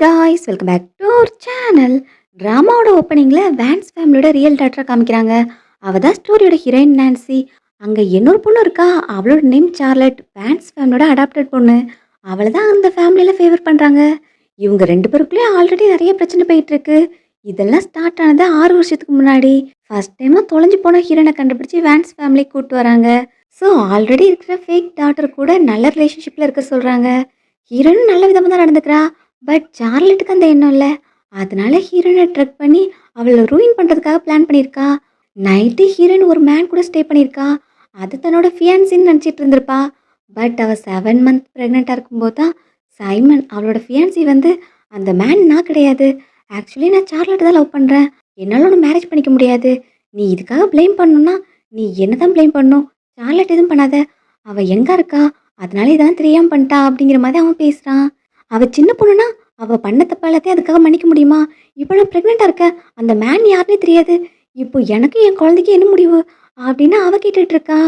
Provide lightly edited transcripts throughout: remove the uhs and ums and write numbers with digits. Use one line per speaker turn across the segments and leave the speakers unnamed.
Guys welcome back to our channel. ட்ராமாவோட ஓப்பனிங்கில் Vance ஃபேமிலியோட ரியல் டாக்டரை காமிக்கிறாங்க. அவள் தான் ஸ்டோரியோட ஹீரோயின் நான்சி. அங்கே இன்னொரு பொண்ணு இருக்கா, அவளோட நேம் சார்லட். வேன்ஸ் ஃபேமிலியோட அடாப்டட் பொண்ணு. அவளை தான் அந்த ஃபேமிலியில் ஃபேவர் பண்ணுறாங்க. இவங்க ரெண்டு பேருக்குள்ளேயும் ஆல்ரெடி நிறைய பிரச்சனை போயிட்டுருக்கு. இதெல்லாம் ஸ்டார்ட் ஆனது 6 வருஷத்துக்கு முன்னாடி. ஃபர்ஸ்ட் டைமாக தொலைஞ்சு போன ஹீரோனை கண்டுபிடிச்சி வேன்ஸ் ஃபேமிலி கூப்பிட்டு வராங்க. ஸோ ஆல்ரெடி இருக்கிற ஃபேக் டாக்டர் கூட நல்ல ரிலேஷன்ஷிப்பில் இருக்க சொல்கிறாங்க. ஹீரோயின் நல்ல விதமாக தான் நடந்துக்கிறா. பட் சார்லட்டுக்கு அந்த எண்ணம் இல்லை. அதனால ஹீரோயினை ட்ரக் பண்ணி அவளை ரூயின் பண்ணுறதுக்காக பிளான் பண்ணியிருக்கா. நைட்டு ஹீரோயின் ஒரு மேன் கூட ஸ்டே பண்ணியிருக்கா. அது தன்னோட ஃபியான்சின்னு நினச்சிட்டு இருந்திருப்பா. பட் அவள் 7 மந்த் ப்ரெக்னெண்ட்டாக இருக்கும்போது தான் சைமன் அவளோட ஃபியான்சி வந்து, அந்த மேன் நான் கிடையாது, ஆக்சுவலி நான் சார்லட் தான் லவ் பண்ணுறேன், என்னால் ஒன்று மேரேஜ் பண்ணிக்க முடியாது, நீ இதுக்காக ப்ளேம் பண்ணணும்னா நீ என்ன தான் ப்ளேம் பண்ணணும், சார்லட் எதுவும் பண்ணாத, அவள் எங்கே இருக்கா, அதனால இதெல்லாம் தெரியாமல் பண்ணிட்டா அப்படிங்கிற மாதிரி அவன் பேசுகிறான். அவள் சின்ன பொண்ணுனா அவள் பண்ண தப்ப எல்லாத்தையும் அதுக்காக மன்னிக்க முடியுமா? இப்போ நான் ப்ரெக்னெண்ட்டாக இருக்கேன், அந்த மேன் யாருன்னே தெரியாது, இப்போ எனக்கு என் குழந்தைக்கு என்ன முடிவு அப்படின்னு அவள் கேட்டுட்டு இருக்கா.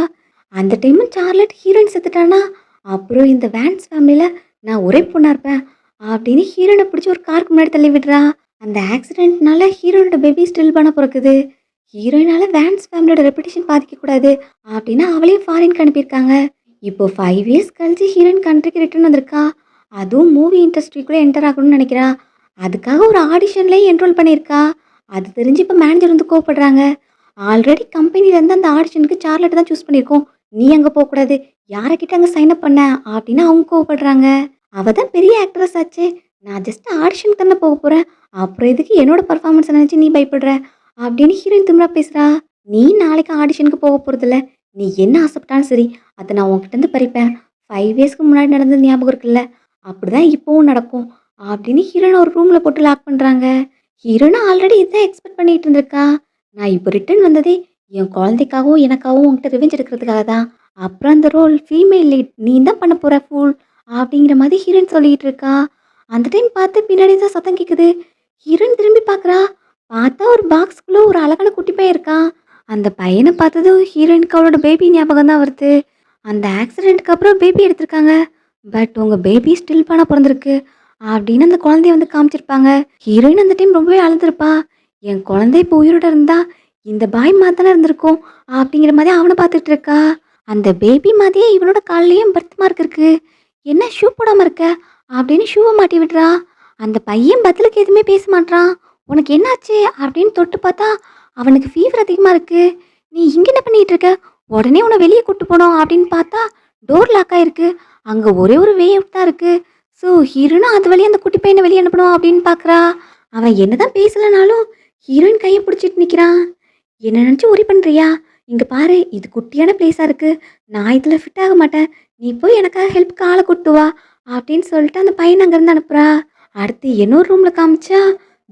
அந்த டைமும் சார்லட் ஹீரோயின் செத்துட்டானா, அப்புறம் இந்த வேன்ஸ் ஃபேமிலியில் நான் ஒரே பொண்ணாக இருப்பேன் அப்படின்னு ஹீரோனை பிடிச்சி ஒரு காருக்கு முன்னாடி தள்ளி விடுறா. அந்த ஆக்சிடென்ட்னால ஹீரோனோட பேபி ஸ்டில் பண்ண பிறக்குது. ஹீரோயினால வேன்ஸ் ஃபேமிலியோட ரெப்புடேஷன் பாதிக்கக்கூடாது அப்படின்னு அவளையும் ஃபாரினுக்கு அனுப்பியிருக்காங்க. இப்போ 5 இயர்ஸ் கழிச்சு ஹீரோயின் கண்ட்ரிக்கு ரிட்டர்ன் வந்திருக்கா. அதுவும் மூவி இண்டஸ்ட்ரிக்குள்ளே என்டர் ஆகணும்னு நினைக்கிறா. அதுக்காக ஒரு ஆடிஷன்லேயே என்ரோல் பண்ணியிருக்கா. அது தெரிஞ்சு இப்போ மேனேஜர் வந்து கோவப்படுறாங்க. ஆல்ரெடி கம்பெனிலேருந்து அந்த ஆடிஷனுக்கு சார்லட் தான் சூஸ் பண்ணியிருக்கோம், நீ அங்கே போகக்கூடாது, யாரைக்கிட்ட அங்கே சைன் அப் பண்ண அப்படின்னு அவங்க கோவப்படுறாங்க. அவள் தான் பெரிய ஆக்ட்ரஸ் ஆச்சு, நான் ஜஸ்ட் ஆடிஷனுக்கு தானே போக போகிறேன், அப்புறம் எதுக்கு என்னோட பர்ஃபார்மன்ஸை நினச்சி நீ பயப்படுற அப்படின்னு ஹீரோயின் திமிரா பேசுகிறா. நீ நாளைக்கு ஆடிஷனுக்கு போக போகிறதில்ல, நீ என்ன ஆசைப்பட்டாலும் சரி அதை நான் உன்கிட்டருந்து பறிப்பேன், 5 இயர்ஸ்க்கு முன்னாடி நடந்தது ஞாபகம் இருக்குல்ல, அப்படிதான் இப்போவும் நடக்கும் அப்படின்னு ஹீரோனை ஒரு ரூமில் போட்டு லாக் பண்ணுறாங்க. ஹீரோனை ஆல்ரெடி இதான் எக்ஸ்பெக்ட் பண்ணிட்டு இருந்திருக்கா. நான் இப்போ ரிட்டர்ன் வந்ததே என் குழந்தைக்காகவும் எனக்காகவும் உங்ககிட்ட ரிவெஞ்ச் எடுக்கிறதுக்காக தான். அப்புறம் அந்த ரோல் ஃபீமேல் லீட் நீ தான் பண்ண போகிற ஃபூல் அப்படிங்கிற மாதிரி ஹீரோயின் சொல்லிகிட்டு இருக்கா. அந்த டைம் பார்த்து பின்னாடி தான் சத்தம் கேட்குது. ஹீரோயின் திரும்பி பார்க்குறா. பார்த்தா ஒரு பாக்ஸ்குள்ளே ஒரு அழகான குட்டி பையன் இருக்கான். அந்த பையனை பார்த்ததும் ஹீரோயினுக்கு அவளோட பேபி ஞாபகம் தான் வருது. அந்த ஆக்சிடென்ட்டுக்கு அப்புறம் பேபி எடுத்திருக்காங்க, பட் உங்கள் பேபி ஸ்டில் பண்ண பிறந்திருக்கு அப்படின்னு அந்த குழந்தைய வந்து காமிச்சிருப்பாங்க. ஹீரோயின் அந்த டைம் ரொம்பவே அழுதுருப்பா. என் குழந்தை இப்போ உயிரோட இருந்தா இந்த பாய் மாத்தானே இருந்திருக்கும் அப்படிங்கிற மாதிரி அவனை பார்த்துட்டு இருக்கா. அந்த பேபி மாதிரியே இவனோட கால்லையும் பர்த் மார்க் இருக்கு, என்ன ஷூ போடாமல் இருக்க அப்படின்னு ஷூவை மாட்டி விடுறா. அந்த பையன் பதிலுக்கு எதுவுமே பேச மாட்டான். உனக்கு என்னாச்சு அப்படின்னு தொட்டு பார்த்தா அவனுக்கு ஃபீவர் அதிகமாக இருக்கு, நீ இங்கே என்ன பண்ணிட்டு இருக்க, உடனே உன்னை வெளியே கூட்டு போனோம் அப்படின்னு பார்த்தா டோர் லாக் ஆயிருக்கு, அங்கே ஒரே ஒரு வே அவுட் தான் இருக்கு. ஸோ ஹீரோனும் அது வழியாக அந்த குட்டி பையனை வெளியே அனுப்பணும் அப்படின்னு பார்க்குறா. அவன் என்னதான் பேசலைனாலும் ஹீரோயின் கையை பிடிச்சிட்டு நிற்கிறான். என்ன நினச்சி ஒரி பண்ணுறியா, இங்கே பாரு இது குட்டியான பிளேஸாக இருக்குது, நான் இதில் ஃபிட் ஆக மாட்டேன், நீ போய் எனக்காக ஹெல்ப்புக்கு ஆளை கூட்டு வா அப்படின்னு சொல்லிட்டு அந்த பையனை அங்கேருந்து அனுப்புகிறா. அடுத்து இன்னொரு ரூமில் காமிச்சா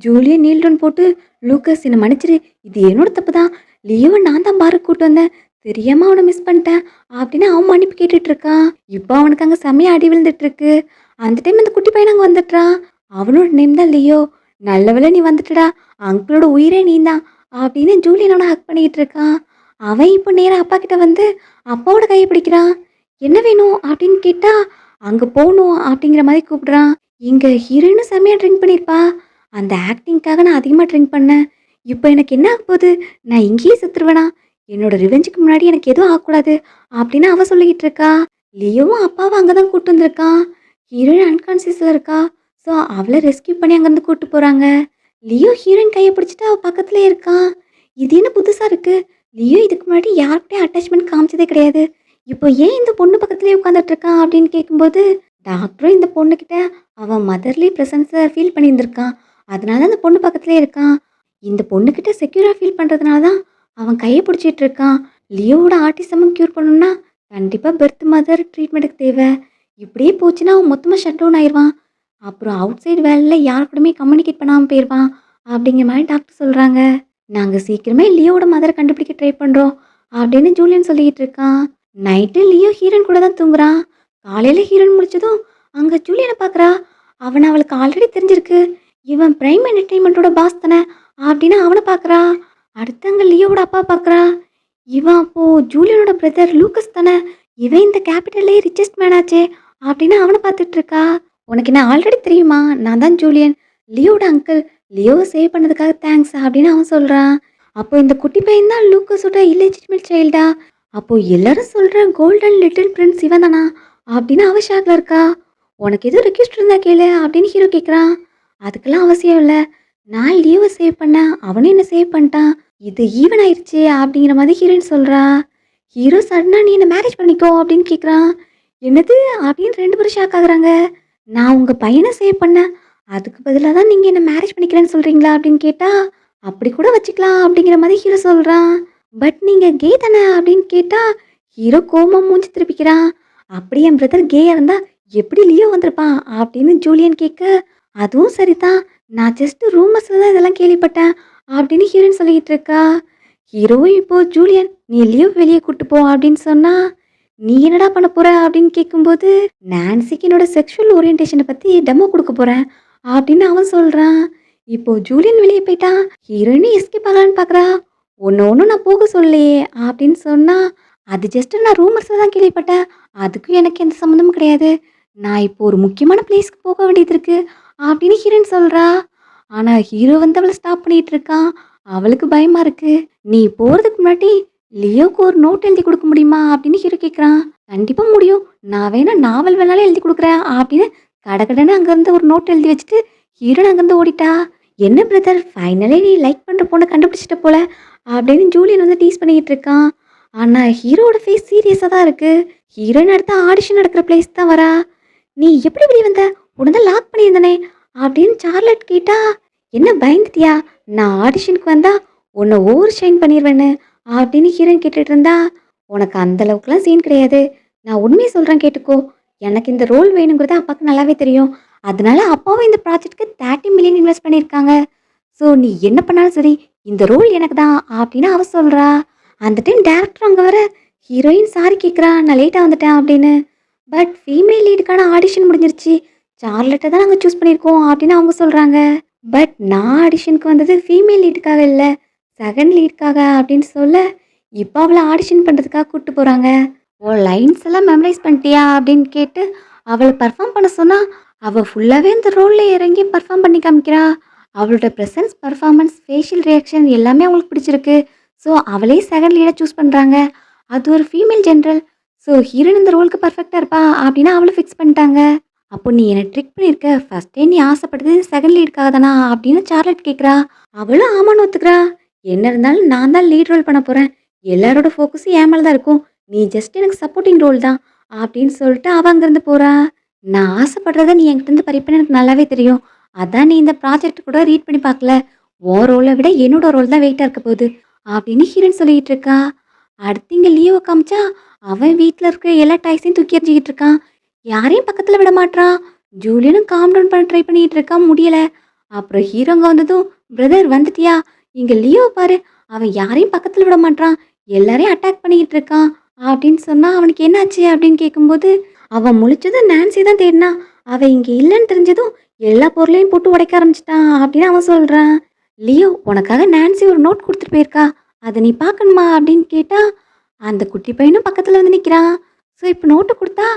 ஜூலியை நீல்டன் போட்டு, லூக்கஸ் என்னை மன்னிச்சிரு, இது என்னோட தப்பு தான், லியோவை நான் தான் பாருக்கு கூட்டு வந்தேன், தெரியாமல் அவனை மிஸ் பண்ணிட்டேன் அப்படின்னு அவன் மன்னிப்பு கேட்டுட்டு இருக்கான். இப்போ அவனுக்கு அங்கே செம்மையாக அடி விழுந்துட்டு இருக்கு. அந்த டைம் அந்த குட்டி பையன் அங்கே வந்துட்டான். அவனோட நேம் தான் லியோ. நல்ல வேளை நீ வந்துட்டடா, அங்கிளோட உயிரே நீ தான் அப்படின்னு ஜூலியன் அவனை ஹக் பண்ணிக்கிட்டு இருக்கான். அவன் இப்போ நேராக அப்பா கிட்ட வந்து அப்பாவோட கையை பிடிக்கிறான். என்ன வேணும் அப்படின்னு கேட்டா அங்கே போகணும் அப்படிங்கிற மாதிரி கூப்பிடுறான். இங்கே ஹீரோயினும் செம்மையாக ட்ரிங்க் பண்ணியிருப்பா. அந்த ஆக்டிங்காக நான் அதிகமாக ட்ரிங்க் பண்ணேன், இப்போ எனக்கு என்ன ஆக போகுது, நான் இங்கேயே செத்துருவேனா, என்னோட ரிவெஞ்சுக்கு முன்னாடி எனக்கு எதுவும் ஆகக்கூடாது அப்படின்னு அவ சொல்லிக்கிட்டு இருக்கா. லியோவும் அப்பாவும் அங்கே தான் கூப்பிட்டு வந்திருக்கான். ஹீரோயின் அன்கான்சியஸில் இருக்கா. ஸோ அவளை ரெஸ்கியூ பண்ணி அங்கேருந்து கூப்பிட்டு போகிறாங்க. லியோ ஹீரோயின் கையை பிடிச்சிட்டு அவள் பக்கத்துலேயே இருக்கான். இது என்ன புதுசாக இருக்குது, லியோ இதுக்கு முன்னாடி யார்கிட்டையும் அட்டாச்மெண்ட் காமிச்சதே கிடையாது, இப்போ ஏன் இந்த பொண்ணு பக்கத்துலேயே உட்காந்துட்டு இருக்கான் அப்படின்னு கேட்கும்போது டாக்டரும் இந்த பொண்ணுக்கிட்ட அவன் மதர்லி ப்ரெசன்ஸை ஃபீல் பண்ணியிருந்திருக்கான், அதனால அந்த பொண்ணு பக்கத்துலேயே இருக்கான். இந்த பொண்ணுக்கிட்ட செக்யூராக ஃபீல் பண்ணுறதுனால தான் அவன் கையை பிடிச்சிட்டு இருக்கான். லியோவோட ஆர்டிசமும் க்யூர் பண்ணணும்னா கண்டிப்பாக பெர்த் மதர் ட்ரீட்மெண்ட்டுக்கு தேவை. இப்படியே போச்சுன்னா அவன் மொத்தமாக ஷட் டவுன் ஆயிடுவான், அப்புறம் அவுட் சைடு வேலையில் யார் கூடமே கம்யூனிகேட் பண்ணாமல் போயிடுவான் அப்படிங்கிற மாதிரி டாக்டர் சொல்கிறாங்க. நாங்கள் சீக்கிரமே லியோவோட மதரை கண்டுபிடிக்க ட்ரை பண்ணுறோம் அப்படின்னு ஜூலியன் சொல்லிக்கிட்டு இருக்கான். நைட்டு லியோ ஹீரோயின் கூட தான் தூங்குறான். காலையில் ஹீரோயின் முடிச்சதும் அங்கே ஜூலியனை பார்க்குறா. அவனை அவளுக்கு ஆல்ரெடி தெரிஞ்சிருக்கு, இவன் பிரைம் என்டர்டெயின்மெண்ட்டோட பாஸ் தானே அப்படின்னு அவனை பார்க்குறா. அடுத்து அங்கே லியோவோட அப்பா பார்க்குறா. இவன் அப்போது ஜூலியனோட பிரதர் லூக்கஸ் தானே, இவன் இந்த கேபிட்டல்லே ரிச்சஸ்ட் மேன் ஆச்சே அப்படின்னு அவனை பார்த்துட்டு இருக்கா. உனக்கு என்ன ஆல்ரெடி தெரியுமா? நான் தான் ஜூலியன். லியோட அங்கிள். லியோவ சேவ் பண்ணதுக்காக தேங்க்ஸ் அப்படின்னு அவன் சொல்றான். அப்போ இந்த குட்டி பையன் தான் லூக்கஸோட இல்லிஜிட்டிமேட் சைல்டா? அப்போ எல்லாரும் சொல்ற கோல்டன் லிட்டில் பிரின்ஸ் இவன் தானா? அப்படின்னு அவ ஷாக்ல இருக்கா. உனக்கு எதுவும் ரிக்வெஸ்ட் இருந்தா கேளு அப்படின்னு ஹீரோ கேட்குறான். அதுக்கெல்லாம் அவசியம் இல்ல. நான் லியோவ சேவ் பண்ணேன். அவனும் என்ன சேவ் பண்ணிட்டான். இது ஈவன் ஆயிருச்சு அப்படிங்கிற மாதிரி ஹீரோயின் சொல்றா. ஹீரோ சடனா நீ என்ன மேரேஜ் பண்ணிக்கோ அப்படின்னு கேட்குறான். என்னது அப்படின்னு 2 பேரும் ஷாக் ஆகுறாங்க. நான் உங்க பையன சேவ் பண்ணேன். அதுக்கு பதிலா தான் நீங்க என்ன மேரேஜ் பண்ணிக்கிறேன்னு சொல்றீங்களா? அப்படின்னு கேட்டா, அப்படி கூட வச்சுக்கலாம் அப்படிங்கிற மாதிரி ஹீரோ சொல்றான். பட் நீங்க கே தானே அப்படின்னு கேட்டா, ஹீரோ கோவமா மூஞ்சி திருப்பிக்கிறான். அப்படி என் பிரதர் கேயா இருந்தா எப்படி லியோ வந்திருப்பான்? அப்படின்னு ஜூலியன் கேட்க, அதுவும் சரிதான். நான் ஜஸ்ட் ரூமர்ஸ்ல தான் இதெல்லாம் கேள்விப்பட்டேன் அப்படின்னு ஹீரோயின் சொல்லிட்டு இருக்கா. ஹீரோவும் இப்போ ஜூலியன் நீ லியோ வெளியே கூட்டு போ அப்படின்னு சொன்னா, நீ என்னடா பண்ண போற அப்படின்னு கேட்கும்போது, நான்சிக்கு என்னோட செக்ஷுவல் ஓரியன்டேஷனை பத்தி டெமோ கொடுக்க போறேன் அப்படின்னு அவன் சொல்றான். இப்போ ஜூலியன் வெளியே போயிட்டான். ஹீரோயினும் எஸ்கேப் ஆகலான்னு பாக்குறா. ஒன்னும் நான் போக சொல்லலையே அப்படின்னு சொன்னா, அது ஜஸ்ட் நான் ரூமர்ஸ்ல தான் கேள்விப்பட்டேன். அதுக்கும் எனக்கு எந்த சம்மந்தமும் கிடையாது. நான் இப்போ ஒரு முக்கியமான பிளேஸ்க்கு போக வேண்டியது இருக்கு அப்படின்னு ஹீரோயின் சொல்றா. ஆனா ஹீரோ வந்து அவளை ஸ்டாப் பண்ணிட்டு இருக்கான். அவளுக்கு பயமா இருக்கு. நீ போறதுக்கு முன்னாடி லியோக்கு ஒரு நோட் எழுதி கொடுக்க முடியுமா அப்படின்னு ஹீரோ கேட்குறான். கண்டிப்பா முடியும். நான் வேணா நாவல் வேணாலும் எழுதி கொடுக்குறேன் அப்படின்னு கடகடன்னு அங்கேருந்து ஒரு நோட் எழுதி வச்சுட்டு ஹீரோன் அங்கேருந்து ஓடிட்டா. என்ன பிரதர் ஃபைனலி நீ லைக் பண்ற பொண்ணை கண்டுபிடிச்சிட்ட போல அப்படின்னு ஜூலியன் வந்து டீஸ் பண்ணிக்கிட்டு இருக்கான். ஆனா ஹீரோட ஃபேஸ் சீரியஸா தான் இருக்கு. ஹீரோயின் அடுத்த ஆடிஷன் நடக்கிற பிளேஸ் தான் வரா. நீ எப்படி வெளிய வந்த? உன்னை லாக் பண்ணியிருந்தனே அப்படின்னு சார்லட் கேட்டா, என்ன பயந்துட்டியா? நான் ஆடிஷனுக்கு வந்தா உன்னை ஓவர் ஷைன் பண்ணிடுவேன்னு அப்படின்னு ஹீரோயின் கேட்டுட்டு இருந்தா, உனக்கு அந்த அளவுக்குலாம் சீன் கிடையாது. நான் உண்மையை சொல்றேன் கேட்டுக்கோ. எனக்கு இந்த ரோல் வேணுங்கிறது அப்பாவுக்கு நல்லாவே தெரியும். அதனால அப்பாவும் இந்த ப்ராஜெக்ட்க்கு 30 மில்லியன் இன்வெஸ்ட் பண்ணியிருக்காங்க. ஸோ நீ என்ன பண்ணாலும் சரி இந்த ரோல் எனக்கு தான் அப்படின்னு அவ சொல்றா. அந்த டைம் டேரக்டர் அங்கே வர ஹீரோயின் சாரி கேட்குறா நான் லேட்டாக வந்துட்டேன் அப்படின்னு. பட் ஃபீமேல் லீடுக்கான ஆடிஷன் முடிஞ்சிருச்சு. சார்லட்டை தான் நாங்கள் சூஸ் பண்ணியிருக்கோம் அப்படின்னு அவங்க சொல்கிறாங்க. பட் நான் ஆடிஷனுக்கு வந்தது ஃபீமேல் லீடுக்காக இல்லை, செகண்ட் லீடுக்காக அப்படின்னு சொல்ல, இப்போ அவளை ஆடிஷன் பண்ணுறதுக்காக கூப்பிட்டு போகிறாங்க. ஓ லைன்ஸ் எல்லாம் மெமரைஸ் பண்ணிட்டியா அப்படின்னு கேட்டு அவளை பர்ஃபார்ம் பண்ண சொன்னால் அவள் ஃபுல்லாகவே இந்த ரோலில் இறங்கி பர்ஃபார்ம் பண்ணி காமிக்கிறா. அவளோட ப்ரெசன்ஸ், பர்ஃபார்மன்ஸ், ஃபேஷியல் ரியாக்ஷன் எல்லாமே அவங்களுக்கு பிடிச்சிருக்கு. ஸோ அவளே செகண்ட் லீடாக சூஸ் பண்ணுறாங்க. அது ஒரு ஃபீமேல் ஜென்ரல். ஸோ ஹீரோயின் இந்த ரோலுக்கு பர்ஃபெக்டாக இருப்பா அப்படின்னு அவளை ஃபிக்ஸ் பண்ணிட்டாங்க. அப்போ நீ என்னை ட்ரிக் பண்ணியிருக்க, ஃபஸ்ட்டே நீ ஆசைப்பட்டது செகண்ட் லீடுக்காக தானா அப்படின்னு சார்லட் கேட்குறா. அவளும் ஆமான்னு ஒத்துக்கிறா. என்ன இருந்தாலும் நான் தான் லீட் ரோல் பண்ண போகிறேன். எல்லாரோட ஃபோக்கஸும் என் மேலே தான் இருக்கும். நீ ஜஸ்ட் எனக்கு சப்போர்ட்டிங் ரோல் தான் அப்படின்னு சொல்லிட்டு அவள் அங்கேருந்து போகிறா. நான் ஆசைப்படுறத நீ என்கிட்ட பறிப்பேன்னு எனக்கு நல்லாவே தெரியும். அதான் நீ இந்த ப்ராஜெக்ட் கூட ரீட் பண்ணி பார்க்கல. உன் ரோலை விட என்னோட ரோல் தான் வெயிட்டாக இருக்க போகுது அப்படின்னு ஹீரோயின் சொல்லிட்டு இருக்கா. அடுத்து இங்கே லியோவை காமிச்சா அவன் வீட்டில் இருக்கிற எல்லா டாய்ஸையும் தூக்கி எறிஞ்சிக்கிட்டு இருக்கான். யாரையும் பக்கத்தில் விட மாட்டான். ஜூலியனும் காம் டவுன் பண்ண ட்ரை பண்ணிட்டு இருக்கான், முடியல. அப்புறம் ஹீரோங்க வந்ததும் பிரதர் வந்துட்டியா, இங்கே லியோ பாரு, அவன் யாரையும் பக்கத்தில் விட மாட்டான், எல்லாரையும் அட்டாக் பண்ணிக்கிட்டு இருக்கான் அப்படின்னு சொன்னா அவனுக்கு என்னாச்சு அப்படின்னு கேட்கும்போது அவன் முழிச்சதும் நான்சி தான் தேடினான். அவன் இங்கே இல்லைன்னு தெரிஞ்சதும் எல்லா பொருளையும் போட்டு உடைக்க ஆரம்பிச்சிட்டான் அப்படின்னு அவன் சொல்கிறான். லியோ உனக்காக நான்சி ஒரு நோட் கொடுத்துட்டு போயிருக்கா, அதை நீ பார்க்கணுமா அப்படின்னு கேட்டா அந்த குட்டி பையனும் பக்கத்தில் வந்து நிற்கிறான். ஸோ இப்போ நோட்டை கொடுத்தா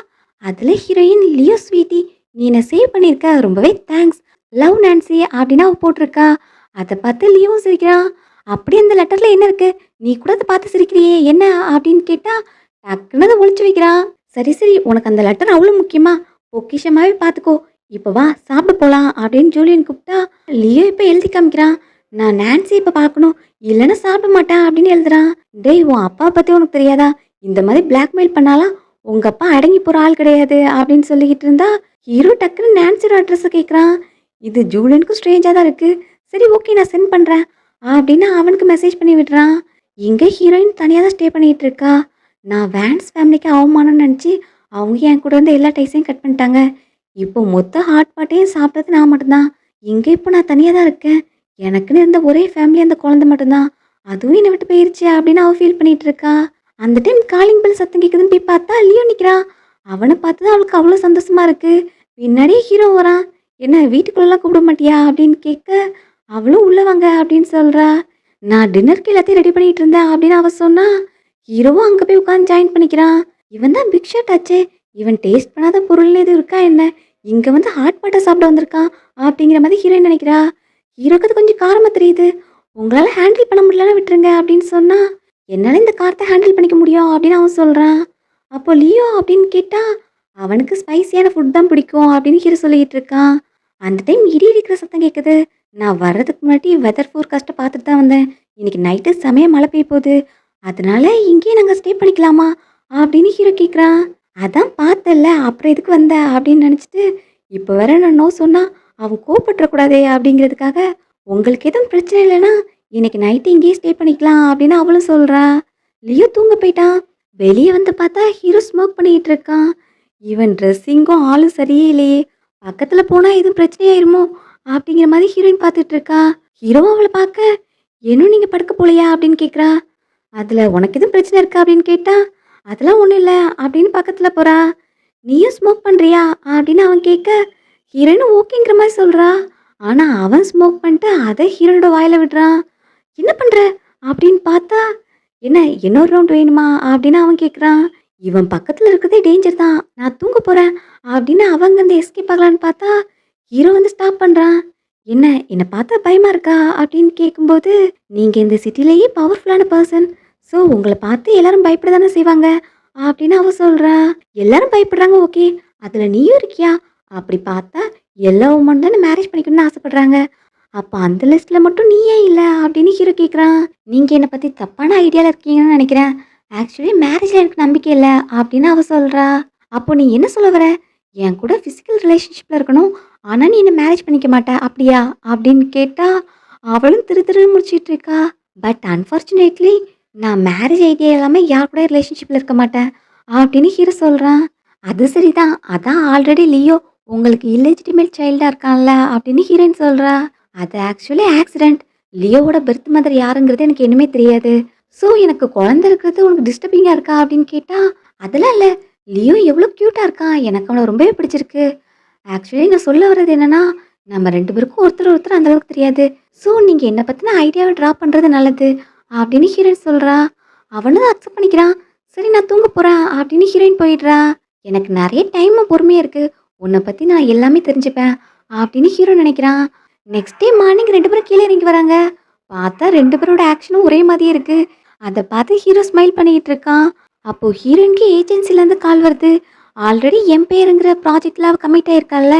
அதில் ஹீரோயின் லியோ ஸ்வீட்டி நீ என்னை சேவ் பண்ணியிருக்க, ரொம்பவே தேங்க்ஸ், லவ் நான்சி அப்படின்னு அவள் போட்டிருக்கா. அதை பார்த்து லியோவும் சிரிக்கிறான். அப்படி அந்த லெட்டரில் என்ன இருக்கு, நீ கூட அதை பார்த்து சிரிக்கிறியே என்ன அப்படின்னு கேட்டால் டக்குன்னு அதை ஒழிச்சு வைக்கிறான். சரி சரி உனக்கு அந்த லெட்டர் அவ்வளோ முக்கியமா, பொக்கிஷமாகவே பார்த்துக்கோ, இப்போ வா சாப்பிட போகலாம் அப்படின்னு ஜூலியன் கூப்பிட்டா லியோ இப்போ எழுதி காமிக்கிறான். நான் நான்சி இப்போ பார்க்கணும், இல்லைன்னா சாப்பிட மாட்டேன் அப்படின்னு எழுதுறான். டேய் உன் அப்பா பற்றி உனக்கு தெரியாதா, இந்த மாதிரி பிளாக்மெயில் பண்ணாலாம் உங்கள் அப்பா அடங்கி போகிற ஆள் கிடையாது அப்படின்னு சொல்லிக்கிட்டு இருந்தா ஹீரோ டக்குன்னு நான்சியோட அட்ரஸை கேட்குறான். இது ஜூலியனுக்கும் ஸ்ட்ரேஞ்சாக தான் இருக்குது. சரி ஓகே நான் சென்ட் பண்ணுறேன் அப்படின்னு அவனுக்கு மெசேஜ் பண்ணி விடுறான். இங்கே ஹீரோயின் தனியாக தான் ஸ்டே பண்ணிகிட்டு இருக்கா. நான் வேன்ஸ் ஃபேமிலிக்கு அவமானம்னு நினச்சி அவங்க என் கூட வந்து எல்லா டைஸையும் கட் பண்ணிட்டாங்க. இப்போ மொத்த ஹாட் பாட்டையும் சாப்பிட்டது நான் மட்டும்தான். இங்கே இப்போ நான் தனியாக தான் இருக்கேன். எனக்குன்னு இருந்த ஒரே ஃபேமிலி அந்த குழந்தை மட்டும்தான். அதுவும் என்னை விட்டு போயிருச்சு அப்படின்னு அவள் ஃபீல் பண்ணிட்டு இருக்கா. அந்த டைம் காலிங் பெல் சத்தம் கேட்குதுன்னு போய் பார்த்தா லியோ நிற்கிறான். அவனை பார்த்து தான் அவளுக்கு அவ்வளோ சந்தோஷமா இருக்கு. பின்னாடியே ஹீரோ வரான். என்ன வீட்டுக்குள்ளெல்லாம் கூப்பிட மாட்டியா அப்படின்னு கேட்க அவளும் உள்ள வாங்க அப்படின்னு சொல்கிறா. நான் டின்னருக்கு எல்லாத்தையும் ரெடி பண்ணிட்டு இருந்தேன் அப்படின்னு அவள் சொன்னா. ஹீரோவும் அங்கே போய் உட்காந்து ஜாயின் பண்ணிக்கிறான். இவன் தான் பிக் ஷாட் ஆச்சே, இவன் டேஸ்ட் பண்ணாத பொருள்னு எதுவும் இருக்கா என்ன, இங்கே வந்து ஹாட் வாட்டர் சாப்பிட வந்திருக்கான் அப்படிங்கிற மாதிரி ஹீரோயின் நினைக்கிறா. ஹீரோக்கு அது கொஞ்சம் காரமாக தெரியுது. உங்களால் ஹேண்டில் பண்ண முடியலன்னா விட்டுருங்க அப்படின்னு சொன்னா, என்னால் இந்த காரத்தை ஹேண்டில் பண்ணிக்க முடியும் அப்படின்னு அவன் சொல்கிறான். அப்போ லியோ அப்படின்னு கேட்டால் அவனுக்கு ஸ்பைசியான ஃபுட் தான் பிடிக்கும் அப்படின்னு ஹீரோ சொல்லிக்கிட்டு இருக்கான். அந்த டைம் இடி இடிக்கிற சத்தம் கேட்குது. நான் வர்றதுக்கு முன்னாடி வெதர் ஃபோர்காஸ்ட்டை பார்த்துட்டு தான் வந்தேன். இன்னைக்கு நைட்டு செமைய மழை பெய்ய போகுது. அதனால இங்கேயே நாங்கள் ஸ்டே பண்ணிக்கலாமா அப்படின்னு ஹீரோ கேட்குறான். அதான் பார்த்தல்ல அப்புறம் எதுக்கு வந்த அப்படின்னு நினச்சிட்டு இப்போ வேற நான் நோ சொன்னால் அவன் கோவப்பட்டுறக்கூடாதே அப்படிங்கிறதுக்காக உங்களுக்கு எதுவும் பிரச்சனை இல்லைன்னா இன்னைக்கு நைட்டு இங்கேயே ஸ்டே பண்ணிக்கலாம் அப்படின்னு அவளும் சொல்கிறா. லியோ தூங்க போயிட்டான். வெளியே வந்து பார்த்தா ஹீரோ ஸ்மோக் பண்ணிக்கிட்டு இருக்கான். இவன் ட்ரெஸ்ஸிங்கும் ஆளும் சரியே இல்லையே, பக்கத்தில் போனால் எதுவும் பிரச்சனையாயிருமோ அப்படிங்கிற மாதிரி ஹீரோயின் பார்த்துட்டு இருக்கா. ஹீரோவும் அவளை பார்க்க இன்னும் நீங்கள் படுக்க போலையா அப்படின்னு கேட்குறா. அதில் உனக்கு எதுவும் பிரச்சனை இருக்கா அப்படின்னு கேட்டா, அதெல்லாம் ஒன்றும் இல்லை அப்படின்னு பக்கத்தில் போகிறா. நீயும் ஸ்மோக் பண்ணுறியா அப்படின்னு அவன் கேட்க ஹீரோயினும் ஓகேங்கிற மாதிரி சொல்கிறா. ஆனால் அவன் ஸ்மோக் பண்ணிட்டு அதை ஹீரோனோட வாயில் விடுறான். என்ன பண்ணுற அப்படின்னு பார்த்தா, என்ன இன்னொரு ரவுண்ட் வேணுமா அப்படின்னு அவன் கேட்குறான். இவன் பக்கத்தில் இருக்கிறதே டேஞ்சர் தான், நான் தூங்க போகிறேன் அப்படின்னு அவங்க வந்து எஸ்கேப் ஆகலான்னு பார்த்தா ஹீரோ வந்து ஸ்டாப் பண்ணுறான். என்ன என்னை பார்த்தா பயமாக இருக்கா அப்படின்னு கேட்கும்போது, நீங்கள் இந்த சிட்டிலேயே பவர்ஃபுல்லான பர்சன், ஸோ உங்களை பார்த்து எல்லாரும் பயப்பட தானே செய்வாங்க அப்படின்னு அவ சொல்கிறா. எல்லாரும் பயப்படுறாங்க ஓகே, அதில் நீயும் இருக்கியா? அப்படி பார்த்தா எல்லா உமன் தானே மேரேஜ் பண்ணிக்கணும்னு ஆசைப்படுறாங்க. அப்போ அந்த லிஸ்ட்டில் மட்டும் நீ ஏன் இல்லை அப்படின்னு ஹீரோ கேட்குறான். நீங்கள் என்னை பற்றி தப்பான ஐடியாவில் இருக்கீங்கன்னு நினைக்கிறேன். ஆக்சுவலி மேரேஜில் எனக்கு நம்பிக்கை இல்லை அப்படின்னு அவ சொல்கிறா. அப்போ நீ என்ன சொல்ல வர? என் கூட ஃபிசிக்கல் ரிலேஷன்ஷிப்பில் இருக்கணும், ஆனால் நீ என்ன மேரேஜ் பண்ணிக்க மாட்ட அப்படியா அப்படின்னு கேட்டா அவளும் திரு திருன்னு முடிச்சிட்டு இருக்கா. பட் அன்ஃபார்ச்சுனேட்லி நான் மேரேஜ் ஐடியா எல்லாமே யார் கூட ரிலேஷன்ஷிப்பில் இருக்க மாட்டேன் அப்படின்னு ஹீரோ சொல்கிறான். அது சரிதான், அதான் ஆல்ரெடி லியோ உங்களுக்கு இல்லெஜிட்டிமேட் சைல்டாக இருக்கான்ல அப்படின்னு ஹீரோயின் சொல்கிறா. அது ஆக்சுவலி ஆக்சிடென்ட். லியோவோட பெர்த் மதர் யாருங்கிறது எனக்கு என்னமே தெரியாது. ஸோ எனக்கு குழந்தை இருக்கிறது உனக்கு டிஸ்டர்பிங்காக இருக்கா அப்படின்னு கேட்டால், அதெல்லாம் இல்லை, லியோ எவ்வளோ க்யூட்டாக இருக்கான், எனக்கு அவனை ரொம்பவே பிடிச்சிருக்கு. ஆக்சுவலி நான் சொல்ல வர்றது என்னன்னா, நம்ம ரெண்டு பேருக்கும் ஒருத்தர் ஒருத்தர் அந்த அளவுக்கு தெரியாது. ஸோ நீங்கள் என்னை பற்றின ஐடியாவை ட்ரா பண்ணுறது நல்லது அப்படின்னு ஹீரோயின் சொல்கிறா. அவனும் தான் அக்செப்ட் பண்ணிக்கிறான். சரி நான் தூங்க போகிறேன் அப்படின்னு ஹீரோயின் போயிடுறா. எனக்கு நிறைய டைமும் பொறுமையாக இருக்குது, உன்னை பற்றி நான் எல்லாமே தெரிஞ்சுப்பேன் அப்படின்னு ஹீரோ நினைக்கிறான். நெக்ஸ்ட் டே மார்னிங் ரெண்டு பேரும் கீழே இறங்கி வராங்க. பார்த்தா ரெண்டு பேரோட ஆக்ஷனும் ஒரே மாதிரியே இருக்குது. அதை பார்த்து ஹீரோ ஸ்மைல் பண்ணிக்கிட்டு இருக்கான். அப்போது ஹீரோயினுக்கு ஏஜென்சிலேருந்து கால் வருது. ஆல்ரெடி எம்பையருங்கிற ப்ராஜெக்டில் அவள் கமிட் ஆயிருக்காள்ல,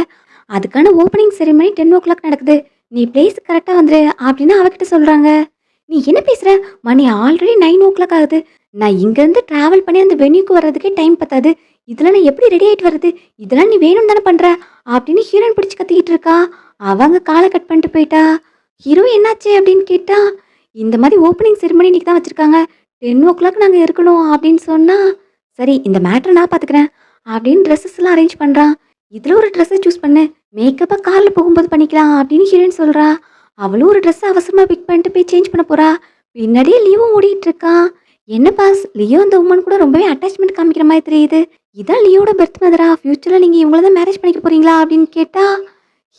அதுக்கான ஓப்பனிங் செரிமனி 10 o'clock நடக்குது, நீ பிளேஸ் கரெக்டாக வந்துடு அப்படின்னு அவகிட்ட சொல்கிறாங்க. நீ என்ன பேசுகிற? மணி ஆல்ரெடி 9 o'clock ஆகுது. நான் இங்கேருந்து ட்ராவல் பண்ணி அந்த வென்யூக்கு வர்றதுக்கே டைம் பத்தாது, இதெல்லாம் நான் எப்படி ரெடி ஆகிட்டு வர்றது? இதெல்லாம் நீ வேணும்னு தானே பண்ணுற அப்படின்னு ஹீரோயின் பிடிச்சி கத்திக்கிட்டு இருக்கா. அவங்க காலை கட் பண்ணிட்டு போயிட்டா. ஹீரோ என்னாச்சு அப்படின்னு கேட்டா, இந்த மாதிரி ஓப்பனிங் செரிமனி இன்னைக்கு தான் வச்சுருக்காங்க, 10 o'clock நாங்கள் இருக்கணும் அப்படின்னு சொன்னால், சரி இந்த மேட்ரை நான் பார்த்துக்கிறேன் அப்படின்னு ட்ரெஸ்ஸஸ்லாம் அரேஞ்ச் பண்ணுறான். இதில் ஒரு ட்ரெஸ்ஸை சூஸ் பண்ணு, மேக்கப்பை காரில் போகும்போது பண்ணிக்கலாம் அப்படின்னு ஹீரோயின் சொல்கிறா. அவளும் ஒரு ட்ரெஸ்ஸை அவசரமாக பிக் பண்ணிட்டு போய் சேஞ்ச் பண்ண போகிறா. பின்னாடியே லியோவும் ஓடிட்டு இருக்கான். என்ன பாஸ், லியோ அந்த உமன் கூட ரொம்பவே அட்டாச்மெண்ட் காமிக்கிற மாதிரி தெரியுது, இதான் லியோட பெர்த் மதரா? ஃப்யூச்சரில் நீங்கள் இவங்கள தான் மேரேஜ் பண்ணிக்க போகிறீங்களா அப்படின்னு கேட்டால்,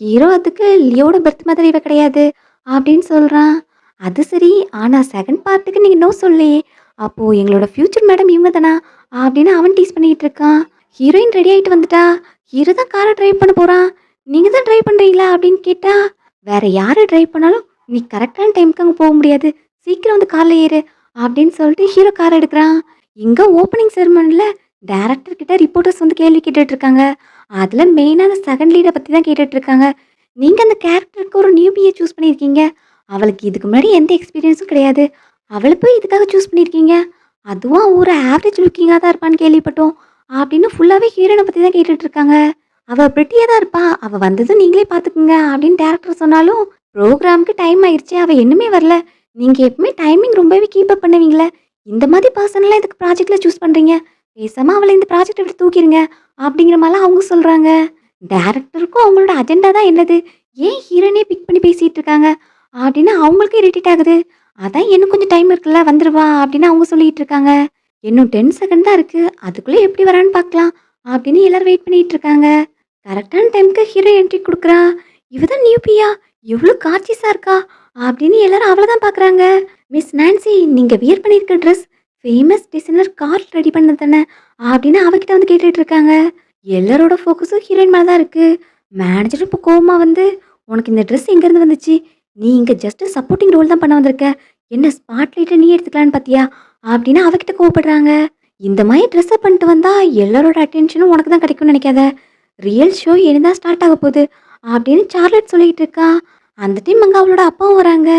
ஹீரோ அதுக்கு லியோட பெர்த் மதர் இவ கிடையாது அப்படின்னு சொல்கிறான். அது சரி, ஆனால் செகண்ட் பார்ட்டுக்கு நீங்கள் நோ சொல்லலையே, அப்போது எங்களோட ஃப்யூச்சர் மேடம் இவங்க தானா அப்படின்னு அவன் டீஸ் பண்ணிக்கிட்டு இருக்கான். ஹீரோயின் ரெடி ஆகிட்டு வந்துட்டா. ஹீரோ தான் காரை ட்ரைவ் பண்ண போகிறான். நீங்கள் தான் ட்ரைவ் பண்ணுறீங்களா அப்படின்னு கேட்டால், வேற யார் ட்ரைவ் பண்ணாலும் நீ கரெக்டான டைமுக்கு அங்கே போக முடியாது, சீக்கிரம் வந்து காரில் ஏறு அப்படின்னு சொல்லிட்டு ஹீரோ கார் எடுக்கிறான். இங்கே ஓப்பனிங் செரிமனியில் டேரக்டர் கிட்ட ரிப்போர்ட்டர்ஸ் வந்து கேள்வி கேட்டுட்டு இருக்காங்க. அதில் மெயினாக அந்த செகண்ட் லீடை பற்றி தான் கேட்டுட்டு இருக்காங்க. நீங்கள் அந்த கேரக்டருக்கு ஒரு நியூபியை சூஸ் பண்ணியிருக்கீங்க, அவளுக்கு இதுக்கு முன்னாடி எந்த எக்ஸ்பீரியன்ஸும் கிடையாது, அவளை போய் இதுக்காக சூஸ் பண்ணியிருக்கீங்க, அதுவும் ஒரு ஆவரேஜ் லுக்கிங்காக தான் இருப்பான்னு கேள்விப்பட்டோம் அப்படின்னு ஃபுல்லாகவே ஹீரோனை பற்றி தான் கேட்டுட்டு இருக்காங்க. அவள் பிரிட்டியாக தான் இருப்பா, அவள் வந்ததும் நீங்களே பார்த்துக்குங்க அப்படின்னு டேரக்டர் சொன்னாலும், ப்ரோக்ராமுக்கு டைம் ஆயிடுச்சு, அவள் இன்னுமே வரல, நீங்கள் எப்பவுமே டைமிங் ரொம்பவே கீப் அப் பண்ணுவீங்களே, இந்த மாதிரி பர்சனெலாம் இதுக்கு ப்ராஜெக்டில் சூஸ் பண்ணுறீங்க, பேசாமல் அவளை இந்த ப்ராஜெக்டை விட்டு தூக்கிடுங்க அப்படிங்கிற மாதிரிலாம் அவங்க சொல்கிறாங்க. டேரக்டருக்கும் அவங்களோட அஜெண்டா தான் என்னது, ஏன் ஹீரோனே பிக் பண்ணி பேசிகிட்டு இருக்காங்க அப்படின்னு அவங்களுக்கும் இரிட்டேட் ஆகுது. அதான் இன்னும் கொஞ்சம் டைம் இருக்குல்ல வந்துடுவா அப்படின்னு அவங்க சொல்லிட்டு இருக்காங்க. இன்னும் 10 செகண்ட் தான் இருக்குது, அதுக்குள்ளே எப்படி வரான்னு பார்க்கலாம் அப்படின்னு எல்லாரும் வெயிட் பண்ணிட்டு இருக்காங்க. கரெக்டான டைமுக்கு ஹீரோ என்ட்ரி கொடுக்குறா. இவ தான் நியூபியா, எவ்வளோ கார்ச்சிஸாக இருக்கா அப்படின்னு எல்லாரும் அவளை தான் பார்க்குறாங்க. மிஸ் நான்சி, நீங்கள் வியர் பண்ணியிருக்க dress famous designer car ready பண்ணது தானே அப்படின்னு அவகிட்ட வந்து கேட்டுட்டு இருக்காங்க. எல்லாரோட ஃபோக்கஸும் ஹீரோயின் மேல தான் இருக்கு. மேனேஜர் இப்போ கோவமா வந்து, "உனக்கு இந்த ட்ரெஸ் எங்கேருந்து வந்துச்சு? நீ இங்க ஜஸ்ட் சப்போர்ட்டிங் ரோல் தான் பண்ண வந்திருக்க. என்ன ஸ்பாட்லைட்ட நீ எடுத்துக்கலான்னு பார்த்தியா?" அப்படின்னு அவகிட்ட கோவப்படுறாங்க. இந்த மாரி ட்ரெஸ் அப் பண்ணிட்டு வந்தா எல்லாரோட அட்டென்ஷனும் உனக்கு தான் கிடைக்கும்னு நினைக்காத. ரியல் ஷோ இனி தான் ஸ்டார்ட் ஆக போகுது அப்படின்னு சார்லட் சொல்லிட்டு இருக்கா. அந்த டைம் அங்க அவளோட அப்பாவும் வராங்க.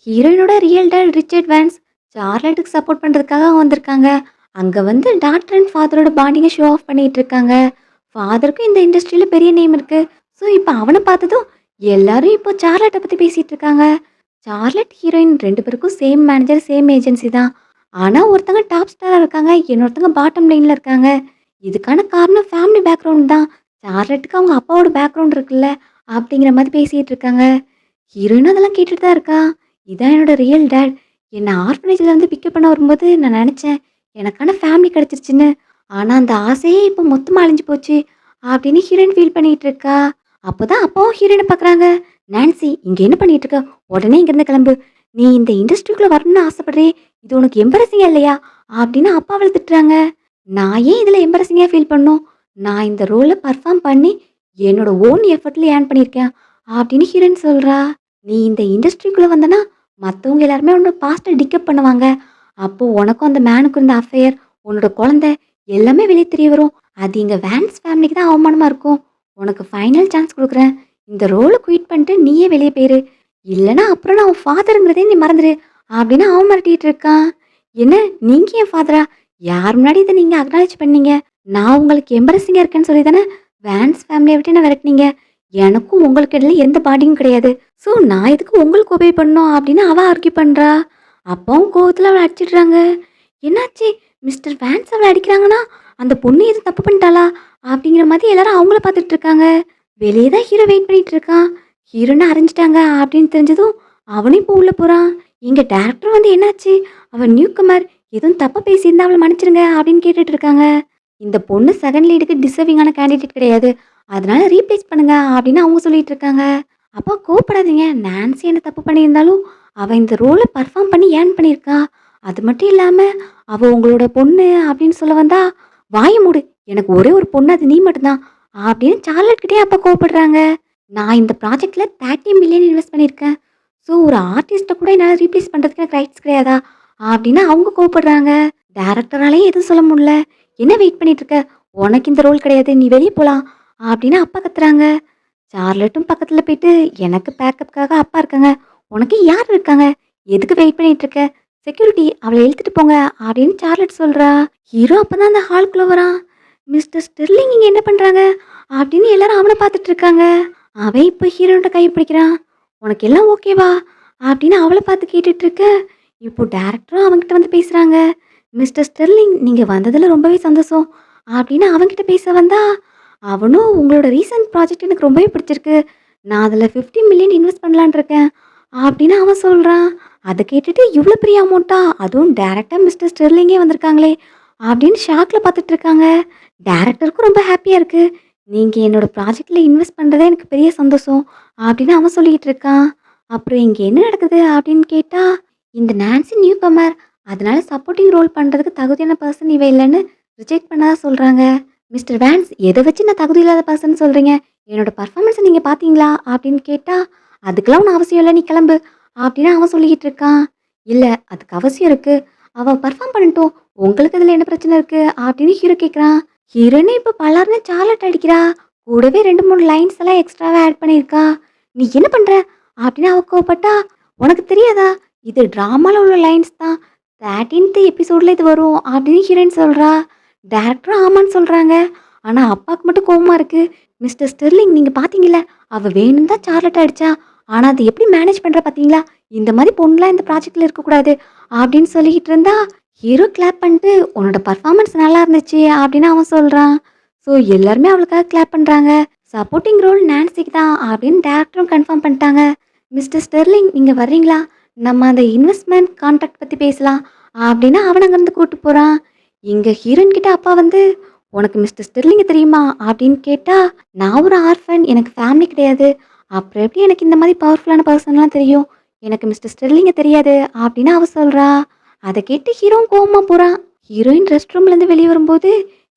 ஹீரோயினோட ரியல் டாட் ரிச்சர்ட் வேன்ஸ் சார்லட்டுக்கு சப்போர்ட் பண்றதுக்காக வந்திருக்காங்க. அங்க வந்து டாக்டர் அண்ட் ஃபாதரோட பாண்டிங்க ஷோ ஆஃப் பண்ணிட்டு இருக்காங்க. ஃபாதருக்கும் இந்த இண்டஸ்ட்ரியில பெரிய நேம் இருக்கு. ஸோ இப்போ அவனை பார்த்ததும் எல்லாரும் இப்போ சார்லட்டை பத்தி பேசிட்டு இருக்காங்க. சார்லட் ஹீரோயின் 2 பேருக்கும் சேம் மேனேஜர், சேம் ஏஜென்சி தான். ஆனா ஒருத்தங்க டாப் ஸ்டாரா இருக்காங்க, இன்னொருத்தங்க பாட்டம் லைன்ல இருக்காங்க. இதுக்கான காரணம் ஃபேமிலி பேக்ரவுண்ட் தான். சார்லட்டுக்கு அவங்க அப்பாவோட பேக்ரவுண்ட் இருக்குல்ல, அப்படிங்கிற மாதிரி பேசிட்டு இருக்காங்க. ஹீரோயினும் அதெல்லாம் கேட்டுட்டு தான் இருக்கா. இதான் என்னோட ரியல் டாட். என்ன ஆர்ஃபனேஜ்ல வந்து பிக்கப் பண்ண வரும்போது நான் நினைச்சேன், எனக்கான ஃபேமிலி கிடைச்சிருச்சுன்னு. ஆனா அந்த ஆசையே இப்போ மொத்தமா அழிஞ்சு போச்சு அப்படின்னு ஹீரோயின் ஃபீல் பண்ணிட்டு இருக்கா. அப்போதான் அப்பாவும் ஹீரோயினை பார்க்குறாங்க. நான்சி, இங்க என்ன பண்ணிட்டு இருக்க? உடனே இங்கிருந்து கிளம்பு. நீ இந்த இண்டஸ்ட்ரிக்குள்ள வரணும்னு ஆசைப்படுறே, இது உனக்கு எம்பரசிங்கா இல்லையா? அப்படின்னு அப்பா அவளை திட்டுறாங்க. நான் ஏன் இதுல எம்பரசிங்கா ஃபீல் பண்ணும்? நான் இந்த ரோலை பர்ஃபார்ம் பண்ணி என்னோட ஓன் எஃபர்ட்ல ஏர்ன் பண்ணியிருக்கேன் அப்படின்னு ஹீரோயின் சொல்றா. நீ இந்த இண்டஸ்ட்ரிக்குள்ள வந்தனா மற்றவங்க எல்லாருமே உன்னோட பாஸ்ட்டை டிக்கப் பண்ணுவாங்க. அப்போ உனக்கும் அந்த மேனுக்கும் இருந்த அஃபேர், உன்னோட குழந்தை எல்லாமே வெளியே தெரிய வரும். அது இங்க வேன்ஸ் ஃபேமிலிக்கு தான் அவமானமா இருக்கும். உனக்கு ஃபைனல் சான்ஸ் குடுக்குறேன். இந்த ரோல குயிட் பண்ணிட்டு நீயே வெளிய போயிரு. இல்லன்னா அப்புறம் நான் உன் ஃபாதர்ங்கிறதே நீ மறந்துரு. அப்படின்னு அவன் மிரட்டிட்டு இருக்கான். என்ன, நீங்க என் ஃபாதரா? யார் முன்னாடி இத நீங்க அக்னாலஜ் பண்ணீங்க? நான் உங்களுக்கு எம்பரசிங்கா இருக்கேன்னு சொல்லி தானே வேன்ஸ் ஃபேமிலிய விட்டு என்ன விரட்டுனீங்க? எனக்கும் உங்களுக்கு இடையில எந்த பாண்டியும் கிடையாது. ஸோ நான் எதுக்கு உங்களுக்கு ஒபே பண்ணணும் அப்படின்னு அவ ஆர்கியூ பண்றா. அப்பவும் கோவத்துல அவள அடிச்சிடுறாங்க. என்னாச்சு? மிஸ்டர் வேன்ஸ் அவள அடிக்கிறாங்கன்னா, அந்த பொண்ணு எதுவும் தப்பு பண்ணிட்டாளா? அப்படிங்கிற மாதிரி எல்லாரும் அவங்கள பார்த்துட்டு இருக்காங்க. வெளியே தான் ஹீரோ வெயிட் பண்ணிட்டு இருக்கான். ஹீரோன்னு அரைஞ்சிட்டாங்க அப்படின்னு தெரிஞ்சதும் அவனும் இப்போ உள்ள போறான். இங்க டேரக்டர் வந்து என்னாச்சு? அவன் நியூ கமர், எதுவும் தப்பா பேசியிருந்தா அவளை மன்னிச்சிருங்க அப்படின்னு கேட்டுட்டு இருக்காங்க. இந்த பொண்ணு செகண்ட் லீடுக்கு டிசர்விங்கான கேண்டிடேட் கிடையாது, அதனால ரீப்ளேஸ் பண்ணுங்க அப்படின்னு அவங்க சொல்லிட்டு இருக்காங்க. அப்பா கோவப்படாதீங்க, நான்சி என்ன தப்பு பண்ணியிருந்தாலும் அவ இந்த ரோலை பர்ஃபார்ம் பண்ணி ஏர்ன் பண்ணியிருக்கா. அது மட்டும் இல்லாம அவ உங்களோட பொண்ணு அப்படின்னு சொல்ல வந்தா, வாய மூடு, எனக்கு ஒரே ஒரு பொண்ணு, அது நீ மட்டும்தான் அப்படின்னு சார்லட் கிட்டே அப்பா கோவப்படுறாங்க. நான் இந்த ப்ராஜெக்ட்ல 30 மில்லியன் இன்வெஸ்ட் பண்ணியிருக்கேன். ஸோ ஒரு ஆர்டிஸ்ட்டை கூட என்னால் ரீப்ளேஸ் பண்ணுறதுக்கு எனக்கு ரைட்ஸ் கிடையாதா அப்படின்னு அவங்க கோவப்படுறாங்க. டேரக்டராலேயே எதுவும் சொல்ல முடியல. என்ன வெயிட் பண்ணிட்டு இருக்க? உனக்கு இந்த ரோல் கிடையாது, நீ வெளியே போகலாம் அப்படின்னு அப்பா கத்துறாங்க. சார்லட்டும் பக்கத்துல போயிட்டு, எனக்கு பேக்கப்காக அப்பா இருக்காங்க, உனக்கு யார் இருக்காங்க, எதுக்கு வெயிட் பண்ணிட்டு இருக்க, செக்யூரிட்டி அவளை இழுத்துட்டு போங்க அப்படின்னு சார்லட் சொல்றா. ஹீரோ அப்பதான் அந்த ஹால்குள்ள வரான். மிஸ்டர் ஸ்டெர்லிங் இங்க என்ன பண்றாங்க அப்படின்னு எல்லாரும் அவனை பார்த்துட்டு இருக்காங்க. அவன் இப்போ ஹீரோட கை பிடிக்கிறான். உனக்கு எல்லாம் ஓகேவா அப்படின்னு அவளை பார்த்து கேட்டுட்டு இருக்க. இப்போ டேரக்டரும் அவன்கிட்ட வந்து பேசுறாங்க. மிஸ்டர் ஸ்டெர்லிங், நீங்க வந்ததுல ரொம்பவே சந்தோஷம் அப்படின்னு அவன்கிட்ட பேச வந்தா, அவனும் உங்களோட ரீசன்ட் ப்ராஜெக்ட் எனக்கு ரொம்பவே பிடிச்சிருக்கு, நான் அதில் 50 மில்லியன் இன்வெஸ்ட் பண்ணலான் இருக்கேன் அப்படின்னு அவன் சொல்கிறான். அதை கேட்டுட்டு இவ்வளோ பெரிய அமௌண்ட்டா, அதுவும் டேரெக்டாக மிஸ்டர் ஸ்டெர்லிங்கே வந்திருக்காங்களே அப்படின்னு ஷாக்கில் பார்த்துட்டு இருக்காங்க. டேரக்டருக்கும் ரொம்ப ஹாப்பியாக இருக்குது. நீங்கள் என்னோட ப்ராஜெக்டில் இன்வெஸ்ட் பண்ணுறதே எனக்கு பெரிய சந்தோஷம் அப்படின்னு அவன் சொல்லிக்கிட்டு இருக்கான். அப்புறம் இங்கே என்ன நடக்குது அப்படின்னு கேட்டால், இந்த நான்சி நியூ கமர், அதனால சப்போர்ட்டிங் ரோல் பண்ணுறதுக்கு தகுதியான பர்சன் இவ இல்லைன்னு ரிஜெக்ட் பண்ணதா சொல்கிறாங்க. மிஸ்டர் வேன்ஸ், எதை வச்சு நான் தகுதி இல்லாத பர்சன் சொல்கிறீங்க? என்னோட பர்ஃபார்மன்ஸை நீங்கள் பார்த்தீங்களா அப்படின்னு கேட்டால், அதுக்கெல்லாம் ஒன்றும் அவசியம் இல்லை, நீ கிளம்பு அப்படின்னு அவன் சொல்லிக்கிட்டு இருக்கான். இல்லை, அதுக்கு அவசியம் இருக்குது, அவன் பர்ஃபார்ம் பண்ணட்டும், உங்களுக்கு இதில் என்ன பிரச்சனை இருக்குது அப்படின்னு ஹீரோ கேட்குறான். ஹீரோன்னு இப்போ பலர்னு சார்லட் அடிக்கிறா. கூடவே 2-3 லைன்ஸ் எல்லாம் எக்ஸ்ட்ராவாக ஆட் பண்ணியிருக்கா. நீ என்ன பண்ணுற அப்படின்னு அவ கோவப்பட்டா. உனக்கு தெரியாதா, இது ட்ராமாவில் உள்ள லைன்ஸ் தான், 13th எபிசோடில் இது வரும் அப்படின்னு ஹீரோயின் சொல்கிறா. டேரக்டரும் ஆமான்னு சொல்கிறாங்க. ஆனால் அப்பாவுக்கு மட்டும் கோவமாக இருக்குது. மிஸ்டர் ஸ்டெர்லிங், நீங்கள் பார்த்தீங்களா, அவள் வேணும் தான் சார்லட் அடிச்சா, ஆனால் அது எப்படி மேனேஜ் பண்ணுற பார்த்தீங்களா, இந்த மாதிரி பொண்ணுலாம் இந்த ப்ராஜெக்டில் இருக்கக்கூடாது அப்படின்னு சொல்லிக்கிட்டு இருந்தா. ஹீரோ கிளாப் பண்ணிட்டு, உன்னோட பர்ஃபார்மன்ஸ் நல்லா இருந்துச்சு அப்படின்னு அவன் சொல்கிறான். ஸோ எல்லாருமே அவளுக்காக கிளாப் பண்ணுறாங்க. சப்போர்ட்டிங் ரோல் நான்சிக்கு தான் அப்படின்னு டேரக்டரும் கன்ஃபார்ம் பண்ணிட்டாங்க. மிஸ்டர் ஸ்டெர்லிங், நீங்கள் வர்றீங்களா, நம்ம அந்த இன்வெஸ்ட்மெண்ட் கான்ட்ராக்ட் பற்றி பேசலாம் அப்படின்னு அவன் அங்கேருந்து கூப்பிட்டு போகிறான். இங்கே ஹீரோயின் கிட்ட அப்பா வந்து, உனக்கு மிஸ்டர் ஸ்டெர்லிங்க தெரியுமா அப்படின்னு கேட்டால், நான் ஒரு ஆர்ஃபன், எனக்கு ஃபேமிலி கிடையாது, அப்புறம் எப்படி எனக்கு இந்த மாதிரி பவர்ஃபுல்லான பர்சன்லாம் தெரியும், எனக்கு மிஸ்டர் ஸ்டெர்லிங்க தெரியாது அப்படின்னு அவ சொல்கிறா. அதை கேட்டு ஹீரோவும் கோவமாக போகிறான். ஹீரோயின் ரெஸ்ட் ரூம்லேருந்து வெளியே வரும்போது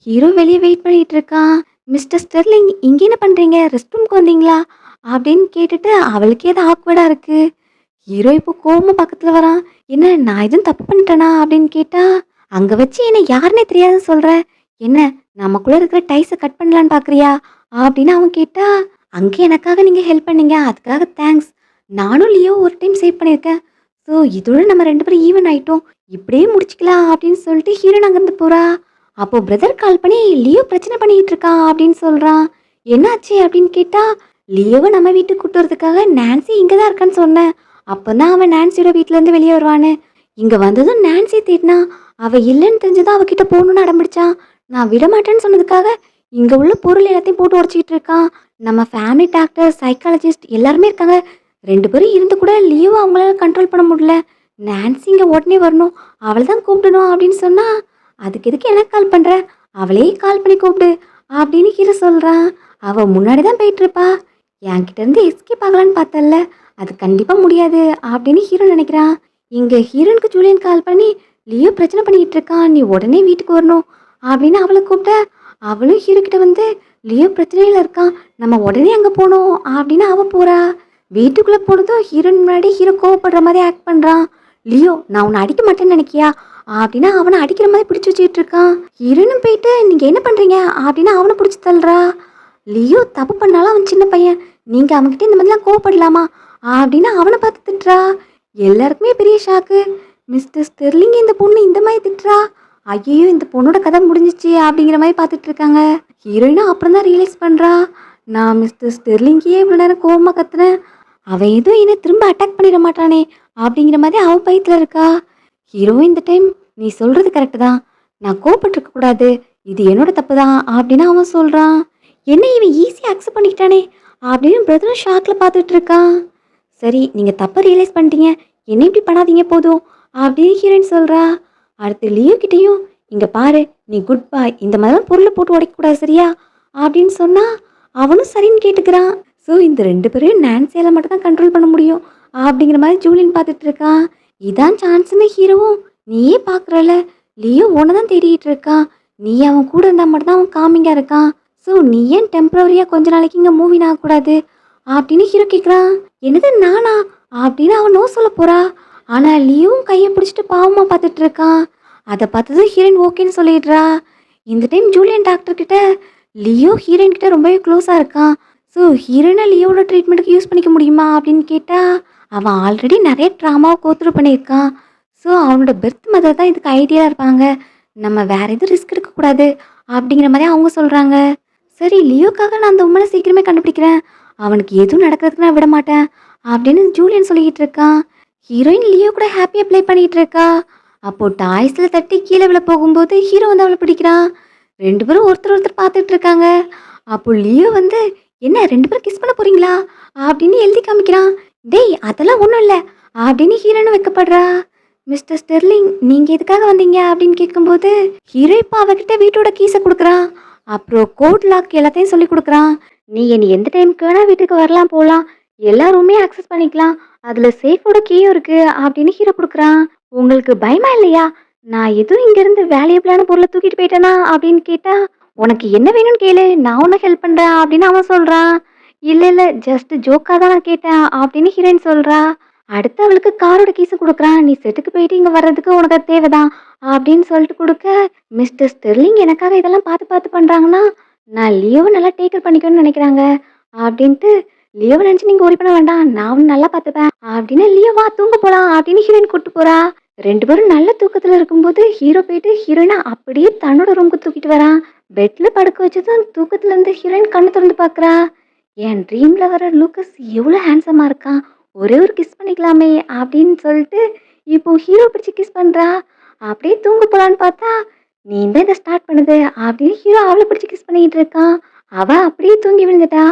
ஹீரோ வெளியே வெயிட் பண்ணிட்டு இருக்கான். மிஸ்டர் ஸ்டெர்லிங் இங்கே என்ன பண்ணுறீங்க, ரெஸ்ட் ரூம்க்கு வந்தீங்களா அப்படின்னு கேட்டுட்டு அவளுக்கே அது ஆக்வர்டாக இருக்குது. ஹீரோ இப்போ கோவமா பக்கத்தில் வரான். என்ன நான் எதுவும் தப்பு பண்ணிட்டேனா அப்படின்னு கேட்டா, அங்கே வச்சு என்ன யாருன்னே தெரியாதுன்னு சொல்கிற, என்ன நமக்குள்ளே இருக்கிற டைஸை கட் பண்ணலான்னு பார்க்குறியா அப்படின்னு அவன் கேட்டா, அங்கே எனக்காக நீங்கள் ஹெல்ப் பண்ணீங்க, அதுக்காக தேங்க்ஸ். நானும் லியோ ஒரு டைம் சேவ் பண்ணியிருக்கேன். ஸோ இதோட நம்ம 2 பேரும் ஈவன் ஆயிட்டோம். இப்படியே முடிச்சுக்கலாம் அப்படின்னு சொல்லிட்டு ஹீரோயின் அங்கேருந்து போறா. அப்போ பிரதர் கால் பண்ணி லியோ பிரச்சனை பண்ணிட்டு இருக்கான் அப்படின்னு சொல்றான். என்னாச்சு அப்படின்னு கேட்டா, லியோவை நம்ம வீட்டுக்கு கூட்டு வரதுக்காக நான்சி இங்கே தான் இருக்கான்னு சொன்னேன். அப்போதான் அவன் நான்சியோட வீட்டிலேருந்து வெளியே வருவான்னு. இங்கே வந்ததும் நான்சி தேடினா, அவ இல்லைன்னு தெரிஞ்சதும் அவகிட்ட போகணுன்னு அடம்பிடிச்சான். நான் விட மாட்டேன்னு சொன்னதுக்காக இங்கே உள்ள பொருள் எல்லாத்தையும் போட்டு உடச்சிக்கிட்டு இருக்கான். நம்ம ஃபேமிலி டாக்டர், சைக்காலஜிஸ்ட் எல்லாருமே இருக்காங்க. 2 பேரும் இருந்து கூட லியோவை அவங்களால கண்ட்ரோல் பண்ண முடியல. நான்சி இங்கே உடனே வரணும், அவளை தான் கூப்பிடணும் அப்படின்னு சொன்னா, அதுக்கு எதுக்கு எனக்கு கால் பண்ணுற, அவளே கால் பண்ணி கூப்பிடு அப்படின்னு ஹீரோ சொல்கிறான். அவள் முன்னாடி தான் போயிட்டுருப்பா, என்கிட்ட இருந்து எஸ்கேப் ஆகலான்னு பார்த்தல, அது கண்டிப்பாக முடியாது அப்படின்னு ஹீரோ நினைக்கிறான். இங்கே ஹீரோனுக்கு ஜூலியன் கால் பண்ணி, லியோ பிரச்சனை பண்ணிக்கிட்டு இருக்கான், நீ உடனே வீட்டுக்கு வரணும் அப்படின்னு அவளை கூப்பிட்ட. அவளும் ஹீரோ கிட்ட வந்து, லியோ பிரச்சனையில் இருக்கான், நம்ம உடனே அங்கே போகணும் அப்படின்னு அவள் போகிறா. வீட்டுக்குள்ளே போனதும் ஹீரோயின் முன்னாடி ஹீரோ கோவப்படுற மாதிரி ஆக்ட் பண்ணுறான். லியோ நான் உன்னை அடிக்க மாட்டேன்னு நினைக்கியா அப்படின்னா அவனை அடிக்கிற மாதிரி பிடிச்சி வச்சுக்கிட்டு இருக்கான். ஹீரோயினும் போயிட்டு நீங்கள் என்ன பண்ணுறீங்க அப்படின்னு அவனை பிடிச்சி தள்ளுறா. லியோ தப்பு பண்ணாலும் அவன் சின்ன பையன், நீங்கள் அவன்கிட்ட இந்த மாதிரிலாம் கோவப்படலாமா அப்படின்னு அவனை பார்த்து திட்டுறா. எல்லாருக்குமே பெரிய ஷாக்கு. மிஸ்டர் ஸ்டெர்லிங் இந்த பொண்ணு இந்த மாதிரி திட்டுறா, ஐயோ இந்த பொண்ணோட கதை முடிஞ்சிச்சு அப்படிங்கிற மாதிரி பார்த்துட்டு இருக்காங்க. ஹீரோயினும் அப்புறம் தான் ரியலைஸ் பண்ணுறா, நான் மிஸ்டர் ஸ்டெர்லிங்கே இவ்வளோ நேரம் கோவமாக கத்துனேன், அவன் எதுவும் என்ன திரும்ப அட்டாக் பண்ணிட மாட்டானே அப்படிங்கிற மாதிரி அவன் பயத்தில் இருக்கா. ஹீரோ இந்த டைம் நீ சொல்கிறது கரெக்டு தான், நான் கோவப்பட்டிருக்கக்கூடாது, இது என்னோட தப்பு தான் அப்படின்னு அவன் சொல்கிறான். என்ன இவன் ஈஸியாக அக்செப்ட் பண்ணிக்கிட்டானே அப்படின்னு பிரதரும் ஷாக்கில் பார்த்துட்டு இருக்கான். சரி நீங்கள் தப்பை ரியலைஸ் பண்ணிட்டீங்க, என்ன இப்படி பண்ணாதீங்க போதும் அப்படின்னு ஹீரோயின் சொல்கிறா. அடுத்து லியோ கிட்டேயும், இங்கே பாரு நீ குட் பாய், இந்த மாதிரிலாம் பொருளை போட்டு உடைக்கக்கூடாது சரியா அப்படின்னு சொன்னால் அவனும் சரின்னு கேட்டுக்கிறான். ஸோ இந்த 2 பேரையும் நான்சியால் மட்டும் தான் கண்ட்ரோல் பண்ண முடியும் அப்படிங்கிற மாதிரி ஜூலியன் பார்த்துட்டு இருக்கான். இதான் சான்ஸ்னு ஹீரோவும் நீயே பார்க்குறல, லியோ உன்னை தான் தேடிட்டு இருக்கான், நீ அவன் கூட இருந்தால் மட்டும்தான் அவன் காமிங்காக இருக்கான். ஸோ நீ ஏன் டெம்பரரியாக கொஞ்ச நாளைக்கு இங்கே மூவின் ஆகக்கூடாது அப்படின்னு ஹீரோ கேட்குறான். என்னது நானா அப்படின்னு அவன் நோ சொல்ல போகிறா. ஆனால் லியோவும் கையை பிடிச்சிட்டு பாவமாக பார்த்துட்டு இருக்கான். அதை பார்த்ததும் ஹீரோயின் ஓகேன்னு சொல்லிடுறா. இந்த டைம் ஜூலியன் டாக்டர் கிட்ட லியோ ஹீரோயின் கிட்ட ரொம்பவே க்ளோஸாக இருக்கான். ஸோ ஹீரோயினை லியோட ட்ரீட்மெண்ட்டுக்கு யூஸ் பண்ணிக்க முடியுமா அப்படின்னு கேட்டால், அவன் ஆல்ரெடி நிறைய ட்ராமாவை கோத்ரூ பண்ணியிருக்கான். ஸோ அவனோட பெர்த் மதர் தான் இதுக்கு ஐடியாவாக இருப்பாங்க, நம்ம வேறு எதுவும் ரிஸ்க் எடுக்கக்கூடாது அப்படிங்கிற மாதிரி அவங்க சொல்கிறாங்க. சரி லியோக்காக நான் அந்த உமனை சீக்கிரமே கண்டுபிடிக்கிறேன், அவனுக்கு எதுவும் நடக்கிறதுக்கு நான் விட மாட்டேன் அப்படின்னு ஜூலியன் சொல்லிக்கிட்டு இருக்கான். ஹீரோயின் லியோ கூட ஹாப்பியாக ப்ளே பண்ணிகிட்டு இருக்கா. அப்போது டாய்ஸில் தட்டி கீழே விழ போகும்போது ஹீரோ வந்து அவளை பிடிக்கிறான். 2 பேரும் ஒருத்தர் ஒருத்தர் பார்த்துட்டு இருக்காங்க. அப்போ லியோ வந்து, என்ன 2 பேரும் கிஸ் பண்ண போறீங்களா அப்படின்னு எழுதி காமிக்கிறான். டேய் அதெல்லாம் ஒன்றும் இல்லை அப்படின்னு ஹீரோன்னு வைக்கப்படுறா. மிஸ்டர் ஸ்டெர்லிங் நீங்கள் எதுக்காக வந்தீங்க அப்படின்னு கேட்கும்போது ஹீரோ இப்போ அவகிட்ட வீட்டோட கீஸை கொடுக்குறான். அப்புறம் கோட் லாக் எல்லாத்தையும் சொல்லி கொடுக்குறான். நீ எந்த டைமுக்கு வேணால் வீட்டுக்கு வரலாம் போகலாம், எல்லா ரூமே அக்சஸ் பண்ணிக்கலாம், அதில் சேஃபோட கீயும் இருக்குது அப்படின்னு ஹீரோ கொடுக்குறான். உங்களுக்கு பயமா இல்லையா, நான் எதுவும் இங்கேருந்து வேல்யூபிளான பொருளை தூக்கிட்டு போயிட்டேனா அப்படின்னு கேட்டால், உனக்கு என்ன வேணும்னு கேளு நான் உன்னை ஹெல்ப் பண்ணுறேன் அப்படின்னு அவன் சொல்கிறான். இல்லை இல்லை ஜஸ்ட் ஜோக்காக தான் நான் கேட்டேன் அப்படின்னு ஹீரோயின் சொல்கிறா. அடுத்து அவளுக்கு காரோட கீஸை கொடுக்குறான். நீ செட்டுக்கு போயிட்டு இங்கே வர்றதுக்கு உனக்கு அது தேவைதான் அப்படின்னு சொல்லிட்டு கொடுக்க, மிஸ்டர் ஸ்டெர்லிங் எனக்காக இதெல்லாம் பார்த்து பார்த்து பண்ணுறாங்கன்னா நான் லியோவை நல்லா டேக்கர் பண்ணிக்கணும்னு நினைக்கிறாங்க அப்படின்ட்டு, லியோவை நினச்சி நீங்கள் ஓரி பண்ண வேண்டாம், நான் அவனை நல்லா பார்த்துப்பேன் அப்படின்னு லியோவா தூங்க போகலாம் அப்படின்னு ஹீரோயின் கூப்பிட்டு போகிறா. 2 பேரும் நல்ல தூக்கத்தில் இருக்கும்போது ஹீரோ போயிட்டு ஹீரோயினை அப்படியே தன்னோட ரூமுக்கு தூக்கிட்டு வரான். பெட்டில் படுக்க வச்சதும் தூக்கத்துலேருந்து ஹீரோயின் கண்ணு திறந்து பார்க்குறா. என் ட்ரீமில் வர லூக்கஸ் எவ்வளோ ஹேண்ட்ஸமாக இருக்கான், ஒரே ஒரு கிஸ் பண்ணிக்கலாமே அப்படின்னு சொல்லிட்டு இப்போ ஹீரோ பிடிச்சி கிஸ் பண்ணுறா. அப்படியே தூங்க போகலான்னு பார்த்தா, நீ தான் இதை ஸ்டார்ட் பண்ணுது அப்படின்னு ஹீரோ அவளை பிடிச்சி கிஸ் பண்ணிக்கிட்டு இருக்கான். அவள் அப்படியே தூங்கி விழுந்துட்டா.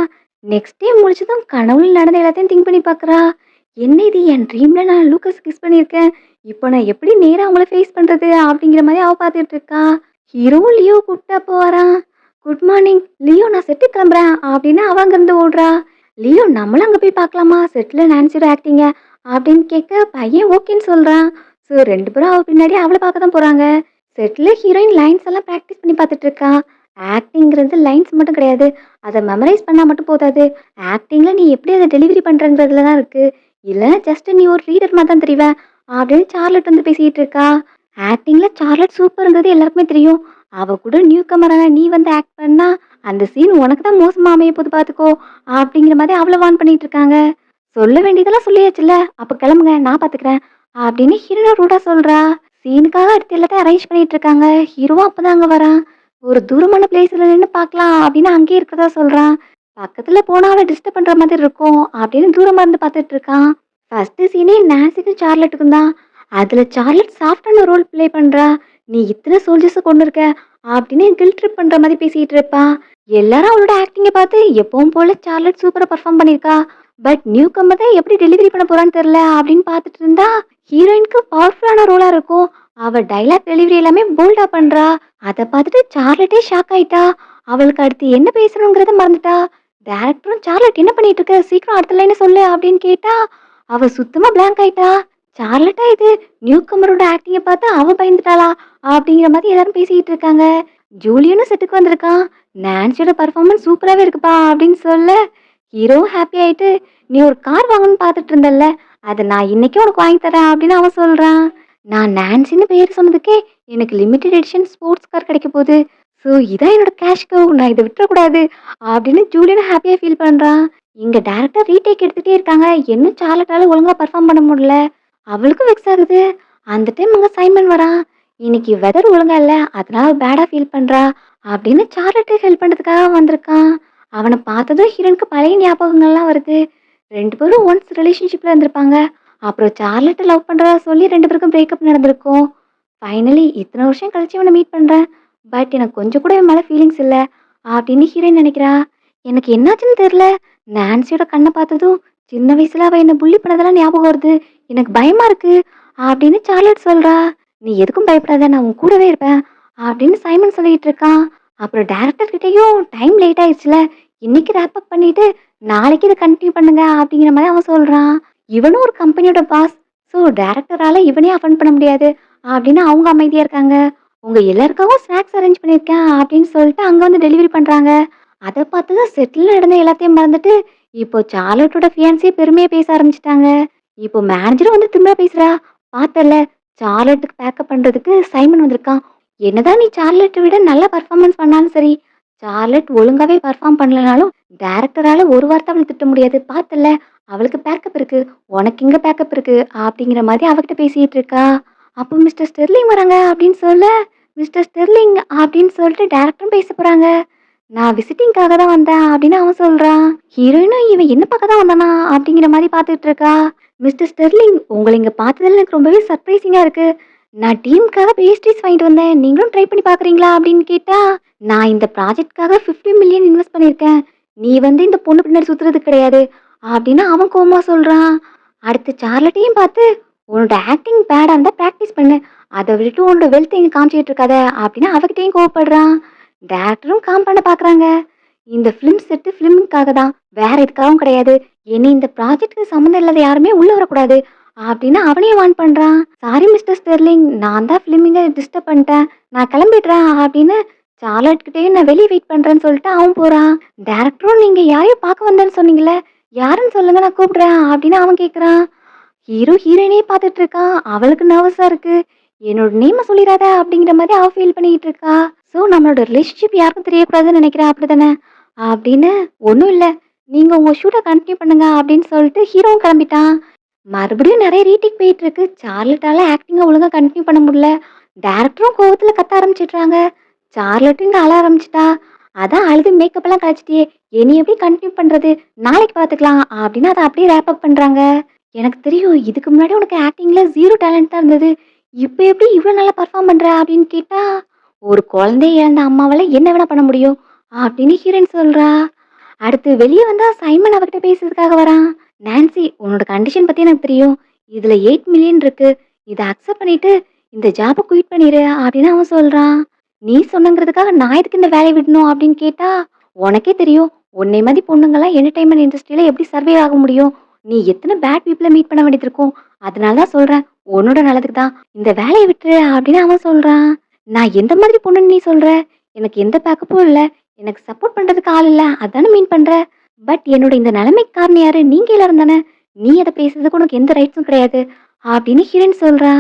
நெக்ஸ்ட் டே முடிச்சதும் கனவுல நடந்த எல்லாத்தையும் திங்க் பண்ணி பார்க்குறா. என்ன இது, என் ட்ரீமில் நான் லூக்கஸ் கிஸ் பண்ணியிருக்கேன், இப்போ நான் எப்படி நேராக அவங்கள ஃபேஸ் பண்ணுறது அப்படிங்கிற மாதிரி அவள் பார்த்துட்டு இருக்கா. ஹீரோவும் லியோ கூப்பிட்டு அப்போ வரான். குட் மார்னிங் லியோ, நான் செட்டு கிளம்புறேன் அப்படின்னு அவன் அங்கேருந்து ஓடுறா. லியோ நம்மளும் அங்கே போய் பார்க்கலாமா செட்டில் நான்சியோட ஆக்டிங்க அப்படின்னு கேட்க பையன் ஓகேன்னு சொல்கிறான். ஸோ 2 பேரும் அவள் பின்னாடி அவளை பார்க்க தான் போகிறாங்க. செட்டில் ஹீரோயின் லைன்ஸ் எல்லாம் ப்ராக்டிஸ் பண்ணி பார்த்துட்டு இருக்கா. ஆக்டிங்கிறது லைன்ஸ் மட்டும் கிடையாது. அத மெமரைஸ் பண்ணா மட்டும் போதாது. ஆக்டிங்ல நீ எப்படி அத டெலிவரி பண்றங்கிறதுல தான் இருக்கு. இல்லன்னா ஜஸ்ட் நீ ஒரு ரீடர் மாரி தான் தெரிவ. அப்படின்னு சார்லட் வந்து பேசிட்டு இருக்கா. ஆக்டிங்ல சார்லட் சூப்பர்ங்கிறது எல்லாருக்குமே தெரியும். அவ கூட நியூ கமரான நீ வந்து ஆக்ட் பண்ணா, அந்த சீன் உனக்கு தான் மோசமா அமைய போது பார்த்துக்கோ! அப்படிங்கிற மாரி அவள வார்ன் பண்ணிட்டு இருக்காங்க. சொல்ல வேண்டியதெல்லாம் சொல்லியாச்சுல்ல. அப்ப கிளம்புங்க நான் பார்த்துக்கிறேன். அப்படின்னு ஹீரோயினும் ரூடா சொல்றா. சீனுக்காக அடுத்து எல்லாத்தையும் அரேஞ்ச் பண்ணிட்டு இருக்காங்க. ஹீரோவும் அப்பதான் அங்க வரான். ஒரு தூரமான பிளேஸ்ல நின்னு பார்க்கலாம் அப்படின்னு அங்கேயே இருக்கிறதா சொல்றான். பக்கத்துல போனா அவள டிஸ்டர்ப் பண்ற மாதிரி இருக்கும் அப்படின்னு தூரமா இருந்து பார்த்துட்டு இருக்கான். ஃபர்ஸ்ட் சீனே நான்சிக்கும் சார்லட்டுக்கும் தான். அதுல சார்லட் சாஃப்டான ரோல் ப்ளே பண்றா. நீ இத்தனை சோல்ஜர்ஸ கொண்டிருக்க அப்படின்னு கில்ட் ட்ரிப் பண்ற மாதிரி பேசிட்டு இருப்பா. எல்லாரும் அவளோட ஆக்டிங்க பார்த்து எப்பவும் போல சார்லட் சூப்பரா பெர்ஃபார்ம் பண்ணியிருக்கா. பட் நியூ கம்மர் தான் எப்படி டெலிவரி பண்ண போறான்னு தெரியல அப்படின்னு பார்த்துட்டு இருந்தா ஹீரோயினுக்கு பவர்ஃபுல்லான ரோலா இருக்கும். அவ டைலாக் டெலிவரி எல்லாமே போல்டா பண்றா. அத பார்த்துட்டு சார்லட்டே ஷாக் ஆயிட்டா. அவளுக்கு அடுத்து என்ன பேசணுங்கிறத மறந்துட்டா. டைரக்டரும் சார்லட் என்ன பண்ணிட்டு இருக்க? சீக்கிரம் அடுத்த லைன சொல்லு அப்படின்னு கேட்டா, அவ சுத்தமா பிளாங்க் ஆயிட்டா. சார்லட்டா இது? நியூ கமரோட ஆக்டிங்க பார்த்து அவ பயந்துட்டாளா? அப்படிங்கிற மாதிரி எல்லாரும் பேசிட்டு இருக்காங்க. ஜூலியனும் செட்டுக்கு வந்திருக்கான். நான்சியோட பர்ஃபார்மன்ஸ் சூப்பராவே இருக்குப்பா அப்படின்னு சொல்ல, ஹீரோவும் ஹாப்பி ஆயிட்டு, நீ ஒரு கார் வாங்கணும்னு பார்த்துட்டு இருந்தல்ல, அத நான் இன்னைக்கே உனக்கு வாங்கி தரேன் அப்படின்னு அவன் சொல்றான். நான் நான்சின்னு பேர் சொன்னதுக்கே எனக்கு லிமிடெட் எடிஷன் ஸ்போர்ட்ஸ் கார் கிடைக்க போகுது. ஸோ இதான் என்னோட கேஷ் கவ். நான் இத விட்டுறக்கூடாது அப்படின்னு ஜூலியனும் ஹாப்பியா ஃபீல் பண்றான். இங்க டைரக்டர் ரீடேக் எடுத்துட்டே இருக்காங்க. இன்னும் சார்லட்டால ஒழுங்கா பெர்ஃபார்ம் பண்ண முடியல. அவளுக்கும் வெக்ஸ் ஆகுது. அந்த டைம் அங்க சைமன் வரான். இன்னைக்கு வெதர் ஒழுங்கா இல்ல. அதனால பேடா ஃபீல் பண்றா அப்படின்னு சார்லட்டுக்கு ஹெல்ப் பண்றதுக்காக வந்திருக்கான். அவன பார்த்ததும் ஹீரோனுக்கு பழைய ஞாபகங்கள்லாம் வருது. 2 பேரும் ஒன்ஸ் ரிலேஷன்ஷிப்ல இருந்திருப்பாங்க. அப்புறம் சார்லட்ட லவ் பண்றதா சொல்லி 2 பேருக்கும் பிரேக்கப் நடந்திருக்கும். ஃபைனலி இத்தனை வருஷம் கழிச்சு இவன மீட் பண்றேன். பட் எனக்கு கொஞ்சம் கூட இவன் மேல ஃபீலிங்ஸ் இல்ல அப்படின்னு ஹீரோயின் நினைக்கிறா. எனக்கு என்னாச்சுன்னு தெரியல. நான்சியோட கண்ண பார்த்ததும் சின்ன வயசுல அவ என்ன புல்லி பண்ணதெல்லாம் ஞாபகம் வருது. எனக்கு பயமா இருக்கு அப்படின்னு சார்லட் சொல்றா. நீ எதுக்கும் பயப்படாத, நான் உன் கூடவே இருப்பேன் அப்படின்னு சைமன் சொல்லிட்டு இருக்கான். அப்புறம் டைரக்டர் கிட்டயும் டைம் லேட் ஆயிடுச்சுல, இன்னைக்கு ரேப் அப் பண்ணிட்டு நாளைக்கு இதை கண்டினியூ பண்ணுங்க அப்படிங்கிற மாதிரி அவன் சொல்றான். இவனும் ஒரு கம்பெனியோட பாஸ். ஸோ டைரக்டரால இவனே அஃபண்ட் பண்ண முடியாது அப்படின்னு அவங்க அமைதியா இருக்காங்க. உங்க எல்லாருக்காகவும் ஸ்நாக்ஸ் அரேஞ்ச் பண்ணியிருக்கேன் அப்படின்னு சொல்லிட்டு அங்க வந்து டெலிவரி பண்றாங்க. அதை பார்த்து தான் செட்டில் நடந்த எல்லாத்தையும் மறந்துட்டு இப்போ சார்லட்டோட ஃபியான்சியே பெருமையா பேச ஆரம்பிச்சிட்டாங்க. இப்போ மேனேஜரும் வந்து திமிரா பேசுறா. பார்த்தல, சார்லட்டுக்கு பேக்கப் பண்றதுக்கு சைமன் வந்திருக்கான். என்னதான் நீ சார்லட்டை விட நல்லா பர்ஃபார்மன்ஸ் பண்ணாலும் சரி, சார்லட் ஒழுங்காவே பர்ஃபார்ம் பண்ணலனாலும் டைரக்டரால ஒரு வார்த்தை அவளை திட்ட முடியாது. பார்த்தல, அவளுக்கு பேக்கப் இருக்கு, உனக்கு இங்க பேக்கப் இருக்கு அப்படிங்கிற மாதிரி அவகிட்ட பேசிட்டு இருக்கா. அப்போ மிஸ்டர் ஸ்டெர்லிங் வராங்க அப்படின்னு சொல்ல, மிஸ்டர் ஸ்டெர்லிங் அப்படின்னு சொல்லிட்டு டைரக்டரும் பேச போறாங்க. நான் விசிட்டிங்காக தான் வந்தேன் அப்படின்னு அவன் சொல்றான். ஹீரோயினும் இவன் என்ன பார்க்க தான் வந்தானா அப்படிங்கிற மாதிரி பார்த்துட்டு இருக்கா. மிஸ்டர் ஸ்டெர்லிங், உங்களை இங்க பார்த்ததுல எனக்கு ரொம்பவே சர்ப்ரைசிங்கா இருக்கு. நான் டீமுக்காக பேஸ்ட்ரீஸ் வாங்கிட்டு வந்தேன். நீங்களும் ட்ரை பண்ணி பார்க்குறீங்களா அப்படின்னு கேட்டா, நான் இந்த ப்ராஜெக்ட்காக 50 மில்லியன் இன்வெஸ்ட் பண்ணியிருக்கேன். நீ வந்து இந்த பொண்ணு பின்னாடி சுத்துறது கிடையாது அப்படின்னு அவன் கோவமா சொல்றான். அடுத்து சார்லட்டையும் பார்த்து, உன்னோட ஆக்டிங் பேடா இருந்தா ப்ராக்டிஸ் பண்ணு. அதை விட்டுட்டு உன்னோட வெல்த் இங்க காமிச்சிட்டு இருக்காத அப்படின்னு அவகிட்டையும் கோவப்படுறான். டேரக்டரும் காம் பண்ண பார்க்குறாங்க. இந்த ஃபிலிம் செட்டு ஃபிலிமுக்காக தான், வேற எதுக்காகவும் கிடையாது. இனி இந்த ப்ராஜெக்ட்டுக்கு சம்மந்தம் இல்லாத யாருமே உள்ள வரக்கூடாது அப்படின்னு அவனையும் வார்ன் பண்றான். சாரி மிஸ்டர் ஸ்டெர்லிங், நான் தான் ஃபிலிமிங்க டிஸ்டர்ப் பண்ணிட்டேன். நான் கிளம்பிடுறேன் அப்படின்னு சார்லட் கிட்டேயும் நான் வெளியே வெயிட் பண்றேன்னு சொல்லிட்டு அவன் போறான். டேரக்டரும் நீங்க யாரையும் பார்க்க வந்தேன்னு சொன்னீங்களே, யாருன்னு சொல்லுங்க நான் கூப்பிடுறேன் அப்படின்னு அவன் கேட்குறான். ஹீரோ ஹீரோயினே பார்த்துட்டு இருக்கான். அவளுக்கு நர்வஸா இருக்கு. என்னோட நேம சொல்லிடாத அப்படிங்கிற மாதிரி அவ ஃபீல் பண்ணிட்டு இருக்கா. ஸோ நம்மளோட ரிலேஷன்ஷிப் யாருக்கும் தெரியக்கூடாதுன்னு நினைக்கிறேன் அப்படிதானே அப்படின்னு. ஒன்றும் இல்லை, நீங்க உங்க ஷூட்டை கண்டினியூ பண்ணுங்க அப்படின்னு சொல்லிட்டு ஹீரோவும் கிளம்பிட்டான். மறுபடியும் நிறைய ரீடேக் போயிட்டு இருக்கு. சார்லட்டால ஆக்டிங்கை ஒழுங்கா கண்டினியூ பண்ண முடியல. டேரக்டரும் கோவத்துல கத்த ஆரம்பிச்சிடுறாங்க. சார்லட்டும் இங்க அழ ஆரம்பிச்சிட்டா. அதான் அழுது மேக்கப் எல்லாம் கழிச்சிட்டியே, இனி எப்படி கண்டினியூ பண்றது, நாளைக்கு பார்த்துக்கலாம் அப்படின்னு அதை அப்படியே ரேப் அப் பண்றாங்க. எனக்கு தெரியும், இதுக்கு முன்னாடி உனக்கு ஆக்டிங்ல ஜீரோ டேலண்ட் தான் இருந்தது. இப்போ எப்படி இவ்வளோ நல்லா பர்ஃபார்ம் பண்ற அப்படின்னு கேட்டா, ஒரு குழந்தைய இழந்த அம்மாவால என்ன வேணா பண்ண முடியும் அப்படின்னு ஹீரோயின் சொல்றா. அடுத்து வெளியே வந்தா சைமன் அவகிட்ட பேசுறதுக்காக வரான். நான்சி, உன்னோட கண்டிஷன் பத்தி எனக்கு தெரியும். இதுல 8 மில்லியன் இருக்கு. இதை அக்செப்ட் பண்ணிட்டு இந்த ஜாபை குயிட் பண்ணிடு அப்படின்னு அவன் சொல்றான். நீ சொன்னங்கிறதுக்காக நான் எதுக்கு இந்த வேலையை விடணும் அப்படின்னு கேட்டா, உனக்கே தெரியும் உன்னை மாதிரி பொண்ணுங்கெல்லாம் என்டர்டைன்மெண்ட் இண்டஸ்ட்ரியில எப்படி சர்வே ஆக முடியும். நீ எத்தனை பேட் பீப்புளை மீட் பண்ண வேண்டியது இருக்கும். அதனால தான் சொல்றேன், உன்னோட நல்லதுக்கு தான் இந்த வேலையை விட்டுரு அப்படின்னு அவன் சொல்றான். நான் எந்த மாதிரி பொண்ணுன்னு நீ சொல்ற? எனக்கு எந்த பேக்கப்பும் இல்ல. எனக்கு சப்போர்ட் பண்றதுக்கு ஆள் இல்ல. அதானே மீன் பண்ற? பட் என்னோட இந்த நிலைமைக்கு காரணம் யாரு? நீங்க எல்லாரும் தானே. நீ அத பேசுறதுக்கு உனக்கு எந்த ரைட்ஸும் கிடையாது. அப்படின்னு ஹீரோயின் சொல்றா.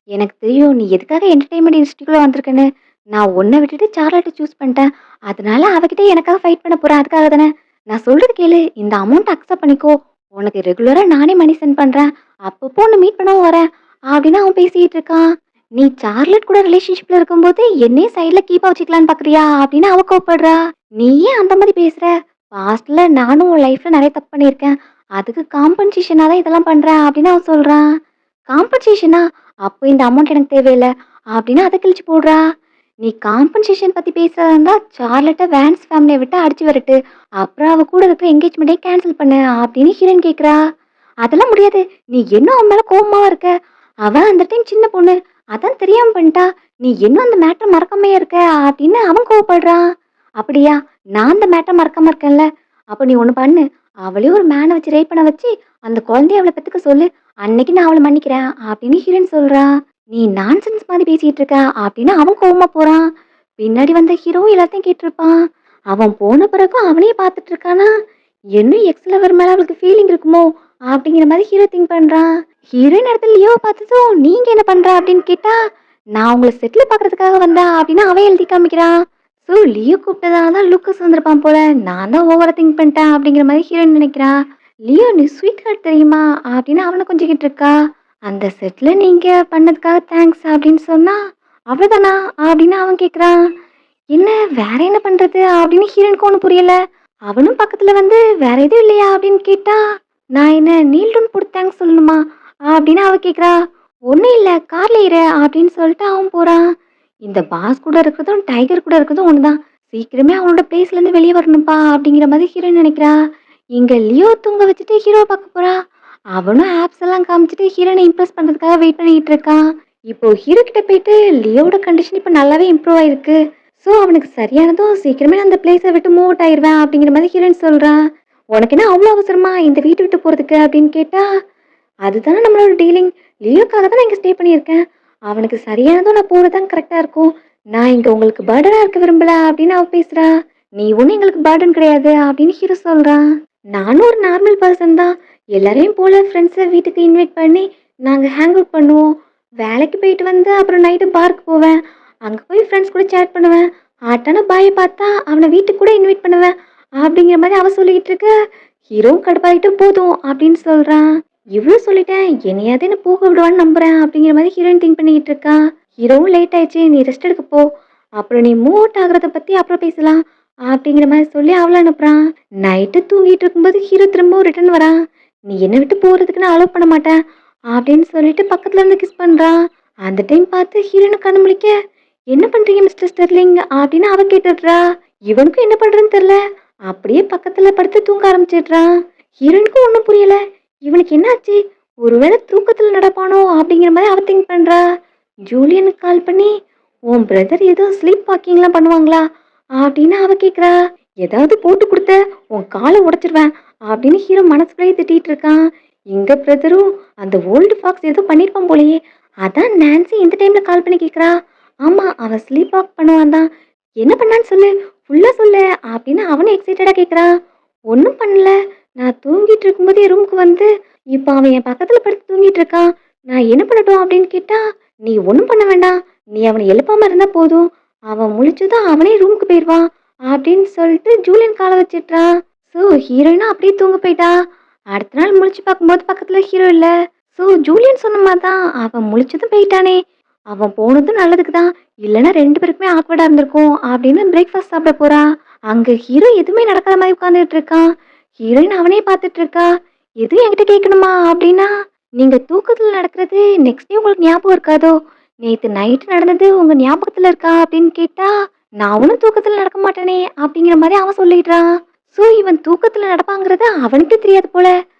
எனக்கு தெரியும் நீ எதுக்காக என்டர்டெயின்மெண்ட் இண்டஸ்ட்ரிக்குள்ள வந்திருக்கன்னு. நான் உன்ன விட்டுட்டு சார்லட்ட சூஸ் பண்ணிட்டேன். அதனால அவகிட்ட எனக்காக ஃபைட் பண்ண போறேன். அதுக்காக தானே. நான் சொல்றது கேளு. இந்த அமௌண்ட் அக்செப்ட் பண்ணிக்கோ. உனக்கு ரெகுலரா நானே மணி சென்ட் பண்றேன். அப்பப்போ உன்ன மீட் பண்ணவும் வரேன். அப்படின்னு அவன் பேசிட்டு இருக்கான். நீ சார்லட் கூட ரிலேஷன்ஷிப்ல இருக்கும்போது என்னையும் சைடுல கீப்பா வச்சுக்கலான்னு பாக்குறியா? அப்படின்னு அவ கோவப்படுறா. நீ ஏன் அந்த மாதிரி பேசுற? பாஸ்ட்ல நானும் உன் லைஃப்ல நிறைய தப்பு பண்ணியிருக்கேன். அதுக்கு காம்பன்சேஷனா தான் இதெல்லாம் பண்றேன் அப்படின்னு அவன் சொல்றான். காம்பன்சேஷனா? அப்போ இந்த அமௌண்ட் எனக்கு தேவையில்ல அப்படின்னு அத கிழிச்சு போடுறா. நீ காம்பன்சேஷன் பத்தி பேசுறதா இருந்தா சார்லட்ட வேன்ஸ் ஃபேமிலிய விட்டு அடிச்சு விரட்டு. அப்புறம் அவ கூட இருக்கிற என்கேஜ்மெண்ட்டே கேன்சல் பண்ணு அப்படின்னு ஹீரோயின் கேக்குறா. அதெல்லாம் முடியாது. நீ இன்னும் அவன் மேல கோவமாவா இருக்க? அவ அந்த டைம் சின்ன பொண்ணு. அதான் தெரியாம பண்ணிட்டா. நீ இன்னும் அந்த மேட்டர மறக்காமயே இருக்க அப்படின்னு அவன் கோவப்படுறான். அப்படியா? நான் அந்த மேட்டர மறக்காம இருக்கேன்ல. அப்ப நீ ஒண்ணு பண்ணு. அவளையும் ஒரு மேன வச்சு ரேப் பண்ண வச்சு அந்த குழந்தைய அவள பெத்துக்க சொல்லு. அன்னைக்கு நான் அவள மன்னிக்கிறேன் அப்படின்னு ஹீரோயின் சொல்றா. நீ நான்சென்ஸ் மாதிரி பேசிட்டு இருக்க அப்படின்னு அவன் கோவமா போறான். பின்னாடி வந்த ஹீரோ எல்லாத்தையும் கேட்டிருப்பான். அவன் போன பிறகும் அவனையே பார்த்துட்டு இருக்கானா? இன்னும் எக்ஸ் லவர் மேல அவளுக்கு ஃபீலிங் இருக்குமோ? அப்படிங்கிற மாதிரி ஹீரோ திங்க் பண்றான். ஹீரோயின் இடத்துல லியோவை பார்த்ததும் நீங்க என்ன பண்ற அப்படின்னு கேட்டா, நான் உங்களை செட்டில் பார்க்கறதுக்காக வந்தேன் அப்படின்னு அவன் எழுதி காமிக்கிறான். ஸோ லியோ கூப்பிட்டதால தான் லூக்கஸ் வந்திருப்பான் போல. நான் தான் ஓவரா திங்க் பண்ணிட்டேன் அப்படிங்கிற மாதிரி ஹீரோயின் நினைக்கிறா. லியோ நீ ஸ்வீட் ஹார்ட் தெரியுமா அப்படின்னு அவனை கொஞ்சிக்கிட்டு இருக்கா. அந்த செட்ல நீங்க பண்ணதுக்காக தேங்க்ஸ் அப்படின்னு சொன்னா அவ்வளவுதானா அப்படின்னு அவன் கேக்குறான். என்ன வேற என்ன பண்றது அப்படின்னு ஹீரோனுக்கு ஒன்றும் புரியல. அவனும் பக்கத்துல வந்து வேற எதுவும் இல்லையா அப்படின்னு கேட்டா, நான் என்ன நீல் டவுன் போட்டு தேங்க்ஸ் சொல்லணுமா அப்படின்னு அவ கேக்குறா. ஒன்றும் இல்லை கார்ல ஏறு அப்படின்னு சொல்லிட்டு அவன் போறான். இந்த பாஸ் கூட இருக்கிறதும் டைகர் கூட இருக்கிறதும் ஒண்ணுதான். சீக்கிரமே அவனோட பிளேஸ்ல இருந்து வெளியே வரணும்ப்பா அப்படிங்கிற மாதிரி ஹீரோயின் நினைக்கிறா. இங்க லியோ தூங்க வச்சுட்டு ஹீரோ பார்க்க போறா. அவனும் ஆப்ஸ் எல்லாம் காமிச்சிட்டு ஹீரோனை இம்ப்ரெஸ் பண்றதுக்காக வெயிட் பண்ணிட்டு இருக்கான். இப்போ ஹீரோ கிட்ட போயிட்டு லியோட கண்டிஷன் இப்போ நல்லாவே இம்ப்ரூவ் ஆயிருக்கு. ஸோ அவனுக்கு சரியானதும் சீக்கிரமே நான் அந்த பிளேஸை விட்டு மூவ் அவுட் ஆயிடுவேன் அப்படிங்கிற மாதிரி ஹீரோயின் சொல்றான். உனக்கு என்ன அவ்வளோ அவசரமா இந்த வீட்டை விட்டு போறதுக்கு அப்படின்னு கேட்டா, அதுதானே நம்மளோட டீலிங். லியோக்காக தான் நான் இங்க ஸ்டே பண்ணியிருக்கேன். அவனுக்கு சரியானதும் நான் போறதுதான் கரெக்டா இருக்கும். நான் இங்க உங்களுக்கு பர்டனா இருக்க விரும்பல அப்படின்னு அவ பேசுறா. நீ ஒன்னும் எங்களுக்கு பர்டன் கிடையாது அப்படின்னு ஹீரோ சொல்றான். நானும் ஒரு நார்மல் பர்சன் தான். எல்லாரையும் போல ஃப்ரெண்ட்ஸை வீட்டுக்கு இன்வைட் பண்ணி நாங்க ஹேங் அவுட் பண்ணுவோம். வேலைக்கு போயிட்டு வந்து அப்புறம் நைட்டு பார்க் போவேன். அங்க போய் ஃப்ரெண்ட்ஸ் கூட சேட் பண்ணுவேன். ஆட்டான பாயை பார்த்தா அவனை வீட்டுக்கு கூட இன்வைட் பண்ணுவேன் அப்படிங்கிற மாதிரி அவ சொல்லிக்கிட்டு இருக்க. ஹீரோவும் கடுப்பாயிட்டு போதும் அப்படின்னு சொல்றான். இவ்வளோ சொல்லிட்டேன் என்னையாவது என்ன போக விடுவான்னு நம்புறேன் அப்படிங்கிற மாதிரி ஹீரோயின் திங்க் பண்ணிக்கிட்டு இருக்கா. ஹீரோவும் லேட் ஆயிடுச்சு நீ ரெஸ்ட் எடுக்க போ. அப்புறம் நீ மூவ் அவுட் ஆகுறத பத்தி அப்புறம் பேசலாம் அப்படிங்கிற மாதிரி சொல்லி அவளை அனுப்புறான். நைட்டு தூங்கிட்டு இருக்கும்போது ஹீரோ திரும்பவும் ரிட்டர்ன் வரான். நீ என்னை விட்டு போறதுக்கு நான் அலோவ் பண்ண மாட்டேன் அப்படின்னு சொல்லிட்டு பக்கத்துல இருந்து கிஸ் பண்றான். அந்த டைம் பார்த்து ஹீரோனு கண்ணு முழிக்க என்ன பண்றீங்க மிஸ்டர் ஸ்டெர்லிங் அப்படின்னு அவ கேட்டுடுறா. இவனுக்கும் என்ன பண்றதுன்னு தெரியல. அப்படியே பக்கத்துல படுத்து தூங்க ஆரம்பிச்சிடுறான். ஹீரோனுக்கும் ஒன்றும் புரியல. இவனுக்கு என்னாச்சு? ஒருவேளை தூக்கத்துல நடப்பானோ அப்படிங்கிற மாதிரி அவ திங்க் பண்றா. ஜூலியனுக்கு கால் பண்ணி உன் பிரதர் ஏதோ ஸ்லீப் வாக்கிங்லாம் பண்ணுவாங்களா அப்படின்னு அவ கேக்குறா. ஏதாவது போட்டு கொடுத்த உன் காலை உடைச்சிருவேன் அப்படின்னு ஹீரோ மனசுக்குள்ளேயே திட்டிட்டு இருக்கான். எங்க பிரதரும் அந்த ஓல்டு ஃபாக்ஸ் ஏதோ பண்ணிருப்பான் போலயே. அதான் நான்சி இந்த டைம்ல கால் பண்ணி கேக்குறா. ஆமா அவன் ஸ்லீப் வாக் பண்ணுவான் தான். என்ன பண்ணான்னு சொல்லு ஃபுல்லா சொல்லு அப்படின்னு அவனும் எக்ஸைட்டடா கேக்குறான். ஒன்றும் பண்ணல. நான் தூங்கிட்டு இருக்கும்போது என் ரூமுக்கு வந்து இப்போ அவன் என் பக்கத்துல படுத்து தூங்கிட்டு இருக்கான். நான் என்ன பண்ணட்டும் அப்படின்னு கேட்டா, நீ ஒன்றும் பண்ண வேண்டாம். நீ அவனை எழுப்பாம இருந்தா போதும். அவன் முழிச்சதும் அவனே ரூமுக்கு போயிடுவான் அப்படின்னு சொல்லிட்டு ஜூலியன் காலை வச்சிட்றான். ஸோ ஹீரோயினும் அப்படியே தூங்க போயிட்டா. அடுத்த நாள் முழிச்சு பார்க்கும்போது பக்கத்துல ஹீரோ இல்ல. ஸோ ஜூலியன் சொன்ன மாதிரி தான் அவன் முழிச்சதும் போயிட்டானே. அவன் போனதும் நல்லதுக்கு தான். இல்லைன்னா ரெண்டு பேருக்குமே ஆக்வர்டா இருந்திருக்கும் அப்படின்னு பிரேக்ஃபாஸ்ட் சாப்பிட போறா. அங்க ஹீரோ எதுவுமே நடக்காத மாதிரி உட்காந்துட்டு இருக்கான். ஹீரோயின் அவனே பார்த்துட்டு இருக்கா. எதுவும் என்கிட்ட கேட்கணுமா அப்படின்னா, நீங்க தூக்கத்துல நடக்கிறது நெக்ஸ்ட் டே உங்களுக்கு ஞாபகம் இருக்காதோ? நேத்து நைட்டு நடந்தது உங்க ஞாபகத்துல இருக்கா அப்படின்னு கேட்டா, நான் ஒன்றும் தூக்கத்துல நடக்க மாட்டேனே அப்படிங்கிற மாதிரி அவன் சொல்லிடுறான். ஸோ இவன் தூக்கத்துல நடப்பாங்கிறது அவனுக்கே தெரியாது போல.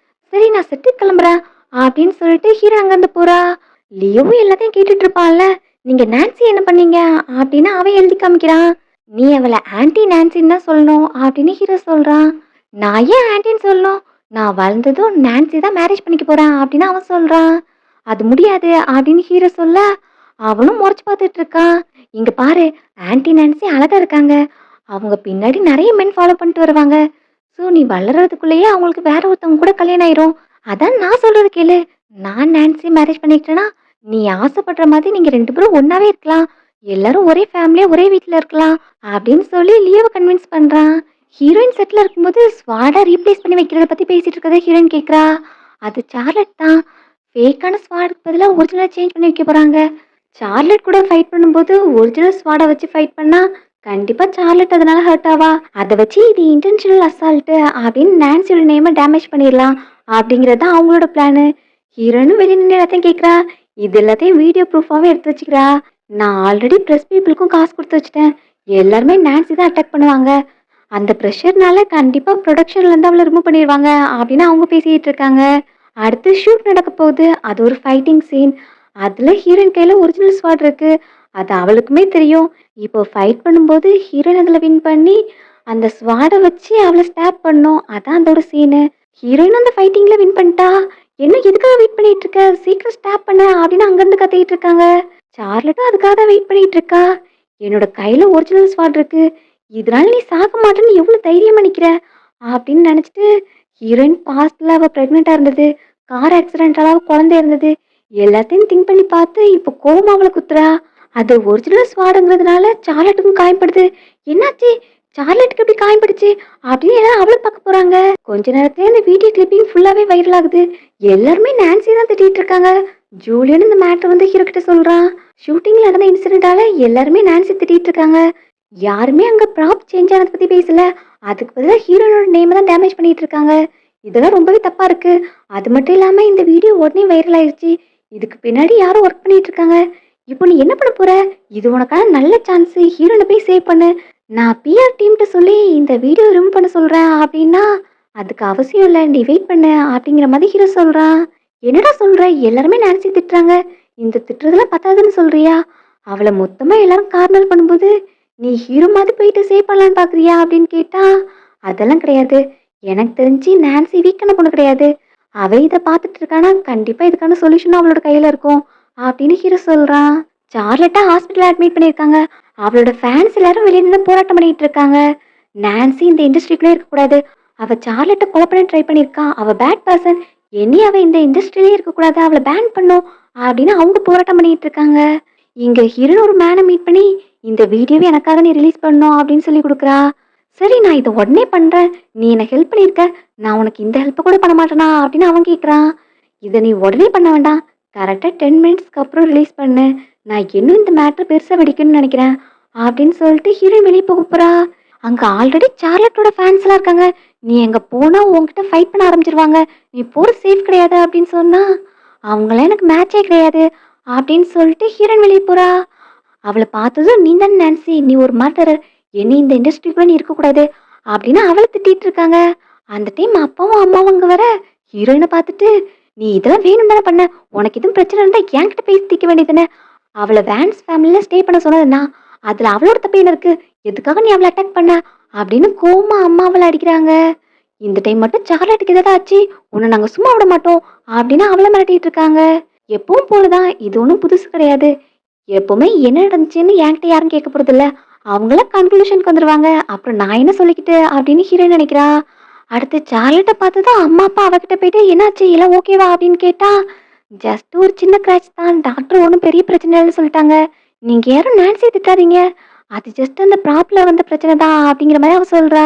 சரி நான் செட்டு கிளம்புறேன் அப்படின்னு சொல்லிட்டு ஹீரோ அங்கிருந்து போறா. லியோவும் எல்லாத்தையும் கேட்டுட்டு இருப்பான்ல. நீங்க நான்சி என்ன பண்ணீங்க அப்படின்னு அவன் எழுதி காமிக்கிறான். நீ அவளை ஆன்டி நான்சின்னு தான் சொல்லணும் அப்படின்னு ஹீரோ சொல்றான். நான் ஏன் ஆன்ட்டின்னு சொல்லணும்? நான் வளர்ந்ததும் நான்சி தான் மேரேஜ் பண்ணிக்க போறேன் அப்படின்னு அவன் சொல்றான். அது முடியாது அப்படின்னு ஹீரோ சொல்ல அவனும் முறைச்சு பார்த்துட்டு இருக்கான். இங்க பாரு, ஆன்டி நான்சி அழகா இருக்காங்க. அவங்க பின்னாடி நெறைய மென் ஃபாலோ பண்ணிட்டு வருவாங்க. ஸோ நீ வளர்றதுக்குள்ளேயே அவங்களுக்கு வேற ஒருத்தவங்க கூட கல்யாணம் ஆயிரும். அதான் நான் சொல்றது கேளு. நான் நான்சி மேரேஜ் பண்ணிக்கிட்டேன்னா, நீ ஆசைப்படுற மாதிரி நீங்க 2 பேரும் ஒண்ணாவே இருக்கலாம். எல்லாரும் ஒரே ஃபேமிலியா ஒரே வீட்ல இருக்கலாம். அப்படின்னு சொல்லி லியோவ கன்வின்ஸ் பண்றான். ஹீரோயின் செட்ல இருக்கும்போது ஸ்வாட ரீப்ளேஸ் பண்ணி வைக்கிறத பத்தி பேசிட்டு இருக்கத ஹீரோயின் கேட்கிறா. அது சார்லட் தான். ஃபேக்கான ஸ்வாடுக்கு பதிலா ஒரிஜினலா சேஞ்ச் பண்ணி வைக்க போறாங்க. சார்லட் கூட ஃபைட் பண்ணும்போது ஒரிஜினல் ஸ்வாட வச்சு ஃபைட் பண்ணா கண்டிப்பா சார்லட் அதனால ஹர்ட் ஆவா. அத வச்சு இது இன்டென்ஷனல் அசால்ட் அப்படின்னு நான்சியோட நேம டேமேஜ் பண்ணிடலாம் அப்படிங்கிறது தான் அவங்களோட பிளானு. ஹீரோனும் வெளியே நின்று எல்லாத்தையும் கேட்குறா. இது எல்லாத்தையும் வீடியோ ப்ரூஃபாவே எடுத்து வச்சுக்கிறா. நான் ஆல்ரெடி ப்ரெஸ் பீப்புளுக்கும் காசு கொடுத்து வச்சுட்டேன். எல்லாருமே நான்சி தான் அட்டாக் பண்ணுவாங்க. அந்த ப்ரெஷர்னால கண்டிப்பா ப்ரொடக்ஷன்ல இருந்து அவளை ரிமூவ் பண்ணிடுவாங்க அப்படின்னு அவங்க பேசிட்டு இருக்காங்க. அடுத்து ஷூட் நடக்க போகுது. அது ஒரு ஃபைட்டிங் சீன். அதுல ஹீரோயின் கையில ஒரிஜினல் ஸ்வாட் இருக்கு. அது அவளுக்குமே தெரியும். இப்போ ஃபைட் பண்ணும்போது ஹீரோயின் அதுல வின் பண்ணி அந்த ஸ்வாட வச்சு அவளை ஸ்டாப் பண்ணும். அதான் அதோட சீனு. ஹீரோயின் அந்த ஃபைட்டிங்ல வின் பண்ணிட்டா. என்ன எதுக்காக வெயிட் பண்ணிட்டு இருக்க? சீக்கிரம் ஸ்டாப் பண்ண அப்படின்னு அங்கிருந்து கத்திட்டு இருக்காங்க. சார்லட்டும் அதுக்காக தான் வெயிட் பண்ணிட்டு இருக்கா. என்னோட கையில ஒரிஜினல் ஸ்வாட் இருக்கு. இதனால நீ சாக மாட்டேன்னு எவ்வளவு தைரியமா நிக்கிற அப்படின்னு நினைச்சிட்டு ஹீரோயின் பாஸ்ட்ல அவ பிரெக்னெண்டா இருந்தது. கார் ஆக்சிடென்டால அவ குழந்தை இருந்தது. எல்லாத்தையும் திங்க் பண்ணி பார்த்து இப்போ கோமாவுல குத்துறா. அது ஒரிஜினல் ஸ்வாடுங்கிறதுனால சார்லட்டுக்கும் காயப்படுது. என்னாச்சு? சார்லட்டுக்கு எப்படி காயப்படுச்சு அப்படின்னு எல்லாம் அவளை பார்க்க போறாங்க. கொஞ்ச நேரத்துல இந்த வீடியோ கிளிப்பிங் ஃபுல்லாவே வைரல் ஆகுது. எல்லாருமே நான்சி தான் திட்டிட்டு இருக்காங்க. ஜூலியன் இந்த மேட்டர் வந்து ஹீரோ கிட்ட சொல்றான். ஷூட்டிங்ல நடந்த இன்சிடென்டால எல்லாருமே நான்சி திட்டிட்டு இருக்காங்க. யாருமே அங்க ப்ராப் சேஞ்ச் ஆனதை பத்தி பேசல. அதுக்கு பதிலா ஹீரோனோட நேம் தான் டேமேஜ் பண்ணிட்டு இருக்காங்க. இதெல்லாம் ரொம்பவே தப்பா இருக்கு. அது மட்டும் இல்லாம இந்த வீடியோ உடனே வைரல் ஆயிருச்சு. இதுக்கு பின்னாடி யாரும் ஒர்க் பண்ணிட்டு இருக்காங்க. இப்போ நீ என்ன பண்ண போற? இது உனக்கான நல்ல சான்ஸ். ஹீரோனை போய் சேவ் பண்ணு. நான் பிஆர் டீம்கிட்ட சொல்லி இந்த வீடியோ ரிமூவ் பண்ண சொல்றேன் அப்படின்னா அதுக்கு அவசியம் இல்லை. நீ வெயிட் பண்ணு அப்படிங்கிற மாதிரி ஹீரோ சொல்றான். என்னடா சொல்ற? எல்லாருமே நான்சி திட்டுறாங்க. இந்த திட்டுறதெல்லாம் பத்தாதுன்னு சொல்றியா? அவளை மொத்தமா எல்லாரும் கார்னர் பண்ணும்போது நீ ஹீரோ மாதிரி போயிட்டு சேவ் பண்ணலான்னு பாக்குறியா அப்படின்னு கேட்டா அதெல்லாம் கிடையாது. எனக்கு தெரிஞ்சு நான்சி வீக்கான பொண்ணு கிடையாது. அவ இதை பார்த்துட்டு இருக்கானா கண்டிப்பா இதுக்கான சொல்யூஷனும் அவளோட கையில இருக்கும் அப்படின்னு ஹீரோ சொல்றான். சார்லட்டா ஹாஸ்பிட்டல் அட்மிட் பண்ணியிருக்காங்க. அவளோட ஃபேன்ஸ் எல்லாரும் வெளியே நின்று போராட்டம் பண்ணிட்டு இருக்காங்க. நான்சி இந்த இண்டஸ்ட்ரிக்குள்ளே இருக்கக்கூடாது. அவ சார்லட்டை கொலை பண்ண ட்ரை பண்ணியிருக்கா. அவ பேட் பர்சன். இனி அவ இந்த இண்டஸ்ட்ரியிலே இருக்கக்கூடாது. அவளை பேன் பண்ணும் அப்படின்னு அவங்க போராட்டம் பண்ணிட்டு இருக்காங்க. இங்க ஹீரோ ஒரு மேனை மீட் பண்ணி இந்த வீடியோவை எனக்காக நீ ரிலீஸ் பண்ணணும் அப்படின்னு சொல்லி கொடுக்குறா. சரி நான் இதை உடனே பண்றேன். நீ எனக்கு ஹெல்ப் பண்ணியிருக்க. நான் உனக்கு இந்த ஹெல்ப் கூட பண்ண மாட்டேனா அப்படின்னு அவன் கேட்குறான். இதை நீ உடனே பண்ண வேண்டாம். கரெக்டாக 10 மினிட்ஸ்க்கு அப்புறம் ரிலீஸ் பண்ணு. நான் இன்னும் இந்த மேட்ரு பெருசாக வெடிக்கணும்னு நினைக்கிறேன் அப்படின்னு சொல்லிட்டு ஹீரோயின் வெளியே போக போறா. அங்க ஆல்ரெடி சார்லட்டோட ஃபேன்ஸ் எல்லாம் இருக்காங்க. நீ எங்க போனா உன்கிட்ட ஃபைட் பண்ண ஆரம்பிச்சிருவாங்க. நீ போற சேஃப் கிடையாது அப்படின்னு சொன்னா அவங்களாம் எனக்கு மேட்சே கிடையாது அப்படின்னு சொல்லிட்டு ஹீரோயின் வெளியே போறா. அவளை பார்த்ததும் நீ தான் நான்சி, நீ ஒரு மர்டரர், என்னை இந்த இண்டஸ்ட்ரிக்குள்ள நீ இருக்கக்கூடாது அப்படின்னு அவளை திட்டிட்டு இருக்காங்க. அந்த டைம் அப்பாவும் அம்மாவும் அங்க வர ஹீரோயினை பார்த்துட்டு நீ இதெல்லாம் வேணும் தானே பண்ண, உனக்கு எதுவும் பிரச்சனை இருந்தா என்கிட்ட பேசி தீர்க்க வேண்டியதுன்னு. அவளை வேன்ஸ் ஃபேமிலியில ஸ்டே பண்ண சொன்னதுன்னா அதுல அவளோட தப்பு என்ன இருக்கு? எதுக்காக நீ அவளை அட்டாக் பண்ண அப்படின்னு கோமா அம்மா அவளை அடிக்கிறாங்க. இந்த டைம் மட்டும் சார்லட்டுக்கு ஏதாவது ஆச்சு உன்னை நாங்க சும்மா விட மாட்டோம் அப்படின்னு அவளை மிரட்டிட்டு இருக்காங்க. எப்பவும் போலதான், இது ஒன்றும் புதுசு கிடையாது. எப்பவுமே என்ன நடந்துச்சுன்னு என்கிட்ட யாரும் கேட்க போறது இல்ல. அவங்கள கன்க்ளூஷனுக்கு வந்துருவாங்க. அப்புறம் நான் என்ன சொல்லிக்கிட்டு அப்படின்னு ஹீரோயின் நினைக்கிறா. அடுத்து சார்லட்ட பார்த்ததும் அம்மா அப்பா அவகிட்ட போயிட்டு என்னாச்சு எல்லாம் ஓகேவா அப்படின்னு கேட்டா ஜஸ்ட் ஒரு சின்ன கிராச் தான், டாக்டர் ஒன்றும் பெரிய பிரச்சனை இல்லைன்னு சொல்லிட்டாங்க. நீங்க யாரும் நான்சி திட்டாதீங்க. அது ஜஸ்ட் அந்த ப்ராப்ல வந்த பிரச்சனை தான் அப்படிங்கிற மாதிரி அவ சொல்றா.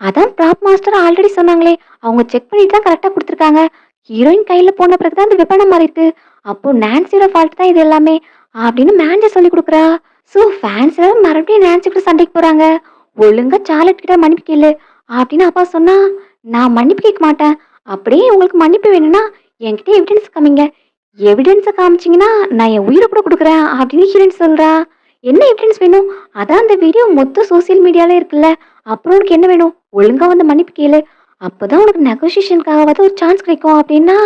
அதான் ப்ராப் மாஸ்டர் ஆல்ரெடி சொன்னாங்களே, அவங்க செக் பண்ணிட்டு தான் கரெக்டா கொடுத்துருக்காங்க. ஹீரோயின் கையில போன பிறகுதான் அந்த வெப்பனை மாறிட்டு. அப்போ நான்சியோட ஃபால்ட் தான் இது எல்லாமே அப்படின்னு மேனேஜர் சொல்லி கொடுக்குறா. ஸோ ஃபேன்ஸ் எல்லாம் மறுபடியும் நான்சி கூட சண்டைக்கு போறாங்க. ஒழுங்கா சார்லட் கிட்ட மன்னிப்பு கேளு அப்படின்னு அப்பா சொன்னா நான் மன்னிப்பு கேட்க மாட்டேன். அப்படியே உங்களுக்கு மன்னிப்பு வேணும்னா என்கிட்ட எவிடன்ஸ் காமிங்க. எவிடன்ஸை காமிச்சிங்கன்னா நான் என் உயிரை கூட கொடுக்குறேன் அப்படின்னு ஹீரோயின் சொல்றா. என்ன எவிடன்ஸ் வேணும்? அதான் அந்த வீடியோ மொத்தம் சோசியல் மீடியால இருக்குல்ல. அப்புறம் உனக்கு என்ன வேணும்? ஒழுங்கா வந்து மன்னிப்பு கேளு. அப்போதான் உனக்கு நெகோசியேஷனுக்காகவாவது ஒரு சான்ஸ் கிடைக்கும் அப்படின்னா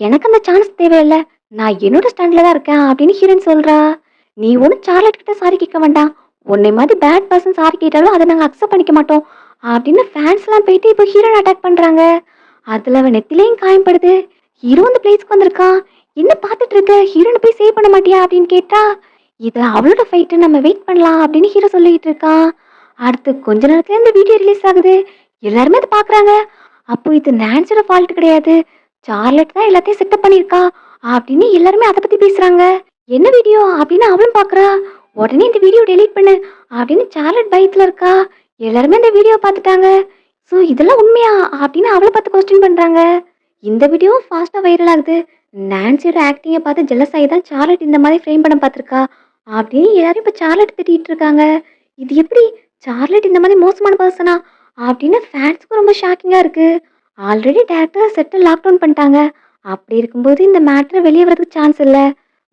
எனக்கு அந்த சான்ஸ் தேவையில்லை. நான் என்னோட ஸ்டாண்ட்ல தான் இருக்கேன் அப்படின்னு ஹீரோயின் சொல்றா. நீ ஒன்றும் சார்லட் கிட்ட சாரி கேட்க வேண்டாம். உன்னை மாதிரி பேட் பர்சன் சாரி கேட்டாலும் அதை நாங்கள் அக்செப்ட் பண்ணிக்க மாட்டோம் அப்படின்னு ஃபேன்ஸ் எல்லாம் போயிட்டு இப்போ ஹீரோயின் அட்டாக் பண்றாங்க. அதுல அவன் நெத்திலையும் காயப்படுது. ஹீரோ அந்த பிளேஸ்க்கு வந்திருக்கான். என்ன பார்த்துட்டு இருக்க? ஹீரோனை போய் சேவ் பண்ண மாட்டியா அப்படின்னு கேட்டா இது அவளோட ஃபைட்டு நம்ம வெயிட் பண்ணலாம் அப்படின்னு ஹீரோ சொல்லிட்டு இருக்கான். அடுத்து கொஞ்ச நேரத்துல இந்த வீடியோ ரிலீஸ் ஆகுது. எல்லாருமே அதை பாக்குறாங்க. அப்போ இது நான்சியோட ஃபால்ட் கிடையாது. சார்லட் தான் எல்லாத்தையும் செட்டப் பண்ணியிருக்கா அப்படின்னு எல்லாருமே அதை பத்தி பேசுறாங்க. என்ன வீடியோ அப்படின்னு அவளும் பாக்குறா. உடனே இந்த வீடியோ டெலீட் பண்ணு அப்படின்னு சார்லட் பயத்துல இருக்கா. எல்லாருமே இந்த வீடியோ பார்த்துட்டாங்க. ஸோ இதெல்லாம் உண்மையா அப்படின்னு அவளை பார்த்து கொஸ்டின் பண்றாங்க. இந்த வீடியோ ஃபாஸ்டா வைரல் ஆகுது. நான்சியோட ஆக்டிங்கை பார்த்து ஜெலஸ் ஆகி தான் சார்லட் இந்த மாதிரி ஃப்ரேம் பண்ண பார்த்துருக்கா அப்படின்னு எல்லாரும் இப்போ சார்லட் திட்டிட்டு இருக்காங்க. இது எப்படி சார்லட் இந்த மாதிரி மோசமான பர்சனா அப்படின்னு ஃபேன்ஸ்க்கு ரொம்ப ஷாக்கிங்கா இருக்கு. ஆல்ரெடி டேரக்டர் செட்டை லாக் டவுன் பண்ணிட்டாங்க. அப்படி இருக்கும்போது இந்த மேட்டர் வெளியே வரதுக்கு சான்ஸ் இல்லை.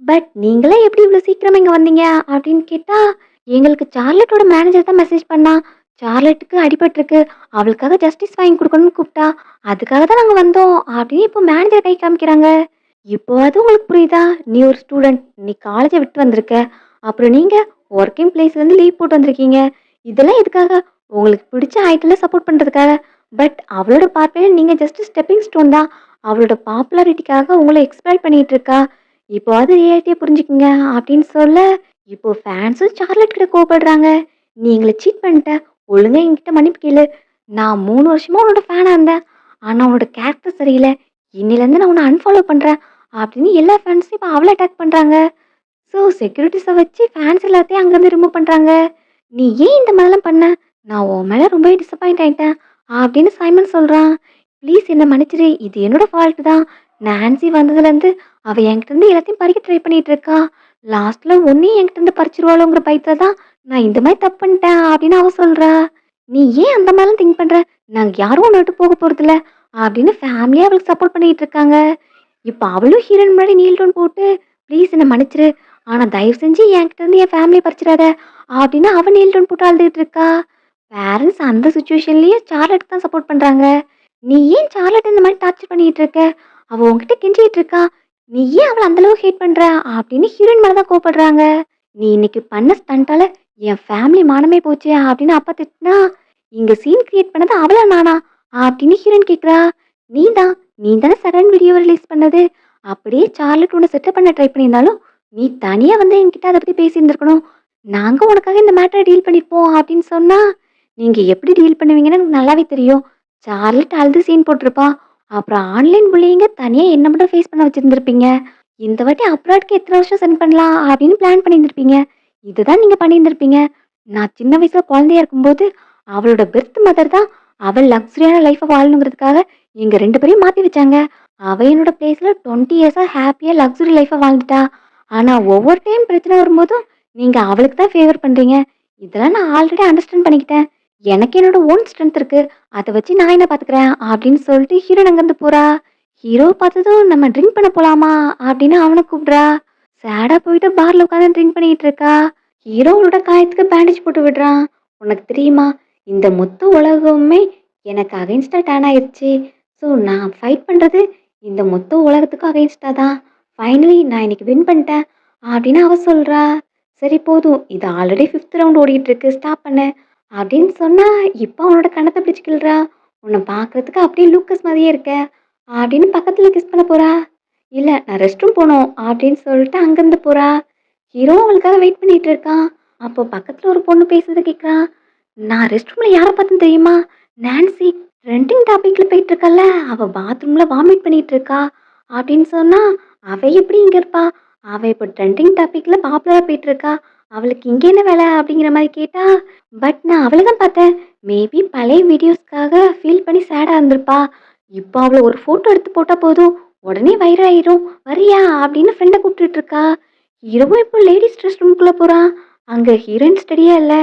பட் நீங்களே எப்படி இவ்வளோ சீக்கிரமா இங்கே வந்தீங்க அப்படின்னு கேட்டா, எங்களுக்கு சார்லட்டோட மேனேஜர் தான் மெசேஜ் பண்ணா. சார்லட்டுக்கு அடிபட்டிருக்கு, அவளுக்காக ஜஸ்டிஸ் வாங்கி கொடுக்கணும்னு கூப்பிட்டா. அதுக்காக தான் நாங்கள் வந்தோம் அப்படின்னு இப்போ மேனேஜர் கை காமிக்கிறாங்க. இப்போ அது உங்களுக்கு புரியுதா? நீ ஒரு ஸ்டூடெண்ட், நீ காலேஜை விட்டு வந்திருக்க. அப்புறம் நீங்க ஒர்க்கிங் பிளேஸ்லேருந்து லீவ் போட்டு வந்திருக்கீங்க. இதெல்லாம் எதுக்காக? உங்களுக்கு பிடிச்ச ஐடியில் சப்போர்ட் பண்ணுறதுக்காக. பட் அவளோட பார்வையில் நீங்கள் ஜஸ்ட் ஸ்டெப்பிங் ஸ்டோன் தான். அவளோட பாப்புலாரிட்டிக்காக உங்களை எக்ஸ்ப்ளாய்ட் பண்ணிட்டு இருக்கா. இப்போ அது ரியாலிட்டியை புரிஞ்சுக்குங்க அப்படின்னு சொல்ல, இப்போ ஃபேன்ஸும் சார்லட் கிட்ட கோவப்படுறாங்க. நீ எங்களை சீட் பண்ணிட்ட, ஒழுங்கா என்கிட்ட மன்னிப்பு கேளு. நான் 3 வருஷமா உன்னோட ஃபேனாக இருந்தேன். ஆனால் உன்னோட கேரக்டர் சரியில்லை. இன்னிலேருந்து நான் உன்னை அன்ஃபாலோ பண்ணுறேன் அப்படின்னு எல்லா ஃபேன்ஸும் இப்போ அவளை அட்டாக் பண்ணுறாங்க. ஸோ செக்யூரிட்டிஸை வச்சு ஃபேன்ஸ் எல்லாத்தையும் அங்கேருந்து ரிமூவ் பண்ணுறாங்க. நீ ஏன் இந்த மாதிரிலாம் பண்ண? நான் உன் மேலே ரொம்பவே டிசப்பாயிண்ட் ஆயிட்டேன் அப்படின்னு சைமன் சொல்கிறான். ப்ளீஸ் என்னை மன்னிச்சிரு, இது என்னோட ஃபால்ட் தான். நான்சி வந்ததுலேருந்து அவள் என்கிட்டருந்து எல்லாத்தையும் பறிக்க ட்ரை பண்ணிட்டு இருக்கா. லாஸ்ட்டில் ஒன்றையும் என்கிட்டருந்து பறிச்சிருவாளோங்கிற பயத்தில் தான் நான் இந்த மாதிரி தப்பு பண்ணிட்டேன் அப்படின்னு அவள் சொல்கிறா. நீ ஏன் அந்த மாதிரிலாம் திங்க் பண்ணுற? நாங்கள் யாரும் ஒன்று விட்டு போக போகிறதில்ல அப்படின்னு ஃபேமிலியாக அவளுக்கு சப்போர்ட் பண்ணிட்டு இருக்காங்க. இப்போ அவளும் ஹீரோயின் முன்னாடி நீல் டவுன் போட்டு ப்ளீஸ் என்னை மன்னிச்சிரு, ஆனால் தயவு செஞ்சு என்கிட்ட இருந்து என் ஃபேமிலியை பறிச்சிடாத அப்படின்னு அவன் நீல் டவுன் போட்டு அழுதுகிட்டு இருக்கா. பேரண்ட்ஸ் அந்த சுச்சுவேஷன்லேயே சார்லட் தான் சப்போர்ட் பண்ணுறாங்க. நீ ஏன் சார்லட் இந்த மாதிரி டார்ச்சர் பண்ணிட்டு இருக்க? அவள் உங்ககிட்ட கெஞ்சிட்டு இருக்கா. நீ ஏன் அவளை அந்தளவு ஹேட் பண்ணுற அப்படின்னு ஹீரோயின் மேலே தான் கோவப்படுறாங்க. நீ இன்னைக்கு பண்ண ஸ்டண்ட்டால என் ஃபேமிலி மானமே போச்சு அப்படின்னு அப்பா திட்டினா, இங்கே சீன் கிரியேட் பண்ணது அவளா நானா அப்படின்னு ஹீரோயின் கேட்குறா. நீ தான் நீ தானே செகண்ட் வீடியோ ரிலீஸ் பண்ணது. அப்படியே சார்லட் உன்னை செட்டப் பண்ண ட்ரை பண்ணியிருந்தாலும் நீ தனியாக வந்து என்கிட்ட அதை பற்றி பேசியிருந்துருக்கணும். நாங்கள் உனக்காக இந்த மேட்டரை டீல் பண்ணியிருப்போம் அப்படின்னு சொன்னா, நீங்கள் எப்படி டீல் பண்ணுவீங்கன்னு எனக்கு நல்லாவே தெரியும். சார்லட் அழுது சீன் போட்டிருப்பா. அப்புறம் ஆன்லைன் புள்ளிங்க தனியாக என்ன மட்டும் ஃபேஸ் பண்ண வச்சுருந்துருப்பீங்க. இந்த வாட்டி அப்ராட்க்கு எத்தனை வருஷம் சென்ட் பண்ணலாம் அப்படின்னு பிளான் பண்ணியிருந்திருப்பீங்க. இதுதான் நீங்கள் பண்ணியிருந்திருப்பீங்க. நான் சின்ன வயசில் குழந்தையா இருக்கும்போது அவளோட பெர்த் மதர் தான் அவள் லக்ஸரியான லைஃப்பை வாழணுங்கிறதுக்காக எங்கள் 2 பேரையும் மாற்றி வச்சாங்க. அவள் என்னோட பிளேஸில் 20 இயர்ஸாக ஹாப்பியாக லக்ஸுரி லைஃப்பை வாழ்ந்துட்டா. ஆனால் ஒவ்வொரு டைம் பிரச்சனை வரும்போதும் நீங்கள் அவளுக்கு தான் ஃபேவர் பண்ணுறீங்க. இதெல்லாம் நான் ஆல்ரெடி அண்டர்ஸ்டாண்ட் பண்ணிக்கிட்டேன். எனக்கு என்னோட ஓன் ஸ்ட்ரென்த் இருக்கு. அதை வச்சு நான் என்ன பார்த்துக்கிறேன் அப்படின்னு சொல்லிட்டு ஹீரோயின் அங்கேருந்து போறா. ஹீரோ பார்த்ததும் நம்ம ட்ரிங்க் பண்ண போலாமா அப்படின்னு அவனை கூப்பிடுறா. சேடா போயிட்டு பார்ல உட்காந்து ட்ரிங்க் பண்ணிட்டு இருக்கா. ஹீரோவோட காயத்துக்கு பேண்டேஜ் போட்டு விடுறான். உனக்கு தெரியுமா, இந்த மொத்த உலகமே எனக்கு அகைன்ஸ்டா டேன் ஆயிடுச்சு. ஸோ நான் ஃபைட் பண்ணுறது இந்த மொத்த உலகத்துக்கும் அகைன்ஸ்டா தான். ஃபைனலி நான் இன்னைக்கு வின் பண்ணிட்டேன் அப்படின்னு அவ சொல்றா. சரி போதும், இது ஆல்ரெடி 5th ரவுண்ட் ஓடிட்டு இருக்கு, ஸ்டாப் பண்ணு அப்படின்னு சொன்னா, இப்போ அவனோட கண்ணத்தை பிடிச்சு கிள்றா. உன்னை பார்க்கறதுக்கு அப்படியே லூக்கஸ் மாதிரியே இருக்க அப்படின்னு பக்கத்துல கிஸ் பண்ண போறா. இல்ல நான் ரெஸ்ட் ரூம் போகணும் அப்படின்னு சொல்லிட்டு அங்கிருந்து போறா. ஹீரோ அவளுக்காக வெயிட் பண்ணிட்டு இருக்கான். அப்போ பக்கத்துல ஒரு பொண்ணு பேசுறது கேட்குறான். நான் ரெஸ்ட் ரூம்ல யாரை பார்த்தேன்னு தெரியுமா? நான்சி ட்ரெண்டிங் டாபிக்ல போயிட்டு இருக்கல, அவ பாத்ரூம்ல வாமிட் பண்ணிட்டு இருக்கா அப்படின்னு சொன்னா, அவ எப்படி இங்க இருப்பா? அவ இப்போ ட்ரெண்டிங் டாபிக்ல பாப்புலரா போயிட்டு இருக்கா. அவளுக்கு இங்க என்ன வேலை அப்படிங்கிற மாதிரி கேட்டா, பட் நான் அவளை தான் பார்த்தேன். மேபி பழைய வீடியோஸ்க்காக ஃபீல் பண்ணி சேடா இருந்திருப்பா. இப்போ அவளை ஒரு ஃபோட்டோ எடுத்து போட்டா போதும், உடனே வைரல் ஆயிரும். வரியா அப்படின்னு ஃப்ரெண்டை கூப்பிட்டுட்டு இருக்கா. ஹீரோவும் இப்போ லேடிஸ் ரெஸ்ட் ரூம்குள்ள போறான். அங்க ஹீரோயின் ஸ்டடியா இல்ல.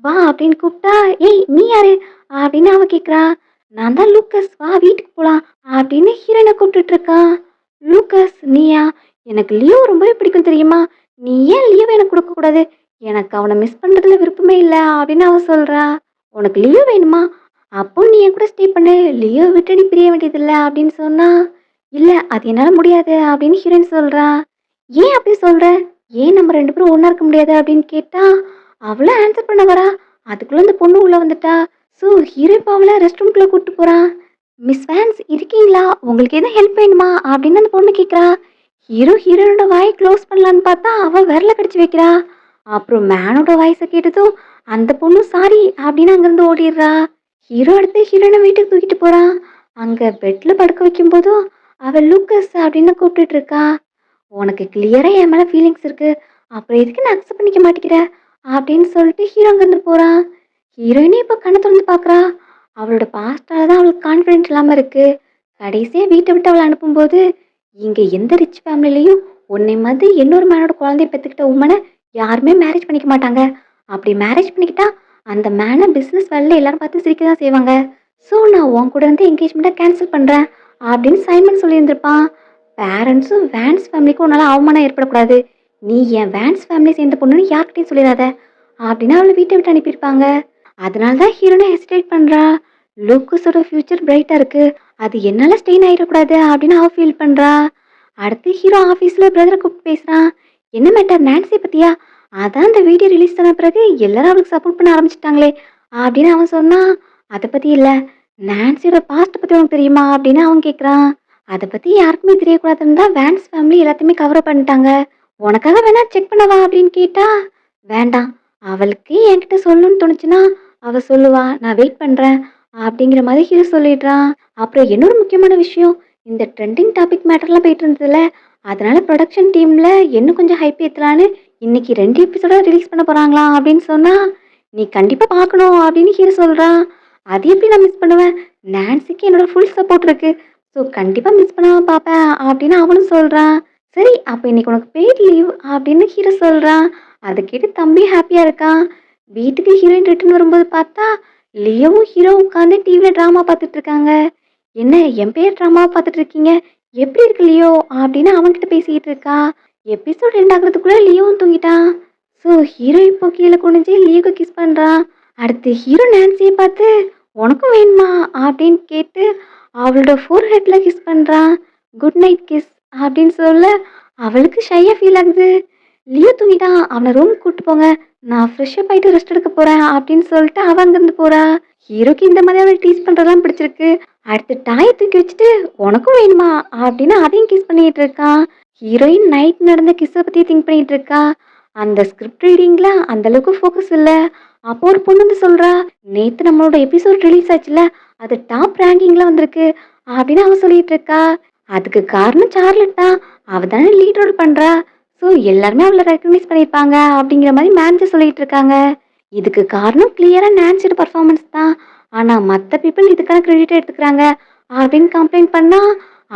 வா அப்படின்னு கூப்பிட்டா, ஏய் நீ யாரு அப்படின்னு அவ கேக்குறா. நான் தான் லூக்கஸ், வா வீட்டுக்கு போலாம் அப்படின்னு ஹீரோயினை கூப்பிட்டுட்டு இருக்கான். லூக்கஸ் நீயா? எனக்கு லியோ ரொம்பவே பிடிக்கும் தெரியுமா? நீ ஏன் லியோவை எனக்கு கொடுக்க கூடாது? எனக்கு அவனை மிஸ் பண்றதுல விருப்பமே இல்லை அப்படின்னு அவ சொல்றா. உனக்கு லியோ வேணுமா? அப்போ நீ என் கூட ஸ்டே பண்ணு, லியோ விட்டு நீ பிரிய வேண்டியதில்லை அப்படின்னு சொன்னா, இல்ல அது என்னால முடியாது அப்படின்னு ஹீரோயின் சொல்றா. ஏன் அப்படி சொல்ற? ஏன் நம்ம 2 பேரும் ஒண்ணா இருக்க முடியாது அப்படின்னு கேட்டா, அவளும் ஆன்சர் பண்ண வரா. அதுக்குள்ள இந்த பொண்ணு உள்ள வந்துட்டா. ஸோ ஹீரோ இப்போ அவளை ரெஸ்ட் ரூம்குள்ள கூப்பிட்டு போறான். மிஸ் வேன்ஸ் இருக்கீங்களா? உங்களுக்கு எதுவும் ஹெல்ப் வேணுமா அப்படின்னு அந்த பொண்ணு கேட்குறா. ஹீரோயினோட வாயை க்ளோஸ் பண்ணலான்னு பார்த்தா அவ விரல கடிச்சு வைக்கிறா. அப்புறம் மேனோட வாய்ஸ கேட்டதும் அந்த பொண்ணு சாரி அப்படின்னு அங்கிருந்து ஓடிடுறா. ஹீரோ அடுத்து ஹீரோயினை வீட்டுக்கு தூக்கிட்டு போறான். அங்க பெட்ல படுக்க வைக்கும்போதும் அவ லூக்கஸ் அப்படின்னு கூப்பிட்டுட்டு இருக்கா. உனக்கு கிளியரா என் மேல ஃபீலிங்ஸ் இருக்கு. அப்புறம் எதுக்கு நான் அக்செப்ட் பண்ணிக்க மாட்டேங்கிற அப்படின்னு சொல்லிட்டு ஹீரோ அங்கிருந்து போறான். ஹீரோயினே இப்ப கண்ணை திறந்து பார்க்கறா. அவளோட பாஸ்டால தான் அவளுக்கு கான்ஃபிடென்ட் இல்லாம இருக்கு. கடைசியா வீட்டை விட்டு அவளை அனுப்பும்போது இங்க எந்த ரிச் ஃபேமிலிலையும் உன்னை மாதிரி இன்னொரு மேனோட குழந்தைய பெற்றுக்கிட்ட உமனை யாருமே மேரேஜ் பண்ணிக்க மாட்டாங்க. அப்படி மேரேஜ் பண்ணிக்கிட்டா அந்த மேனை பிஸ்னஸ் வேலையில் எல்லாரும் பார்த்து சிரிக்க தான் செய்வாங்க. ஸோ நான் உன் கூட இருந்து என்கேஜ்மெண்ட்டை கேன்சல் பண்ணுறேன் அப்படின்னு சைமன் சொல்லியிருந்திருப்பான். பேரண்ட்ஸும் வேன்ஸ் ஃபேமிலிக்கும் உன்னால அவமானம் ஏற்படக்கூடாது. நீ என் வேன்ஸ் ஃபேமிலி சேர்ந்த பொண்ணுன்னு யார்கிட்டையும் சொல்லிடாத அப்படின்னு அவளை வீட்டை விட்டு அனுப்பியிருப்பாங்க. அதனால தான் ஹீரோனை ஹெசிடேட் பண்ணுறா. லூக்கஸோட ஃபியூச்சர் பிரைட்டாக இருக்கு. அது என்னால் ஸ்டெயின் ஆகிடக்கூடாது அப்படின்னு அவள் ஃபீல் பண்ணுறா. அடுத்து ஹீரோ ஆஃபீஸில் பிரதரை கூப்பிட்டு பேசுகிறான். என்ன மேட்டர் நான்சி பற்றியா? அதான் இந்த வீடியோ ரிலீஸ் ஆன பிறகு எல்லாரும் அவளுக்கு சப்போர்ட் பண்ண ஆரம்பிச்சிட்டாங்களே அப்படின்னு அவன் சொன்னான். அதை பற்றி இல்லை, நான்சியோட பாஸ்ட்டை பற்றி உனக்கு தெரியுமா அப்படின்னு அவன் கேட்குறான். அதை பற்றி யாருக்குமே தெரியக்கூடாதுன்னு தான் வேன்ஸ் ஃபேமிலி எல்லாத்தையுமே கவர் பண்ணிட்டாங்க. உனக்காக வேணா செக் பண்ணவா அப்படின்னு கேட்டா வேண்டாம், அவளுக்கு என்கிட்ட சொல்லணும்னு தோணுச்சுன்னா அவள் சொல்லுவா, நான் வெயிட் பண்ணுறேன் அப்படிங்கிற மாதிரி ஹீரோ சொல்லிடுறான். அப்புறம் இன்னொரு முக்கியமான விஷயம், இந்த ட்ரெண்டிங் டாபிக் மேட்டர்லாம் போயிட்டு இருந்ததுல, அதனால ப்ரொடக்ஷன் டீம்ல இன்னும் கொஞ்சம் ஹைப் ஏற்றலான்னு இன்னைக்கு 2 எபிசோட ரிலீஸ் பண்ண போறாங்களாம் அப்படின்னு சொன்னா, நீ கண்டிப்பா பார்க்கணும் அப்படின்னு ஹீரோ சொல்றான். அது எப்படி நான் மிஸ் பண்ணுவேன்? நான்சிக்கு என்னோட ஃபுல் சப்போர்ட் இருக்கு. ஸோ கண்டிப்பா மிஸ் பண்ணாம பார்ப்பேன் அப்படின்னு அவனும் சொல்றான். சரி அப்போ இன்னைக்கு உனக்கு பெய்ட் லீவ் அப்படின்னு ஹீரோ சொல்றான். அதை கேட்டு தம்பி ஹாப்பியா இருக்கான். வீட்டுக்கு ஹீரோயின் ரிட்டர்ன் வரும்போது பார்த்தா லியோவும் ஹீரோ உட்காந்து டிவியில் ட்ராமா பார்த்துட்டு இருக்காங்க. என்ன என் பேர் ட்ராமா பார்த்துட்டு இருக்கீங்க, எப்படி இருக்கு லியோ அப்படின்னு அவன்கிட்ட பேசிக்கிட்டு இருக்கா. எபிசோட் எண்ட் ஆகுறதுக்குள்ள லியோவும் தூங்கிட்டான். ஸோ ஹீரோ இப்போ கீழே குனிஞ்சு லியோக்கு கிஸ் பண்ணுறான். அடுத்து ஹீரோ நான்சியை பார்த்து உனக்கும் வேணுமா அப்படின்னு கேட்டு அவளோட ஃபோர் ஹெட்டில் கிஸ் பண்ணுறான். குட் நைட் கிஸ் அப்படின்னு சொல்ல அவளுக்கு ஷையாக ஃபீல் ஆகுது. லியோ தூங்கிட்டான், அவனை ரூம் கூப்பிட்டு போங்க, நான் ஃப்ரெஷ்ஷப் ஆகிட்டு ரெஸ்ட் எடுக்க போகிறேன் அப்படின்னு சொல்லிட்டு அவன் அங்கேருந்து போகிறா. ஹீரோக்கு இந்த மாதிரி அவளை டீஸ் பண்ணுறதுலாம் பிடிச்சிருக்கு. அடுத்து டாயை தூக்கி வச்சுட்டு உனக்கும் வேணுமா அப்படின்னு அதையும் கிஸ் பண்ணிட்டு இருக்கான். ஹீரோயின் நைட் நடந்த கிஸ்ஸை பற்றி திங்க் பண்ணிட்டு இருக்கா. அந்த ஸ்கிரிப்ட் ரீடிங்ல அந்த அளவுக்கு ஃபோக்கஸ் இல்லை. அப்போ ஒரு பொண்ணு வந்து சொல்றா, நேற்று நம்மளோட எபிசோட் ரிலீஸ் ஆச்சுல, அது டாப் ரேங்கிங்ல வந்திருக்கு அப்படின்னு அவ சொல்லிட்டு இருக்கா. அதுக்கு காரணம் சார்லட் தான், அவ தானே லீட் ரோல் பண்றா. ஸோ எல்லாருமே அவளை ரெக்கக்னைஸ் பண்ணியிருப்பாங்க அப்படிங்கிற மாதிரி மேனேஜர் சொல்லிட்டு இருக்காங்க. இதுக்கு காரணம் கிளியராக நான்சியோட பர்ஃபார்மன்ஸ் தான். ஆனால் மற்ற பீப்புள் இதுக்கான கிரெடிட் எடுத்துக்கிறாங்க அப்படின்னு கம்ப்ளைண்ட் பண்ணா,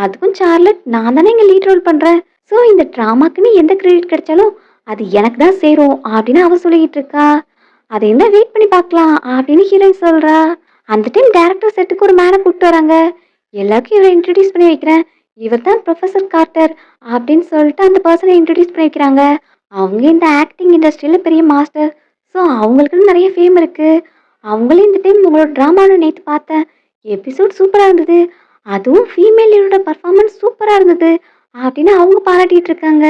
அதுக்கும் சார்லட் நான் தானே இங்கே லீட் ரோல் பண்ணுறேன். ஸோ இந்த ட்ராமாக்குன்னு எந்த கிரெடிட் கிடைச்சாலும் அது எனக்கு தான் சேரும் அப்படின்னு அவ சொல்லிட்டு இருக்கா. அதை என்ன வெயிட் பண்ணி பார்க்கலாம் அப்படின்னு ஹீரோயின் சொல்றா. அந்த டைம் டேரக்டர் செட்டுக்கு ஒரு மேனை கூப்பிட்டு வராங்க. எல்லாருக்கும் இவரை இன்ட்ரடியூஸ் பண்ணி வைக்கிறேன், இவர் தான் ப்ரொஃபஸர் கார்ட்டர் அப்படின்னு சொல்லிட்டு அந்த பர்சனை இன்ட்ரடியூஸ் பண்ணி வைக்கிறாங்க. அவங்க இந்த ஆக்டிங் இண்டஸ்ட்ரியில் பெரிய மாஸ்டர். ஸோ அவங்களுக்குன்னு நிறைய ஃபேம் இருக்கு. அவங்களும் இந்த டைம் உங்களோட ட்ராமாவில் நேற்று பார்த்தேன், எபிசோட் சூப்பராக இருந்தது, அதுவும் ஃபீமேல் லீடோட பர்ஃபார்மன்ஸ் சூப்பராக இருந்தது அப்படின்னு அவங்க பாராட்டிட்டு இருக்காங்க.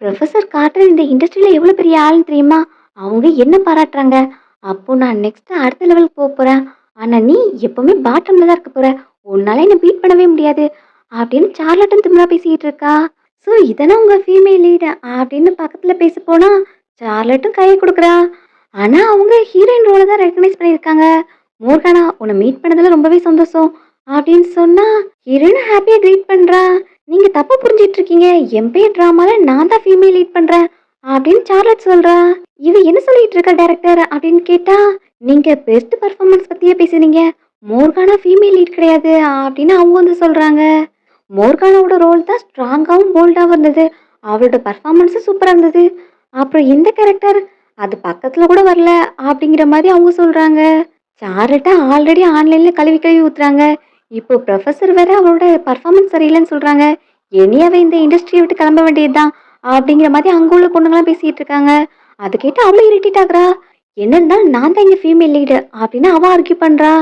ப்ரொஃபஸர் கார்ட்டர் இந்த இண்டஸ்ட்ரியில் எவ்வளோ பெரிய ஆள்னு தெரியுமா, அவங்க என்ன பாராட்டுறாங்க. அப்போ நான் நெக்ஸ்ட் அடுத்த லெவலுக்கு போக போகிறேன், ஆனால் நீ எப்போவுமே பாட்டமில் தான் இருக்க போகிற, உன்னால என்னை பீட் பண்ணவே முடியாது அப்படின்னு சார்லட்டன் திமிரா பேசிக்கிட்டு இருக்கா. ஸோ இதெல்லாம் உங்கள் ஃபீமேல் லீடு அப்படின்னு பக்கத்தில் பேச போனால் சார்லட்டும் கையை கொடுக்குறா. ஆனால் அவங்க ஹீரோயின் ரோலை தான் ரெக்கக்னைஸ் பண்ணியிருக்காங்க. மோர்கானா உன்னை மீட் பண்ணதில் ரொம்பவே சந்தோஷம் அப்படின்னு சொன்னால் ஹீரோயின் ஹாப்பியாக க்ரீட் பண்ணுறா. நீங்கள் தப்பாக புரிஞ்சிட்டு இருக்கீங்க, எம்பையர் ட்ராமாவில் நான் தான் ஃபீமேல் லீட் பண்ணுறேன் அப்படின்னு சார்லட் சொல்கிறா. இவ என்ன சொல்லிட்டு இருக்க டைரக்டர் அப்படின்னு கேட்டால், நீங்கள் பெஸ்ட் பர்ஃபார்மன்ஸ் பற்றியே பேசுறீங்க, மோர்கானா ஃபீமேல் லீட் கிடையாது அப்படின்னு அவங்க வந்து சொல்கிறாங்க. மோர்கானாவோட ரோல் தான் ஸ்ட்ராங்காகவும் போல்டாகவும் இருந்தது, அவளோட பர்ஃபார்மன்ஸும் சூப்பராக இருந்தது. அப்புறம் இந்த கேரக்டர் அது பக்கத்தில் கூட வரல அப்படிங்கிற மாதிரி அவங்க சொல்கிறாங்க. சார்லட்டை ஆல்ரெடி ஆன்லைனில் கழுவி கழுவி ஊற்றுறாங்க. இப்போ ப்ரொஃபஸர் வேற அவளோட பர்ஃபார்மன்ஸ் சரியில்லைன்னு சொல்கிறாங்க. இனியாவே இந்த இண்டஸ்ட்ரியை விட்டு கிளம்ப வேண்டியது தான் அப்படிங்கிற மாதிரி அங்கே உள்ள பொண்ணுங்களாம் பேசிகிட்டு இருக்காங்க. அதை கேட்டு அவ்வளோ இரிட்டேட் ஆகுறா. என்ன இருந்தாலும் நான் தான் இங்கே ஃபீமேல் லீடு அப்படின்னு அவள் ஆர்கியூ பண்ணுறா.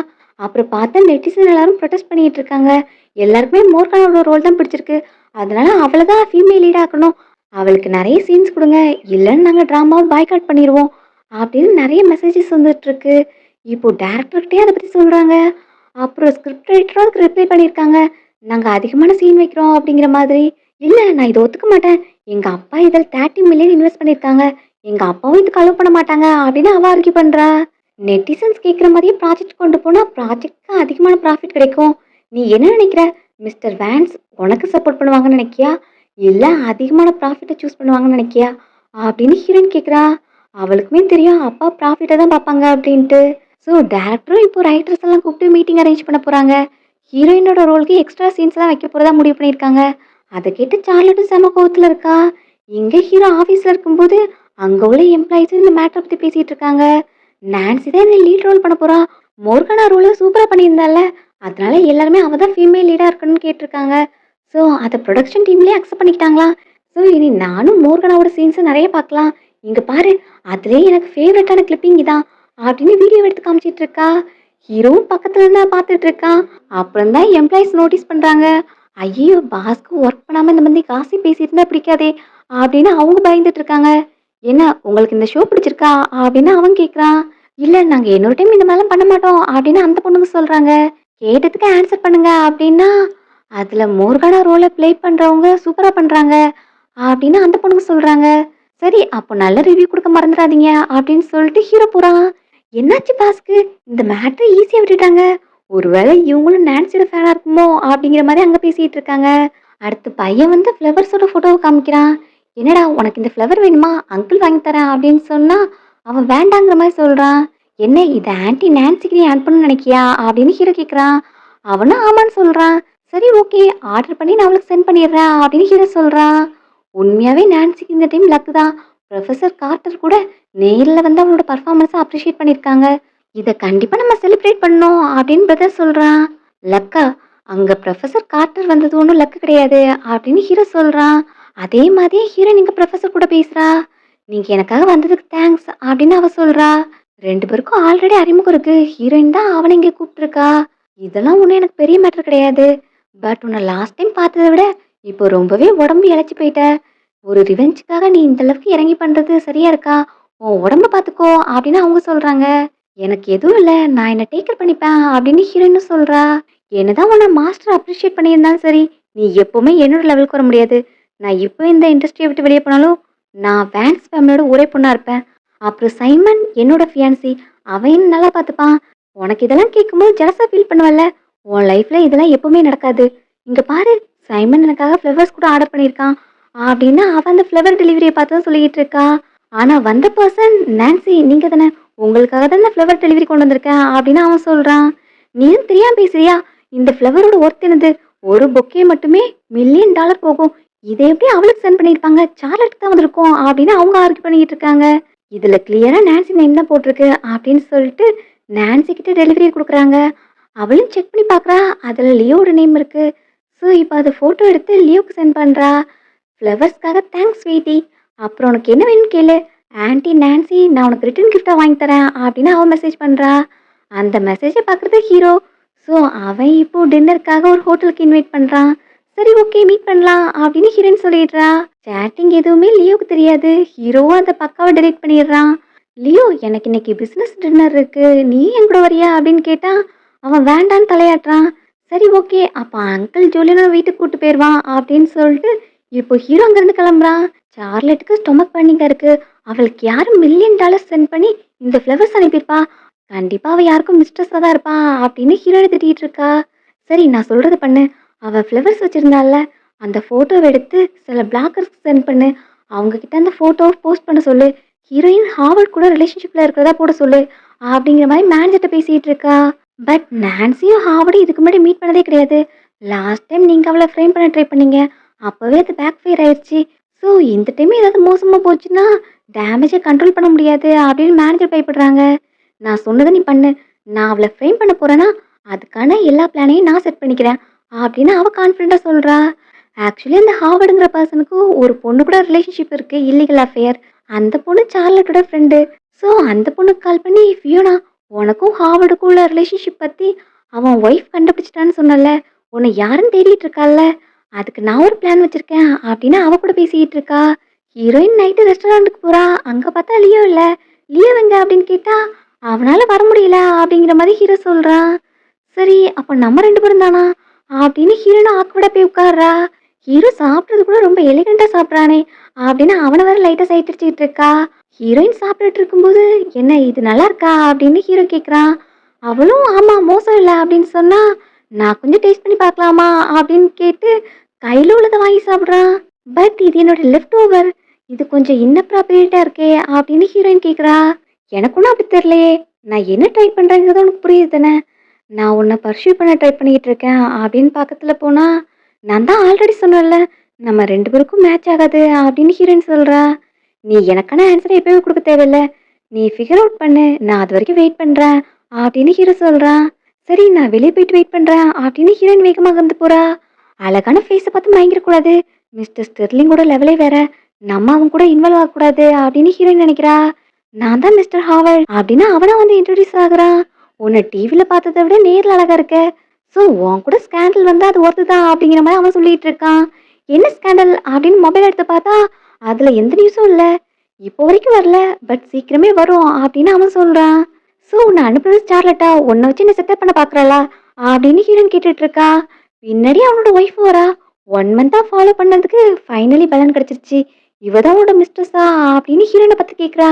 அப்புறம் பார்த்தா நெட்டிசன் எல்லாரும் ப்ரொடெஸ்ட் பண்ணிட்டு இருக்காங்க. எல்லாருக்குமே மோர்கானோட ரோல் தான் பிடிச்சிருக்கு, அதனால அவளை தான் ஃபீமேல் லீட் ஆக்கணும், அவளுக்கு நிறைய சீன்ஸ் கொடுங்க, இல்லைன்னு நாங்கள் ட்ராமாவை பாய்காட் பண்ணிடுவோம் அப்படின்னு நிறைய மெசேஜஸ் வந்துட்டு இருக்கு. இப்போ டேரக்டர்கிட்டே அதை பற்றி சொல்கிறாங்க. அப்புறம் ஸ்கிரிப்ட் ரைட்டரும் அதுக்கு ரிப்ளை பண்ணியிருக்காங்க, நாங்கள் அதிகமான சீன் வைக்கிறோம் அப்படிங்கிற மாதிரி. இல்ல நான் இத ஒத்துக்க மாட்டேன். எங்க அப்பா இதில 30 மில்லியன் இன்வெஸ்ட் பண்ணியிருக்காங்க. எங்க அப்பாவும் இதுக்கு அலோவ் பண்ண மாட்டாங்க அப்படின்னு அவ ஆர்கியூ பண்றா. நெட்டிசன்ஸ் கேட்கிற மாரியே ப்ராஜெக்ட் கொண்டு போனா ப்ராஜெக்ட்க்கு அதிகமான ப்ராஃபிட் கிடைக்கும். நீ என்ன நினைக்கிற? மிஸ்டர் வேன்ஸ் உனக்கு சப்போர்ட் பண்ணுவாங்கன்னு நினைக்கியா? இல்ல அதிகமான ப்ராஃபிட்ட சூஸ் பண்ணுவாங்கன்னு நினைக்கியா? அப்படின்னு ஹீரோயின் கேட்கிறா. அவளுக்குமே தெரியும் அப்பா ப்ராஃபிட்ட தான் பார்ப்பாங்க அப்படின்ட்டு. ஸோ டைரக்டரும் இப்போ ரைட்டர்ஸ் எல்லாம் கூப்பிட்டு மீட்டிங் அரேஞ்ச் பண்ண போறாங்க. ஹீரோயினோட ரோலுக்கு எக்ஸ்ட்ரா சீன்ஸ்லாம் வைக்க போறதா முடிவு பண்ணியிருக்காங்க. அத கேட்டு சார்லட்டும் செம கோவத்துல இருக்கா. இங்க ஹீரோ ஆஃபீஸ்ல இருக்கும்போது, அங்க உள்ள எம்ப்ளாயீஸ் இந்த மேட்டர பத்தி பேசிட்டு இருக்காங்க. நான்சி தான் இந்த லீட் ரோல் பண்ண போறா. மோர்கனா ரோல சூப்பரா பண்ணியிருந்தால. அதனால எல்லாருமே அவ தான் ஃபீமேல் லீடா இருக்கணும்னு கேட்டிருக்காங்க. ஸோ அத புரொடக்ஷன் டீம்லயே அக்செப்ட் பண்ணிக்கிட்டாங்களாம். ஸோ இனி நானும் மோர்கனாவோட சீன்ஸ நெறைய பார்க்கலாம். இங்க பாரு, அதிலயே எனக்கு ஃபேவரட்டான கிளிப்பிங் இதான் அப்படின்னு வீடியோ எடுத்து காமிச்சிட்டு இருக்கா. ஹீரோவும் பக்கத்துல இருந்தா பார்த்துட்டு இருக்கான். அப்புறம் தான் எம்ப்ளாயீஸ் நோட்டீஸ் பண்றாங்க. ஐயோ! பாஸ்க்கு ஒர்க் பண்ணாம இந்த மாதிரி காசி பேசிட்டு இருந்தா பிடிக்காதே! அப்படின்னு அவங்க பயந்துட்டு இருக்காங்க. என்ன உங்களுக்கு இந்த ஷோ பிடிச்சிருக்கா? அப்படின்னு அவன் கேட்குறான். இல்ல நாங்க இன்னொரு டைம் இந்த மாதிரிலாம் பண்ண மாட்டோம் அப்படின்னு அந்த பொண்ணுங்க சொல்றாங்க. கேட்டதுக்கு ஆன்சர் பண்ணுங்க அப்படின்னா, அதுல மோர்கானா ரோல ப்ளே பண்றவங்க சூப்பரா பண்றாங்க அப்படின்னு அந்த பொண்ணுங்க சொல்றாங்க. சரி அப்போ நல்ல ரிவ்யூ குடுக்க மறந்துடாதீங்க அப்படின்னு சொல்லிட்டு ஹீரோ போறான். என்னாச்சு பாஸ்க்கு? இந்த மேட்டர ஈஸியா விட்டுட்டாங்க. ஒருவேளை இவங்களும் நான்சியோட ஃபேனா இருக்குமோ? அப்படிங்கிற மாரி அங்க பேசிட்டு இருக்காங்க. அடுத்து பையன் வந்து ஃப்ளவர்ஸோட ஃபோட்டோவ காமிக்கிறான். என்னடா உனக்கு இந்த ஃப்ளவர் வேணுமா? அங்கிள் வாங்கி தரேன் அப்படின்னு சொன்னா, அவன் வேண்டாங்கிற மாரி சொல்றான். என்ன இத ஆன்டி நான்சிக்கு நீ அனுப்பணும்னு நினைக்கியா? அப்படின்னு ஹீரோ கேட்குறான். அவனும் ஆமான்னு சொல்றான். சரி ஓகே ஆர்டர் பண்ணி நான் அவளுக்கு சென்ட் பண்ணிடுறேன் அப்படின்னு ஹீரோ சொல்றான். உண்மையாவே நான்சிக்கு இந்த டைம் லக் தான். ப்ரொஃபசர் கார்ட்டர் கூட நேர்ல வந்து அவளோட பெர்ஃபார்மன்ஸ அப்ரிஷியேட் பண்ணியிருக்காங்க. இத கண்டிப்பா நம்ம செலிப்ரேட் பண்ணணும் அப்படின்னு பிரதர் சொல்றான். லக்கா? அங்க ப்ரொஃபசர் கார்ட்டர் வந்தது ஒண்ணும் லக்கு கிடையாது அப்படின்னு ஹீரோ சொல்றான். அதே மாதிரியே ஹீரோயின் இங்க ப்ரொஃபசர் கூட பேசுறா. நீங்க எனக்காக வந்ததுக்கு தேங்க்ஸ் அப்படின்னு அவ சொல்றா. 2 பேருக்கும் ஆல்ரெடி அறிமுகம் இருக்கு. ஹீரோயின் தான் அவன இங்க கூப்பிட்டுருக்கா. இதெல்லாம் ஒண்ணும் எனக்கு பெரிய மேட்டர் கிடையாது. பட் உன்னை லாஸ்ட் டைம் பார்த்தத விட இப்போ ரொம்பவே உடம்பு இளைச்சு போயிட்ட. ஒரு ரிவெஞ்சுக்காக நீ இந்த அளவுக்கு இறங்கி பண்றது சரியா இருக்கா? உன் உடம்ப பார்த்துக்கோ அப்படின்னு அவங்க சொல்றாங்க. எனக்கு எதுவும் இல்ல. நான் என்ன டேக் கேர் பண்ணிப்பேன் அப்படின்னு ஹீரோயினும் சொல்றா. என்னதான் உன்னை மாஸ்டர் அப்ரிஷியேட் பண்ணியிருந்தாலும் சரி, நீ எப்பவுமே என்னோட லெவலுக்கு வர முடியாது. நான் இப்போ இந்த இண்டஸ்ட்ரியை விட்டு வெளியே போனாலும், நான் வேன்ஸ் ஃபேமிலியோட ஒரே பொண்ணா இருப்பேன். அப்புறம் சைமன் என்னோட ஃபியான்சி. அவன் என்ன நல்லா பார்த்துப்பான். உனக்கு இதெல்லாம் கேட்கும்போது ஜெலஸா ஃபீல் பண்ணுவல்ல? உன் லைஃப்ல இதெல்லாம் எப்பவுமே நடக்காது. இங்க பாரு, சைமன் எனக்காக ஃப்ளவர்ஸ் கூட ஆர்டர் பண்ணியிருக்கான். அப்படின்னு அவன் அந்த ஃப்ளவர் டெலிவரியை பார்த்து தான் சொல்லிக்கிட்டு இருக்கா. ஆனா வந்த பர்சன் நான்சி நீங்க தானே. உங்களுக்காக தான் இந்த ஃப்ளவர் டெலிவரி கொண்டு வந்திருக்கேன் அப்படின்னு அவன் சொல்றான். நீயும் தெரியாம பேசுறியா? இந்த ஃப்ளவரோட ஒர்த் என்னது? ஒரு பொக்கே மட்டுமே $1,000,000 போகும். இதை எப்படி அவளுக்கு சென்ட் பண்ணியிருப்பாங்க? சார்லட்டுக்கு தான் வந்திருக்கும் அப்படின்னு அவங்க ஆர்கியூ பண்ணிக்கிட்டு இருக்காங்க. இதுல கிளியரா நான்சி நேம் தான் போட்டிருக்கு அப்படின்னு சொல்லிட்டு நான்சி கிட்ட டெலிவரி கொடுக்குறாங்க. அவளும் செக் பண்ணி பார்க்குறா. அதுல லியோட நேம் இருக்கு. ஸோ இப்போ அதை ஃபோட்டோ எடுத்து லியோக்கு சென்ட் பண்றா. ஃப்ளவர்ஸ்க்காக தேங்க்ஸ் ஸ்வீட்டி. அப்புறம் உனக்கு என்ன வேணும்னு கேளு. ஆன்ட்டி நான்சி நான் உனக்கு ரிட்டர்ன் கிஃப்டா வாங்கி தரேன் அப்படின்னு அவன் மெசேஜ் பண்றா. அந்த மெசேஜை பார்க்குறது ஹீரோ. ஸோ அவன் இப்போ டின்னருக்காக ஒரு ஹோட்டலுக்கு இன்வைட் பண்றான். சரி ஓகே மீட் பண்ணலாம் அப்படின்னு ஹீரோயின் சொல்லிடுறா. சேட்டிங் எதுவுமே லியோக்கு தெரியாது. ஹீரோவும் அந்த பக்காவை டெலீட் பண்ணிடுறான். லியோ எனக்கு இன்னைக்கு பிசினஸ் டின்னர் இருக்கு. நீ என் கூட வரியா அப்படின்னு கேட்டா அவன் வேண்டான்னு தலையாட்டுறான். சரி ஓகே அப்ப அங்கிள் ஜோலியனோட வீட்டுக்கு கூட்டு போயிடுவான் அப்படின்னு சொல்லிட்டு இப்போ ஹீரோ அங்கிருந்து கிளம்புறான். சார்லெட்டுக்கு ஸ்டொமக் பண்ணிங்க இருக்கு. அவளுக்கு யாரும் $1,000,000 சென்ட் பண்ணி இந்த ஃப்ளவர்ஸ் அனுப்பியிருப்பா. கண்டிப்பா அவ யாருக்கும் மிஸ்ட்ரெஸ்ஸா தான் இருப்பா அப்படின்னு ஹீரோயினை திட்டிட்டு இருக்கா. சரி நான் சொல்றது பண்ணு. அவ ஃப்ளவர்ஸ் வச்சிருந்தால அந்த போட்டோவை எடுத்து சில பிளாக்கர்ஸ்க்கு சென்ட் பண்ணு. அவங்க கிட்ட அந்த போட்டோவை போஸ்ட் பண்ண சொல்லு. ஹீரோயின் ஹாவர்ட் கூட ரிலேஷன்ஷிப்ல இருக்கிறதா போட சொல்லு அப்படிங்கிற மாதிரி மேனேஜர்கிட்ட பேசிட்டு இருக்கா. பட் நான்சியும் ஹாவர்டும் இதுக்கு முன்னாடி மீட் பண்ணதே கிடையாது. லாஸ்ட் டைம் நீங்க அவளை ஃப்ரேம் பண்ண ட்ரை பண்ணீங்க. அப்பவே அது பேக் ஃபயர் ஆயிடுச்சு. ஸோ இந்த டைம் ஏதாவது மோசமா போச்சுன்னா டேமேஜை கண்ட்ரோல் பண்ண முடியாது அப்படின்னு மேனேஜர் பயப்படுறாங்க. நான் சொன்னதை நீ பண்ணு. நான் அவளை ஃப்ரேம் பண்ண போறேன்னா அதுக்கான எல்லா பிளானையும் நான் செட் பண்ணிக்கிறேன் அப்படின்னு அவ கான்ஃபிடண்டா சொல்றா. ஆக்சுவலி அந்த ஹாவர்டுங்கிற பர்சனுக்கு ஒரு பொண்ணு கூட ரிலேஷன்ஷிப் இருக்கு, இல்லீகல் அஃபேர். அந்த பொண்ணு சார்லட்டோட ஃப்ரெண்டு. ஸோ அந்த பொண்ணுக்கு கால் பண்ணி ஃபியோனா உனக்கும் ஹாவர்டுக்கும் உள்ள ரிலேஷன்ஷிப் பத்தி அவன் ஒய்ஃப் கண்டுபிடிச்சிட்டான்னு சொன்னல, உன்னை யாருன்னு தேடிட்டு இருக்கால, அதுக்கு நான் ஒரு பிளான் வச்சிருக்கேன் அப்படின்னு அவ கூட பேசிக்கிட்டு இருக்கா. ஹீரோயின் நைட்டு ரெஸ்டாரண்ட்டுக்கு போறா. அங்க பார்த்தா லியோ இல்ல. லியோ எங்க அப்படின்னு கேட்டா அவனால வர முடியல அப்படிங்கிற மாதிரி ஹீரோ சொல்றான். சரி அப்ப நம்ம 2 பேரும் தானா அப்படின்னு ஹீரோயின் ஆக்வர்டா போய் உட்கார்றா. ஹீரோ சாப்பிட்றது கூட ரொம்ப எலிகண்டா சாப்பிட்றானே! அப்படின்னு அவன வேற லைட்டா சைட் அடிச்சுக்கிட்டு இருக்கா. ஹீரோயின் சாப்பிட்டுட்டு இருக்கும்போது, "என்ன இது நல்லா இருக்கா?" அப்படின்னு ஹீரோ கேட்குறான். அவளும், "ஆமா மோசம் இல்ல" அப்படின்னு சொன்னா, "நான் கொஞ்சம் டேஸ்ட் பண்ணி பார்க்கலாமா?" அப்படின்னு கேட்டு கையில உள்ளத வாங்கி சாப்பிடுறான். பட் இது என்னோட லெஃப்ட் ஓவர். இது கொஞ்சம் இன்அப்ராப்ரியேட்டா இருக்கே அப்படின்னு ஹீரோயின் கேட்குறா. எனக்கு ஒன்னும் அப்படி தெரியலையே. நான் என்ன ட்ரை பண்றேங்கிறது உனக்கு புரியுது தானே? நான் உன்ன பர்ஸ்யூ பண்ண ட்ரை பண்ணிட்டு இருக்கேன் அப்படின்னு பக்கத்துல போனா, நான் தான் ஆல்ரெடி சொன்னேன்ல, நம்ம 2 பேருக்கும் மேட்ச் ஆகாது அப்படின்னு ஹீரோயின் சொல்றா. நீ எனக்கான ஆன்சர எப்பவே குடுக்க தேவையில்ல. நீ ஃபிகர் அவுட் பண்ணு. நான் அது வரைக்கும் வெயிட் பண்றேன் அப்படின்னு ஹீரோ சொல்றான். சரி நான் வெளிய போயிட்டு வெயிட் பண்றேன் அப்படின்னு ஹீரோயின் வேகமா அங்கிருந்து போறா. அழகான ஃபேஸ பார்த்து மயங்கிரக்கூடாது. மிஸ்டர் ஸ்டெர்லிங்கோட லெவலே வேற. நம்ம அவன் கூட இன்வால்வ் ஆகக்கூடாது அப்படின்னு ஹீரோயின் நினைக்கிறா. நான் தான் மிஸ்டர் ஹாவர்ட் அப்படின்னு அவனா வந்து இன்ட்ரோடியூஸ் ஆகுறான். உன்னை டிவில பார்த்ததை விட நேர்ல அழகா இருக்க. ஸோ உன் கூட ஸ்கேண்டல் வந்து அது ஒர்த்து தான் அப்படிங்கிற மாதிரி அவன் சொல்லிட்டு இருக்கான். என்ன ஸ்கேண்டல் அப்படின்னு மொபைல் எடுத்து பார்த்தா அதுல எந்த நியூஸும் இல்ல. இப்போ வரைக்கும் வரல. பட் சீக்கிரமே வரும் அப்படின்னு அவன் சொல்றான். ஸோ உன்னை அனுப்புறது ஸ்டார்லட்டா உன்னை வச்சு என்ன செட்டப் பண்ண பாக்குறாளா அப்படின்னு ஹீரோயின் கேட்டுட்டு இருக்கா. பின்னாடி அவனோட ஒய்ஃப் வரா. 1 மந்த்தா ஃபாலோ பண்ணதுக்கு ஃபைனலி பலன் கிடைச்சிருச்சு. இவ தான் உன்னோட மிஸ்ட்ரஸா அப்படின்னு ஹீரோயினை பத்தி கேக்குறா.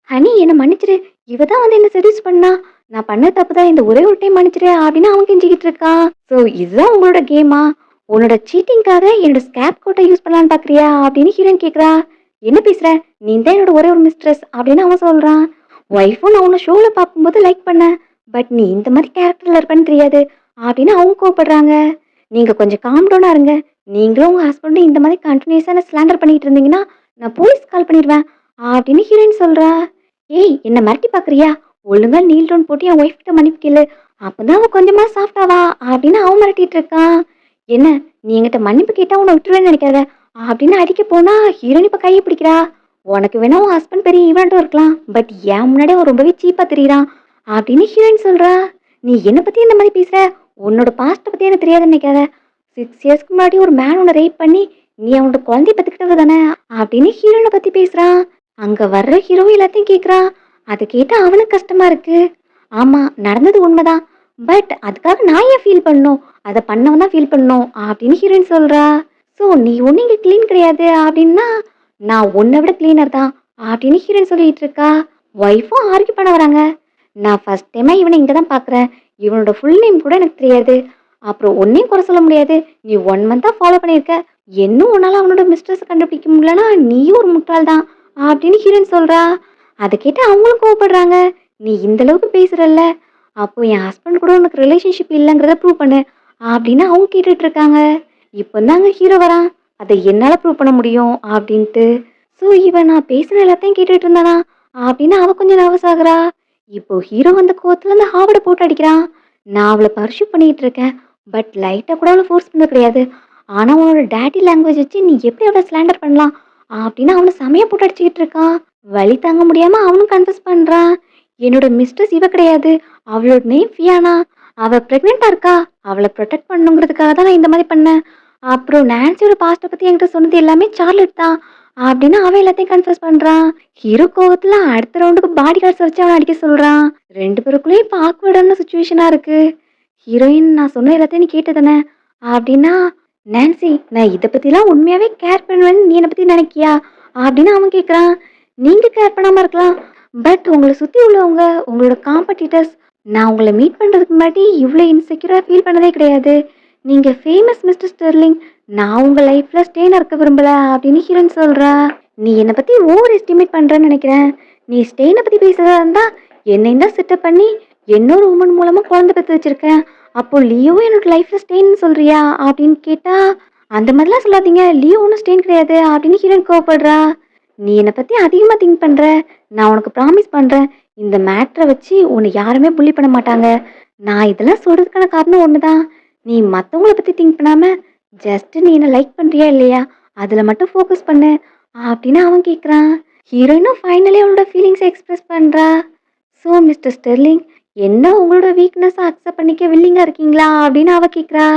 ஹனி என்ன மன்னிச்சிரு. இவ தான் வந்து என்ன செடியூஸ் பண்ணா. நான் பண்ண தப்பு தான். இந்த ஒரே ஒரு டைம் மன்னிச்சிரு அப்படின்னு அவன் கெஞ்சிக்கிட்டு இருக்கான். ஸோ இதுதான் உங்களோட கேமா? உன்னோட சீட்டிங்காக என்னோட ஸ்கேப் கோட்டை யூஸ் பண்ணலான்னு பாக்குறியா அப்படின்னு ஹீரோயின் கேக்குறா. என்ன பேசுற? நீ தான் என்னோட ஒரே ஒரு மிஸ்ட்ரஸ் அப்படின்னு அவன் சொல்றான். ஒய்ஃபும் நான் உன்னை ஷோல பார்க்கும்போது லைக் பண்ணேன். பட் நீ இந்த மாதிரி கேரக்டர்ல இருப்பேன்னு தெரியாது அப்படின்னு அவங்க கோவப்படுறாங்க. நீங்க கொஞ்சம் காம் டவுனா இருங்க. நீங்களும் உங்க ஹஸ்பண்டும் இந்த மாதிரி கண்டினியூஸா என்ன ஸ்லாண்டர் பண்ணிட்டு இருந்தீங்கன்னா நான் போலீஸ் கால் பண்ணிடுவேன் அப்படின்னு ஹீரோயின் சொல்றா. ஏய் என்ன மிரட்டி பாக்குறியா? ஒழுங்கா நீல் டவுன் போட்டு என் ஒய்ஃப் கிட்ட மன்னிப்பு கேளு. அப்பதான் அவ கொஞ்சமா சாஃப்டாவா அப்படின்னு அவன் மிரட்டிட்டு இருக்கான். என்ன நீ என்கிட்ட மன்னிப்பு கேட்டா உன்னை விட்டுருவேன்னு நினைக்காத அப்படின்னு அடிக்க போனா ஹீரோயின் இப்ப கையை பிடிக்கிறா. உனக்கு வேணா உன் ஹஸ்பண்ட் பெரிய ஈவெண்ட்டும் இருக்கலாம். பட் என் முன்னாடி அவன் ரொம்பவே சீப்பா தெரியுறான் அப்படின்னு ஹீரோயின் சொல்றா. நீ என்ன பத்தி இந்த மாதிரி பேசுற? உன்னோட பாஸ்ட பத்தி எனக்கு தெரியாதுன்னு நினைக்காத. 6 இயர்ஸ்க்கு முன்னாடி ஒரு மேன் உன்னை ரேப் பண்ணி நீ அவனோட குழந்தைய பத்துக்கிட்டது தானே அப்படின்னு ஹீரோயினை பத்தி பேசுறான். அங்க வர்ற ஹீரோ எல்லாத்தையும் கேக்குறான். அதை கேட்டு அவனுக்கு கஷ்டமா இருக்கு. ஆமா நடந்தது உண்மைதான். பட் அதுக்காக நான் ஏன் ஃபீல் பண்ணணும்? அதை பண்ணவன் தான் ஃபீல் பண்ணணும் அப்படின்னு ஹீரோயின் சொல்றா. ஸோ நீ ஒன்னும் இங்க க்ளீன் கிடையாது அப்படின்னா நான் உன்னை விட கிளீனர் தான் அப்படின்னு ஹீரோயின் சொல்லிட்டு இருக்கா. ஒய்ஃபும் ஆர்கியூ பண்ண வராங்க. நான் ஃபர்ஸ்ட் டைமா இவனை இங்க தான் பாக்குறேன். இவனோட ஃபுல் நேம் கூட எனக்கு தெரியாது. அப்புறம் ஒன்னையும் குறை சொல்ல முடியாது. நீ 1 மந்த்தா ஃபாலோ பண்ணியிருக்க. இன்னும் உன்னால அவனோட மிஸ்ட்ரஸ் கண்டுபிடிக்க முடியலன்னா நீயும் ஒரு முட்டாள் தான் அப்படின்னு ஹீரோயின் சொல்றா. அதை கேட்டு அவங்களும் கோவப்படுறாங்க. நீ இந்த அளவுக்கு பேசுறல்ல, அப்போ என் ஹஸ்பண்ட் கூட உனக்கு ரிலேஷன்ஷிப் இல்லைங்கிறத ப்ரூவ் பண்ணு அப்படின்னு அவங்க கேட்டுட்டு இருக்காங்க. இப்போ தாங்க ஹீரோ வரான். அதை என்னால ப்ரூவ் பண்ண முடியும் அப்படின்ட்டு. ஸோ இவன் நான் பேசுன எல்லாத்தையும் கேட்டுட்டு இருந்தானா அப்படின்னு அவ கொஞ்சம் நர்வஸ் ஆகுறா. இப்போ ஹீரோ வந்த கோவத்துல அந்த ஹாவட போட்டு அடிக்கிறான். நான் அவளை பர்சியூ பண்ணிட்டு இருக்கேன். பட் லைட்டா கூட அவளை ஃபோர்ஸ் பண்ண கிடையாது. ஆனா உன்னோட டேடி லாங்குவேஜ் வச்சு நீ எப்படி அவளை ஸ்லாண்டர் பண்ணலாம் அப்படின்னு அவனை செமையா போட்டு அடிச்சுக்கிட்டு இருக்கான். வலி தாங்க முடியாம அவனும் கன்ஃபஸ் பண்றான். என்னோட மிஸ்ட்ரஸ் இவ கிடையாது. அவளோட நேம் ஃபியானா. அவ பிரெக்னெண்டா இருக்கா. அவளை ப்ரொடெக்ட் பண்ணுங்கிறதுக்காக தான் நான் இந்த மாதிரி பண்ணேன். அப்புறம் நான்சியோட பாஸ்ட பத்தி என்கிட்ட சொன்னது எல்லாமே சார்லட் தான் அப்படின்னு அவன் எல்லாத்தையும் கன்ஃபஸ் பண்றான். ஹீரோ கோவத்துல அடுத்த ரவுண்டுக்கு பாடி கார்ட்ஸ் வச்சு அவன் அடிக்க சொல்றான். 2 பேருக்குள்ளேயும் இப்போ ஆக்வர்டான சுச்சுவேஷனா இருக்கு. ஹீரோயின் நான் சொன்ன எல்லாத்தையும் நீ கேட்டதானே அப்படின்னா, நான்சி நான் இதை பத்திலாம் உண்மையாவே கேர் பண்ணுவேன்னு நீ என்னை பத்தி நினைக்கியா அப்படின்னு அவன் கேட்குறான். நீங்க கேர் பண்ணாம இருக்கலாம். பட் உங்களை சுத்தி உள்ளவங்க உங்களோட காம்படிட்டர்ஸ் நான் உங்களை மீட் பண்றதுக்கு முன்னாடி இவ்வளோ இன்செக்யூரா ஃபீல் பண்ணதே கிடையாது. நீங்க ஃபேமஸ் மிஸ்டர் ஸ்டெர்லிங். நான் உங்க லைஃப்ல ஸ்டேனா இருக்க விரும்பல அப்படின்னு ஹீரோயின் சொல்றா. நீ என்னை பத்தி ஓவர் எஸ்டிமேட் பண்றேன்னு நினைக்கிறேன். நீ ஸ்டெயினை பத்தி பேசுறதா இருந்தா என்னையும் தான் செட்டப் பண்ணி இன்னொரு உமன் மூலமா குழந்தை பெற்று வச்சிருக்கேன். அப்போ லியோ என்னோட லைஃப்ல ஸ்டெயின்னு சொல்றியா அப்படின்னு கேட்டா, அந்த மாதிரிலாம் சொல்லாதீங்க. லியோ ஒன்றும் ஸ்டெயின் கிடையாது அப்படின்னு ஹீரோயின் கோவப்படுறா. நீ என்னை பத்தி அதிகமா திங்க் பண்ற. நான் உனக்கு ப்ராமிஸ் பண்றேன். இந்த மேட்ரை வச்சு உன்னை யாருமே புள்ளி பண்ண மாட்டாங்க. நான் இதெல்லாம் சொல்றதுக்கான காரணம் ஒண்ணுதான். நீ மத்தவங்கள பத்தி திங்க் பண்ணாம ஜஸ்ட் நீ என்ன லைக் பண்றியா இல்லையா அதுல மட்டும் ஃபோக்கஸ் பண்ணு அப்படின்னு அவன் கேட்குறான். ஹீரோயினும் ஃபைனலி அவளோட ஃபீலிங்ஸை எக்ஸ்பிரஸ் பண்றா. ஸோ மிஸ்டர் ஸ்டெர்லிங் என்ன உங்களோட வீக்னஸை அக்செப்ட் பண்ணிக்க வில்லிங்கா இருக்கீங்களா அப்படின்னு அவ கேட்குறா.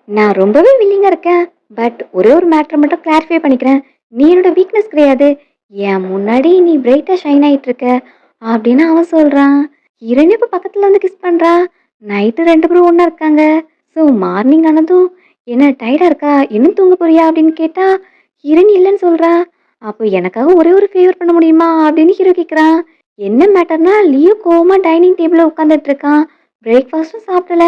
நான் ரொம்பவே வில்லிங்கா இருக்கேன். பட் ஒரே ஒரு மேட்டரை மட்டும் கிளாரிஃபை பண்ணிக்கிறேன். நீ என்னோட வீக்னஸ் கிடையாது. என் முன்னாடி நீ பிரைட்டா ஷைன் ஆயிட்டு இருக்க அப்படின்னு அவன் சொல்றான். ஹீரோயின் இப்போ பக்கத்துல வந்து கிஸ் பண்றா. நைட்டு 2 பேரும் ஒண்ணா இருக்காங்க. ஸோ மார்னிங் ஆனதும் "என்ன டயர்டா இருக்கா? இன்னும் தூங்க போறியா?" அப்படின்னு கேட்டா, ஹீரோயின் இல்லன்னு சொல்றா. அப்போ எனக்காக ஒரே ஒரு ஃபேவர் பண்ண முடியுமா? அப்படின்னு ஹீரோ கேட்குறான். என்ன மேட்டர்னா, லியோ கோவமா டைனிங் டேபிள்ல உட்காந்துட்டு இருக்கான். பிரேக்ஃபாஸ்ட்டும் சாப்பிடல.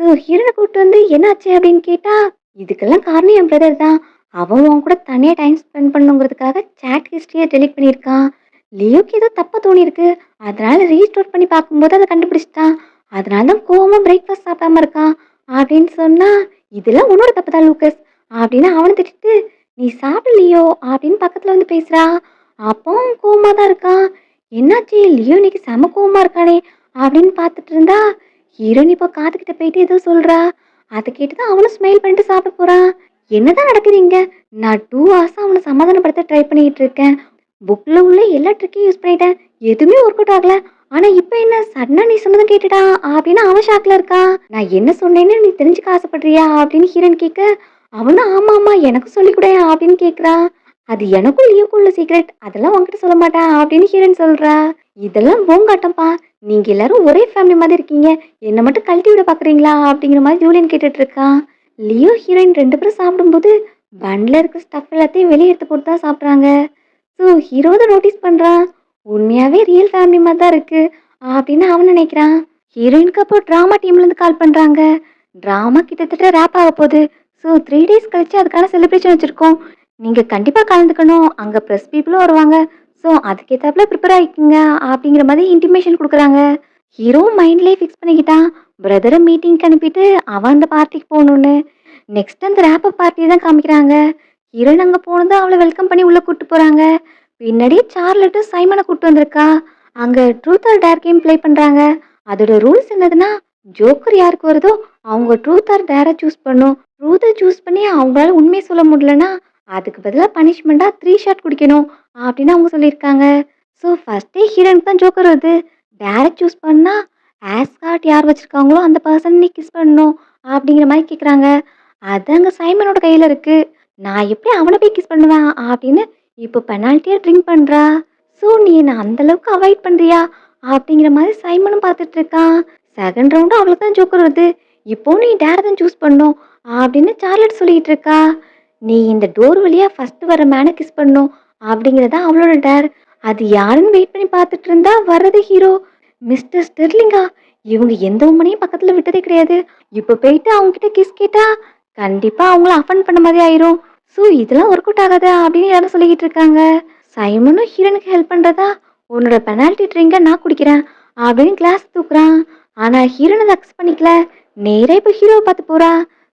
ஸோ ஹீரோயின கூப்பிட்டு வந்து என்னாச்சு அப்படின்னு கேட்டா, இதுக்கெல்லாம் காரணம் என் பிரதர் தான். அவன் உன் கூட தனியா டைம் ஸ்பெண்ட் பண்ணணுங்கிறதுக்காக சாட் ஹிஸ்டரிய டெலீட் பண்ணியிருக்கான். லியோக்கு ஏதோ தப்பா தோணியிருக்கு. அதனால ரீஸ்டோர் பண்ணி பார்க்கும்போது அத கண்டுபிடிச்சுட்டான். அதனால தான் கோவமா பிரேக்ஃபாஸ்ட் சாப்பிடாம இருக்கான். அப்படின்னு சொன்னா, "இதெல்லாம் உன்னோட தப்பு தான் லூக்கஸ்" அப்படின்னு அவன திட்டிட்டு, "நீ சாப்பிடு லியோ" அப்படின்னு பக்கத்துல வந்து பேசுறா. அப்பவும் கோவமா தான் இருக்கான். "என்னாச்சு லியோ இன்னைக்கு செம கோவமா இருக்கானே" அப்படின்னு பார்த்துட்டு இருந்தா, ஹீரோயின் இப்போ காதுகிட்ட போயிட்டு ஏதோ சொல்றா. அத கேட்டு தான் அவனும் ஸ்மைல் பண்ணிட்டு சாப்பிட போறான். "என்னதான் நடக்குது இங்க? நான் 2 ஹார்ஸா அவன சமாதானப்படுத்த ட்ரை பண்ணிட்டு இருக்கேன். புக்ல உள்ள எல்லா ட்ரிக்கையும் யூஸ் பண்ணிட்டேன். எதுவுமே ஒர்க் அவுட் ஆகல. ஆனா இப்ப என்ன சடனா நீ சொன்னத கேட்டுட்டான்" அப்படின்னு அவன் ஷாக்ல இருக்கான். "நான் என்ன சொன்னேன்னு நீ தெரிஞ்சுக்க ஆசைப்படுறியா?" அப்படின்னு ஹீரோயின் கேட்க, அவனும் "ஆமா ஆமா எனக்கும் சொல்லிக் குடேன்" அப்படின்னு கேட்குறான். "அது எனக்கும் லியோக்கும் உள்ள சீக்ரெட். அதெல்லாம் உன்கிட்ட சொல்ல மாட்டேன்" அப்படின்னு ஹீரோயின் சொல்றா. "இதெல்லாம் போங்காட்டம்ப்பா. நீங்க எல்லாரும் ஒரே ஃபேமிலி மாதிரி இருக்கீங்க. என்ன மட்டும் கழட்டி விட பார்க்குறீங்களா?" அப்படிங்கிற மாதிரி ஜூலியன் கேட்டுட்டு இருக்கான். லியோ, ஹீரோயின் 2 பேரும் சாப்பிடும்போது பன்ல இருக்க ஸ்டஃப் எல்லாத்தையும் வெளிய எடுத்து போட்டு தான் சாப்பிடுறாங்க. ஸோ ஹீரோ தான் நோட்டீஸ் பண்றான். உண்மையாவே ரியல் ஃபேமிலி மாதிரி தான் இருக்கு அப்படின்னு அவன் நினைக்கிறான். ஹீரோயினுக்கு அப்போ ட்ராமா டீம்லேருந்து கால் பண்றாங்க. ட்ராமா கிட்டத்தட்ட ரேப் ஆக போகுது. ஸோ 3 டேஸ் கழிச்சு அதுக்கான செலிப்ரேஷன் வச்சிருக்கோம். நீங்க கண்டிப்பா கலந்துக்கணும். அங்க ப்ரெஸ் பீப்புளும் வருவாங்க. ஸோ அதுக்கேத்தாப்புல ப்ரிப்பேர் ஆயிக்குங்க அப்படிங்கிற மாதிரி இன்டிமேஷன் குடுக்குறாங்க. Hero மைண்ட்லயே fix பண்ணிக்கிட்டான். பிரதர மீட்டிங்க்கு அனுப்பிட்டு அவன் அந்த பார்ட்டிக்கு போகணும்னு. நெக்ஸ்ட் அந்த ரேப் அப் பார்ட்டி தான் காமிக்கிறாங்க. ஹீரோயின் அங்க போனதும் அவள வெல்கம் பண்ணி உள்ள கூட்டு போறாங்க. பின்னாடியே சார்லட்டும் சைமன கூட்டு வந்திருக்கா. அங்க truth or dare game play பண்றாங்க. அதோட ரூல்ஸ் என்னதுன்னா, ஜோக்கர் யாருக்கு வருதோ அவங்க ட்ரூத் ஆர் டேர சூஸ் பண்ணும். ட்ரூத்த சூஸ் பண்ணி அவங்களால உண்மைய சொல்ல முடியலன்னா, அதுக்கு பதிலா பனிஷ்மெண்ட்டா 3 ஷாட் குடிக்கணும் அப்படின்னு அவங்க சொல்லியிருக்காங்க. ஸோ ஃபர்ஸ்ட்டே ஹீரோயினுக்கு தான் ஜோக்கர் வருது. டேர சூஸ் பண்ணா, ஆஸ்கார்ட் யார் வச்சிருக்காங்களோ அந்த பர்சன் நீ கிஸ் பண்ணணும் அப்படிங்கிற மாரி கேட்குறாங்க. அது அங்க சைமனோட கையில இருக்கு. நான் எப்படி அவன போய் கிஸ் பண்ணுவேன் அப்படின்னு இப்போ பெனால்ட்டியா ட்ரிங்க் பண்றா. ஸோ நீ என்ன அந்த அளவுக்கு அவாய்ட் பண்றியா? அப்படிங்கிற மாதிரி சைமனும் பார்த்துட்டு இருக்கான். செகண்ட் ரவுண்டும் அவளுக்கு தான் ஜோக்கர் வருது. இப்போ நீ டேர தான் சூஸ் பண்ணணும் அப்படின்னு சார்லட் சொல்லிட்டு இருக்கா. நீ இந்த டோர் வழியா ஃபர்ஸ்ட் வர மேன கிஸ் பண்ணணும் அப்படிங்கிறதா அவளோட டேர். அது யாருன்னு வெயிட் பண்ணி பார்த்துட்டு இருந்தா வர்றது ஹீரோ. மிஸ்டர் ஸ்டெர்லிங்கா, இவங்க எந்த உமனையும் பக்கத்துல விட்டதே கிடையாது. இப்போ போயிட்டு அவங்க கிட்ட கிஸ் கேட்டா கண்டிப்பா அவங்கள அஃபண்ட் பண்ண மாதிரி ஆயிரும். ஸோ இதெல்லாம் ஒர்க் அவுட் ஆகாதா அப்படின்னு யாரும் சொல்லிக்கிட்டு இருக்காங்க. சைமனும் ஹீரோனுக்கு ஹெல்ப் பண்றதா, உன்னோட பெனால்டி ட்ரிங்கை நான் குடிக்கிறேன் அப்படின்னு கிளாஸ் தூக்குறான். ஆனா ஹீரோன் அதை அக்செப்ட் பண்ணிக்கல. நேரா இப்போ ஹீரோவை பார்த்து போறா.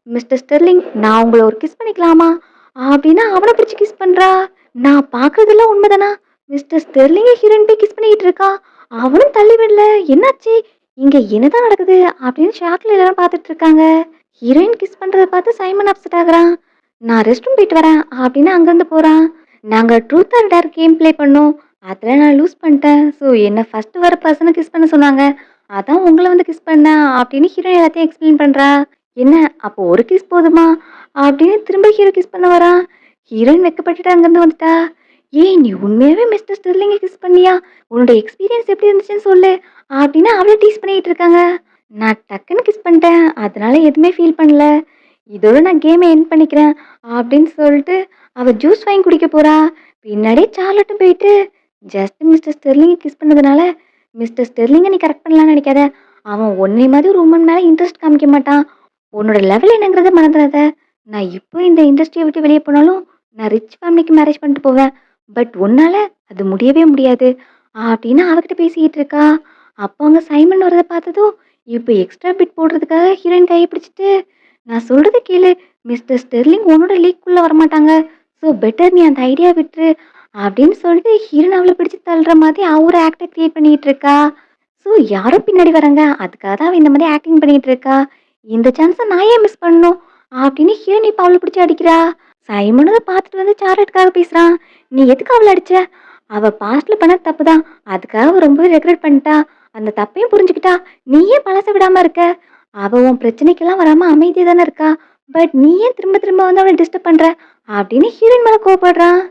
மிஸ்டர் ஸ்டெர்லிங், நான் உங்களை ஒரு கிஸ் பண்ணிக்கலாமா அப்படின்னு அவனை பிடிச்சி கிஸ் பண்றா. நான் பாக்குறதெல்லாம் உண்மைதானா? மிஸ்டர் ஸ்டெர்லிங்க ஹீரோயின் போய் கிஸ் பண்ணிக்கிட்டு இருக்கா. அவனும் தள்ளி விடல. என்னாச்சு இங்க என்னதான் நடக்குது அப்படின்னு ஷாக்ல எல்லாரும் பார்த்துட்டு இருக்காங்க. ஹீரோயின் கிஸ் பண்றத பார்த்து சைமன் அப்செட் ஆகுறான். நான் ரெஸ்ட் ரூம் போயிட்டு வரேன் அப்படின்னு அங்கிருந்து போறான். நாங்க truth or dare game play பண்ணோம். அதில் நான் லூஸ் பண்ணிட்டேன். ஸோ என்ன ஃபர்ஸ்ட் வர பர்சனை கிஸ் பண்ண சொன்னாங்க. அதான் உங்களை வந்து கிஸ் பண்ணேன் அப்படின்னு ஹீரோயின் எல்லாத்தையும் எக்ஸ்பிளைன் பண்றா. என்ன அப்போ ஒரு கிஸ் போதுமா அப்படின்னு திரும்ப ஹீரோ கிஸ் பண்ண வரான். ஹீரோயின் வெக்கப்பட்டுட்டு அங்கிருந்து வந்துட்டா. ஏய் நீ உண்மையாவே மிஸ்டர் ஸ்டெர்லிங்க கிஸ் பண்ணியா? உன்னோட எக்ஸ்பீரியன்ஸ் எப்படி இருந்துச்சுன்னு சொல்லு அப்படின்னு அவளை டீஸ் பண்ணிட்டு இருக்காங்க. நான் டக்குன்னு கிஸ் பண்ணிட்டேன். அதனால எதுவுமே ஃபீல் பண்ணல. இதோட நான் கேமை எண்ட் பண்ணிக்கிறேன் அப்படின்னு சொல்லிட்டு அவ ஜூஸ் வாங்கி குடிக்க போறா. பின்னாடியே சார்லட்டும் போயிட்டு ஜஸ்ட் மிஸ்டர் ஸ்டெர்லிங்கை கிஸ் பண்ணதுனால மிஸ்டர் ஸ்டெர்லிங்கை நீ கரெக்ட் பண்ணலாம்னு நினைக்காத. அவன் உன்னை மாதிரி ஒரு உமன் மேலே இன்ட்ரெஸ்ட் காமிக்க மாட்டான். உன்னோட லெவல் என்னங்கிறத மறந்துடாத. நான் இப்போ இந்த இண்டஸ்ட்ரியை விட்டு வெளியே போனாலும் நான் ரிச் ஃபேமிலிக்கு மேரேஜ் பண்ணிட்டு போவேன். பட் உன்னால அது முடியவே முடியாது அப்படின்னு அவகிட்ட பேசிக்கிட்டு இருக்கா. அப்போ அங்கே சைமன் வரதை பார்த்ததும் இப்போ எக்ஸ்ட்ரா பிட் போடுறதுக்காக ஹீரோயின் கையை பிடிச்சிட்டு நான் சொல்றத கேளு. மிஸ்டர் ஸ்டெர்லிங் உன்னோட லீக்குள்ள வரமாட்டாங்க. ஸோ பெட்டர் நீ அந்த ஐடியா விட்டுரு அப்படின்னு சொல்லிட்டு ஹீரோயின் அவளை பிடிச்சி தள்ளுற மாதிரி அவ ஒரு ஆக்டை கிரியேட் பண்ணிட்டு இருக்கா. ஸோ யாரோ பின்னாடி வராங்க. அதுக்காக தான் அவ இந்த மாதிரி ஆக்டிங் பண்ணிட்டு இருக்கா. இந்த சான்ஸை நான் ஏன் மிஸ் பண்ணணும் அப்படின்னு ஹீரோயின் இப்போ அவளை பிடிச்சி அடிக்கிறா. சைமனும் அதை பார்த்துட்டு வந்து சார்லட்டுக்காக பேசுறான். நீ எதுக்கு அவளை அடிச்ச? அவ பாஸ்ட்ல பண்ண தப்பு தான். அதுக்காக அவ ரொம்ப ரெக்ரெட் பண்ணிட்டா. அந்த தப்பையும் புரிஞ்சுக்கிட்டா. நீ ஏன் பழச விடாம இருக்க? அவ உன் பிரச்சனைக்கெல்லாம் வராம அமைதியா தானே இருக்கா. பட் நீ ஏன் திரும்ப திரும்ப வந்து அவளை டிஸ்டர்ப் பண்ற அப்படின்னு ஹீரோயின் மேல கோவப்படுறான்.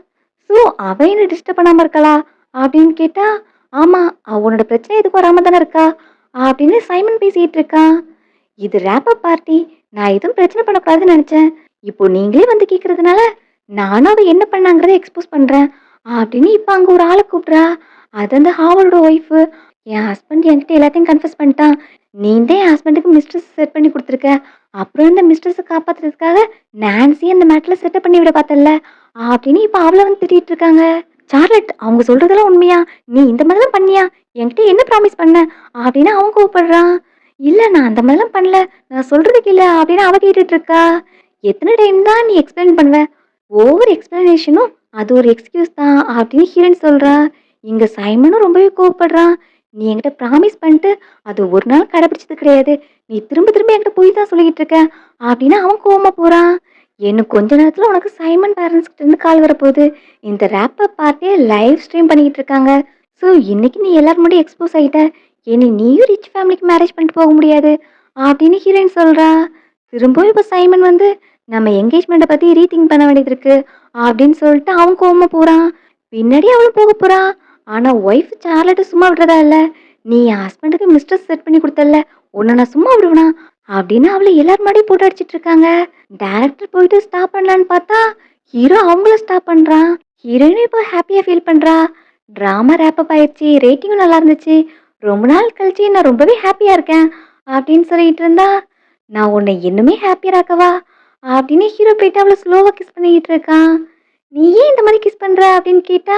ஸோ அவ என்ன டிஸ்டர்ப் பண்ணாம இருக்கலாம் அப்படின்னு கேட்டா, ஆமா அவனோட பிரச்சனை எதுக்கு வராம தானே இருக்கா அப்படின்னு சைமன் பேசிட்டு இருக்கான். இது ரேப்பர் பார்ட்டி. நான் எதுவும் பிரச்சனை பண்ணக்கூடாதுன்னு நினைச்சேன். இப்போ நீங்களே வந்து கேட்கறதுனால, நானும் அவ என்ன பண்ணாங்கிறத எக்ஸ்போஸ் பண்றேன். அப்படின்னு இப்ப அங்க ஒரு ஆள கூப்பிடுறா. அது அந்த ஹாவர்டோட ஒய்ஃபு. என் ஹஸ்பண்ட் என்கிட்ட எல்லாத்தையும் கன்ஃபஸ் பண்ணிட்டான். நீ தான் என் ஹஸ்பண்டுக்கு மிஸ்ட்ரஸ் செட் பண்ணி குடுத்துருக்க. அப்புறம் இந்த மிஸ்ட்ரஸ காப்பாத்துறதுக்காக நான்சி அந்த மேட்டர்ல செட்டப் பண்ணி விட பார்த்தல்ல. அப்படின்னு இப்ப அவள வந்து திட்டிட்டு இருக்காங்க. சார்லட் அவங்க சொல்றதெல்லாம் உண்மையா? நீ இந்த மாதிரிலாம் பண்ணியா? என்கிட்ட என்ன ப்ராமிஸ் பண்ண? அப்படின்னு அவன் கூப்பிடுறான். இல்ல நான் அந்த மாதிரிலாம் பண்ணல. நான் சொல்றது கேளு அப்படின்னு அவ கேட்டுட்டு இருக்கா. எத்தனை டைம் தான் நீ எக்ஸ்பிளைன் பண்ணுவ? ஓவர் எக்ஸ்பிளனேஷனும் அது ஒரு எக்ஸ்கியூஸ் தான் அப்படின்னு ஹீரோயின் சொல்றா. இங்க சைமனும் ரொம்பவே கோவப்படுறான். நீ என்கிட்ட ப்ராமிஸ் பண்ணிட்டு அது ஒரு நாள் கடைபிடிச்சது கிடையாது. நீ திரும்ப திரும்ப என்கிட்ட போய் தான் சொல்லிட்டு இருக்க அப்படின்னு அவன் கோவமா போறான். இன்னும் கொஞ்ச நேரத்துல உனக்கு சைமன் பேரண்ட்ஸ் கிட்ட இருந்து கால் வரப்போகுது. இந்த ரேப்பப் பார்ட்டியை லைவ் ஸ்ட்ரீம் பண்ணிக்கிட்டு இருக்காங்க. ஸோ இன்னைக்கு நீ எல்லாரும் முன்னாடி எக்ஸ்போஸ் ஆயிட்ட. இனி நீயும் ரிச் ஃபேமிலிக்கு மேரேஜ் பண்ணிட்டு போக முடியாது அப்படின்னு ஹீரோயின் சொல்றா. திரும்பவும் இப்போ சைமன் வந்து நம்ம என்கேஜ்மெண்ட்டை பத்தி ரீதிங்க் பண்ண வேண்டியது இருக்கு அப்படின்னு சொல்லிட்டு அவன் கோவமா போறான். பின்னாடி அவளும் போக போறா. ஆனா ஒய்ஃப் சார்லட்ட சும்மா விடுறதா இல்ல. நீ என் ஹஸ்பண்டுக்கு மிஸ்டர் செட் பண்ணி கொடுத்தல்ல, உன்னை நான் சும்மா விடுவேனா அப்படின்னு அவளை எல்லார் முன்னாடியும் போட்டு அடிச்சிட்டு இருக்காங்க. டைரக்டர் போயிட்டு ஸ்டாப் பண்ணலான்னு பார்த்தா ஹீரோ அவங்கள ஸ்டாப் பண்றான். ஹீரோயினும் இப்போ ஹாப்பியா ஃபீல் பண்றா. டிராமா ரேப்பப் ஆயிடுச்சு, ரேட்டிங்கும் நல்லா இருந்துச்சு. ரொம்ப நாள் கழிச்சு நான் ரொம்பவே ஹாப்பியா இருக்கேன் அப்படின்னு சொல்லிட்டு இருந்தா, நான் உன்னை இன்னுமே ஹாப்பியர் ஆக்கவா அப்படின்னு ஹீரோ போயிட்டு அவளை ஸ்லோவா கிஸ் பண்ணிக்கிட்டு இருக்கான். நீ ஏன் இந்த மாதிரி கிஸ் பண்ற அப்படின்னு கேட்டா,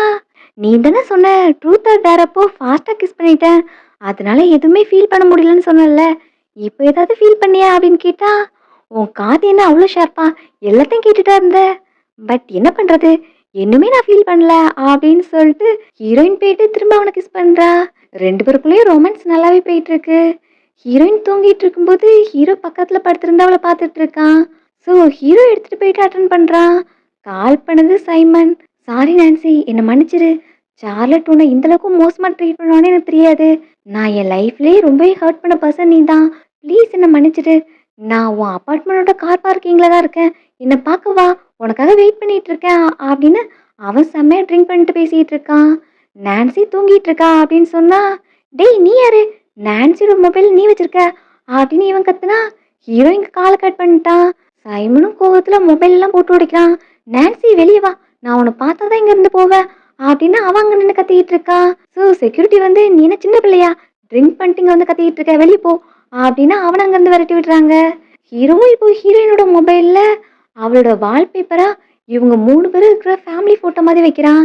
நீ தானே சொன்ன ட்ரூத் ஆர் டேர் அப்போ ஃபாஸ்டா கிஸ் பண்ணிட்டேன், அதனால எதுவுமே ஃபீல் பண்ண முடியலன்னு சொன்னல, இப்போ ஏதாவது ஃபீல் பண்ணியா அப்படின்னு கேட்டா, உன் காது என்ன அவ்வளோ ஷார்ப்பா, எல்லாத்தையும் கேட்டுட்டா இருந்த, பட் என்ன பண்றது, இன்னுமே நான் ஃபீல் பண்ணல அப்படின்னு சொல்லிட்டு ஹீரோயின் போயிட்டு திரும்ப அவனை கிஸ் பண்றா. ரெண்டு பேருக்குள்ளேயும் ரொமான்ஸ் நல்லாவே போயிட்டு இருக்கு. ஹீரோயின் தூங்கிட்டு இருக்கும்போது ஹீரோ பக்கத்துல படுத்திருந்து அவளை பார்த்துட்டு இருக்கான். ஸோ ஹீரோ எடுத்துட்டு போயிட்டு அட்டன் பண்றான். கால் பண்ணது சைமன். சாரி நான்சி, என்னை மன்னிச்சிரு. சார்லட் உன்னை இந்த அளவுக்கு மோசமா ட்ரீட் பண்ணுவானே எனக்கு தெரியாது. நான் என் லைஃப்லயே ரொம்பவே ஹர்ட் பண்ண பர்சன் நீ தான். ப்ளீஸ் என்னை மன்னிச்சிடு. நான் உன் அப்பார்ட்மெண்டோட கார் பார்க்கிங்ல தான் இருக்கேன். என்னை பார்க்க வா, உனக்காக வெயிட் பண்ணிட்டு இருக்கேன் அப்படின்னு அவன் செம்மையா ட்ரிங்க் பண்ணிட்டு பேசிட்டு இருக்கான். நான்சி தூங்கிட்டு இருக்கா அப்படின்னு சொன்னா, டேய் நீ யாரு? நான்சியோட மொபைல் நீ வச்சிருக்க அப்படின்னு இவன் கத்துனா, ஹீரோயின் காலை கட் பண்ணிட்டான். சைமனும் கோவத்துல மொபைல் எல்லாம் போட்டு உடைக்கிறான். நான்சி வெளியே வா, நான் உன்னை பார்த்தா தான் இங்க இருந்து போவேன் அப்படின்னு அவன் அங்க நின்று கத்திக்கிட்டு இருக்கா. ஸோ செக்யூரிட்டி வந்து நீ என்ன சின்ன பிள்ளையா, ட்ரிங்க் பண்ணிட்டு இங்க வந்து கத்திக்கிட்டு இருக்க, வெளியே போ அப்படின்னு அவனை அங்கிருந்து விரட்டி விடுறாங்க. ஹீரோவும் இப்போ ஹீரோயினோட மொபைல்ல அவளோட வால்பேப்பரா இவங்க மூணு பேரும் இருக்கிற ஃபேமிலி போட்டோ மாதிரி வைக்கிறான்.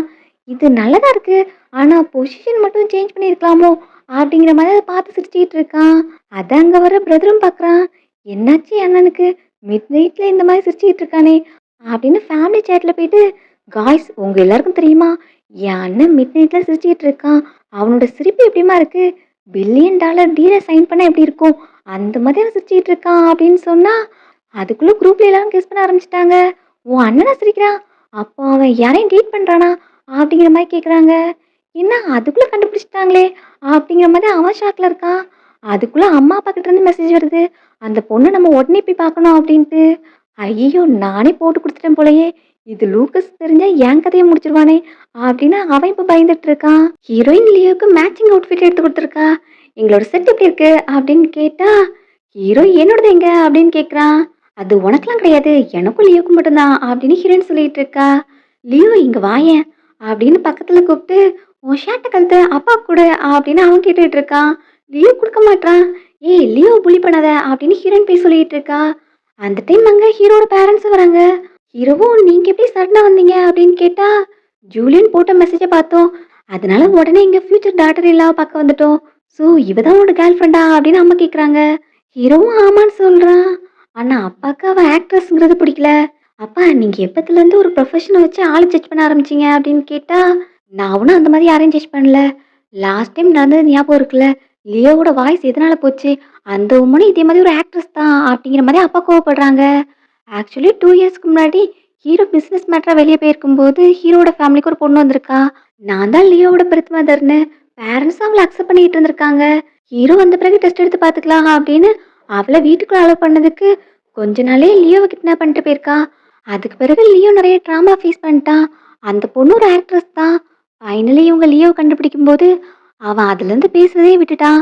இது நல்லதா இருக்கு, ஆனா பொசிஷன் மட்டும் சேஞ்ச் பண்ணியிருக்கலாமோ அப்படிங்கிற மாதிரி அதை பார்த்து சிரிச்சிட்டு இருக்கான். அதை அங்க வர பிரதரும் பார்க்குறான். என்னாச்சு அண்ணனுக்கு, மிட் நைட்ல இந்த மாதிரி சிரிச்சிட்டு இருக்கானே அப்படின்னு ஃபேமிலி சேட்ல போயிட்டு, காய்ஸ் உங்க எல்லாருக்கும் தெரியுமா, என் அண்ணன் மிட் நைட்ல சிரிச்சிட்டு இருக்கான், அவனோட சிரிப்பு எப்படிமா இருக்கு, $1 பில்லியன் டீலை சைன் பண்ண எப்படி இருக்கும், அந்த மாதிரி அவன் சிரிச்சிட்டு இருக்கான் அப்படின்னு சொன்னா, அதுக்குள்ள குரூப்ல எல்லாரும் கெஸ் பண்ண ஆரம்பிச்சிட்டாங்க. உன் அண்ணனா சிரிக்கிறான், அப்போ அவன் யாரையும் டேட் பண்றானா அப்படிங்கிற மாதிரி கேக்குறாங்க. என்ன அதுக்குள்ள கண்டுபிடிச்சிட்டாங்களே அப்படிங்கிற மாதிரி அவன் ஷாக்ல இருக்கான். அதுக்குள்ள அம்மா அப்பா கிட்ட இருந்து மெசேஜ் வருது, அந்த பொண்ணை நம்ம உடனே போய் பார்க்கணும் அப்படின்ட்டு. ஐயோ நானே போட்டு கொடுத்துட்டேன் போலயே, இது லூக்கஸ் தெரிஞ்சா என் கதையை முடிச்சிருவானே அப்படின்னு அவன் இப்ப பயந்துட்டு இருக்கான். ஹீரோயின் லியோக்கு மேட்சிங் அவுட்ஃபிட் எடுத்து கொடுத்துருக்கா. எங்களோட செட் எப்படி இருக்கு அப்படின்னு கேட்டா, ஹீரோ என்னோடது எங்க அப்படின்னு கேக்குறான். அது உனக்கெல்லாம் கிடையாது, எனக்கும் லியோக்கும் மட்டும்தான் அப்படின்னு ஹீரோயின் சொல்லிட்டு இருக்கா. லியோ இங்க வாயேன் அப்படின்னு பக்கத்துல கூப்பிட்டு, உன் ஷர்ட்டை கழுத்து அப்பா கொடு அப்படின்னு அவன் கேட்டுட்டு இருக்கான். லியோ கொடுக்க மாட்டான். ஏய் லியோ புலி பண்ணாத அப்படின்னு ஹீரோயின் போய் சொல்லிட்டு இருக்கா. அந்த டைம் அங்க ஹீரோட பேரண்ட்ஸ் வராங்க. ஹீரோவும் நீங்க எப்படி சடனா வந்தீங்க அப்படின்னு கேட்டா, ஜூலியன் போட்ட மெசேஜை பார்த்தோம், அதனால உடனே எங்க ஃபியூச்சர் டாட்டர் இல்லாம பார்க்க வந்துட்டோம். ஸோ இவதான் உன்னோட கேர்ள் ஃப்ரெண்டா அப்படின்னு அம்மா கேட்குறாங்க. ஹீரோவும் ஆமான்னு சொல்றான். ஆனா அப்பாவுக்கு அவ ஆக்ட்ரஸ்ங்கிறது பிடிக்கல. அப்பா நீங்க எப்பத்துல இருந்து ஒரு ப்ரொஃபஷனை வச்சு ஆளு ஜட்ஜ் பண்ண ஆரம்பிச்சீங்க அப்படின்னு கேட்டா, நான் ஒன்றும் அந்த மாதிரி யாரையும் ஜட்ஜ் பண்ணல. லாஸ்ட் டைம் நடந்தது ஞாபகம் இருக்குல்ல, லியோவோட வாய்ஸ் எதனால போச்சு, அந்த உமனும் இதே மாதிரி ஒரு ஆக்ட்ரஸ் தான் அப்படிங்கிற மாதிரி அப்பா கோவப்படுறாங்க. ஆக்சுவலி 2 இயர்ஸ்க்கு முன்னாடி ஹீரோ பிஸ்னஸ் மேட்டரா வெளியே போயிருக்கும்போது ஹீரோட ஃபேமிலிக்கு ஒரு பொண்ணு வந்திருக்கா. நான் தான் லியோவோட பெருத்து மதர்னு பேரண்ட்ஸ் அவளை அக்செப்ட் பண்ணிட்டு இருந்திருக்காங்க. ஹீரோ வந்த பிறகு டெஸ்ட் எடுத்து பார்த்துக்கலாம் அப்படின்னு அவளை வீட்டுக்குள்ள அலோவ் பண்ணதுக்கு கொஞ்ச நாளே லியோவை கிட்னாப் பண்ணிட்டு போயிருக்கா. அதுக்கு பிறகு லியோ நிறைய ட்ராமா ஃபேஸ் பண்ணிட்டான். அந்த பொண்ணு ஒரு ஆக்ட்ரஸ் தான். ஃபைனலி இவங்க லியோவை கண்டுபிடிக்கும் போது அவன் அதுல இருந்து பேசுறதே விட்டுட்டான்.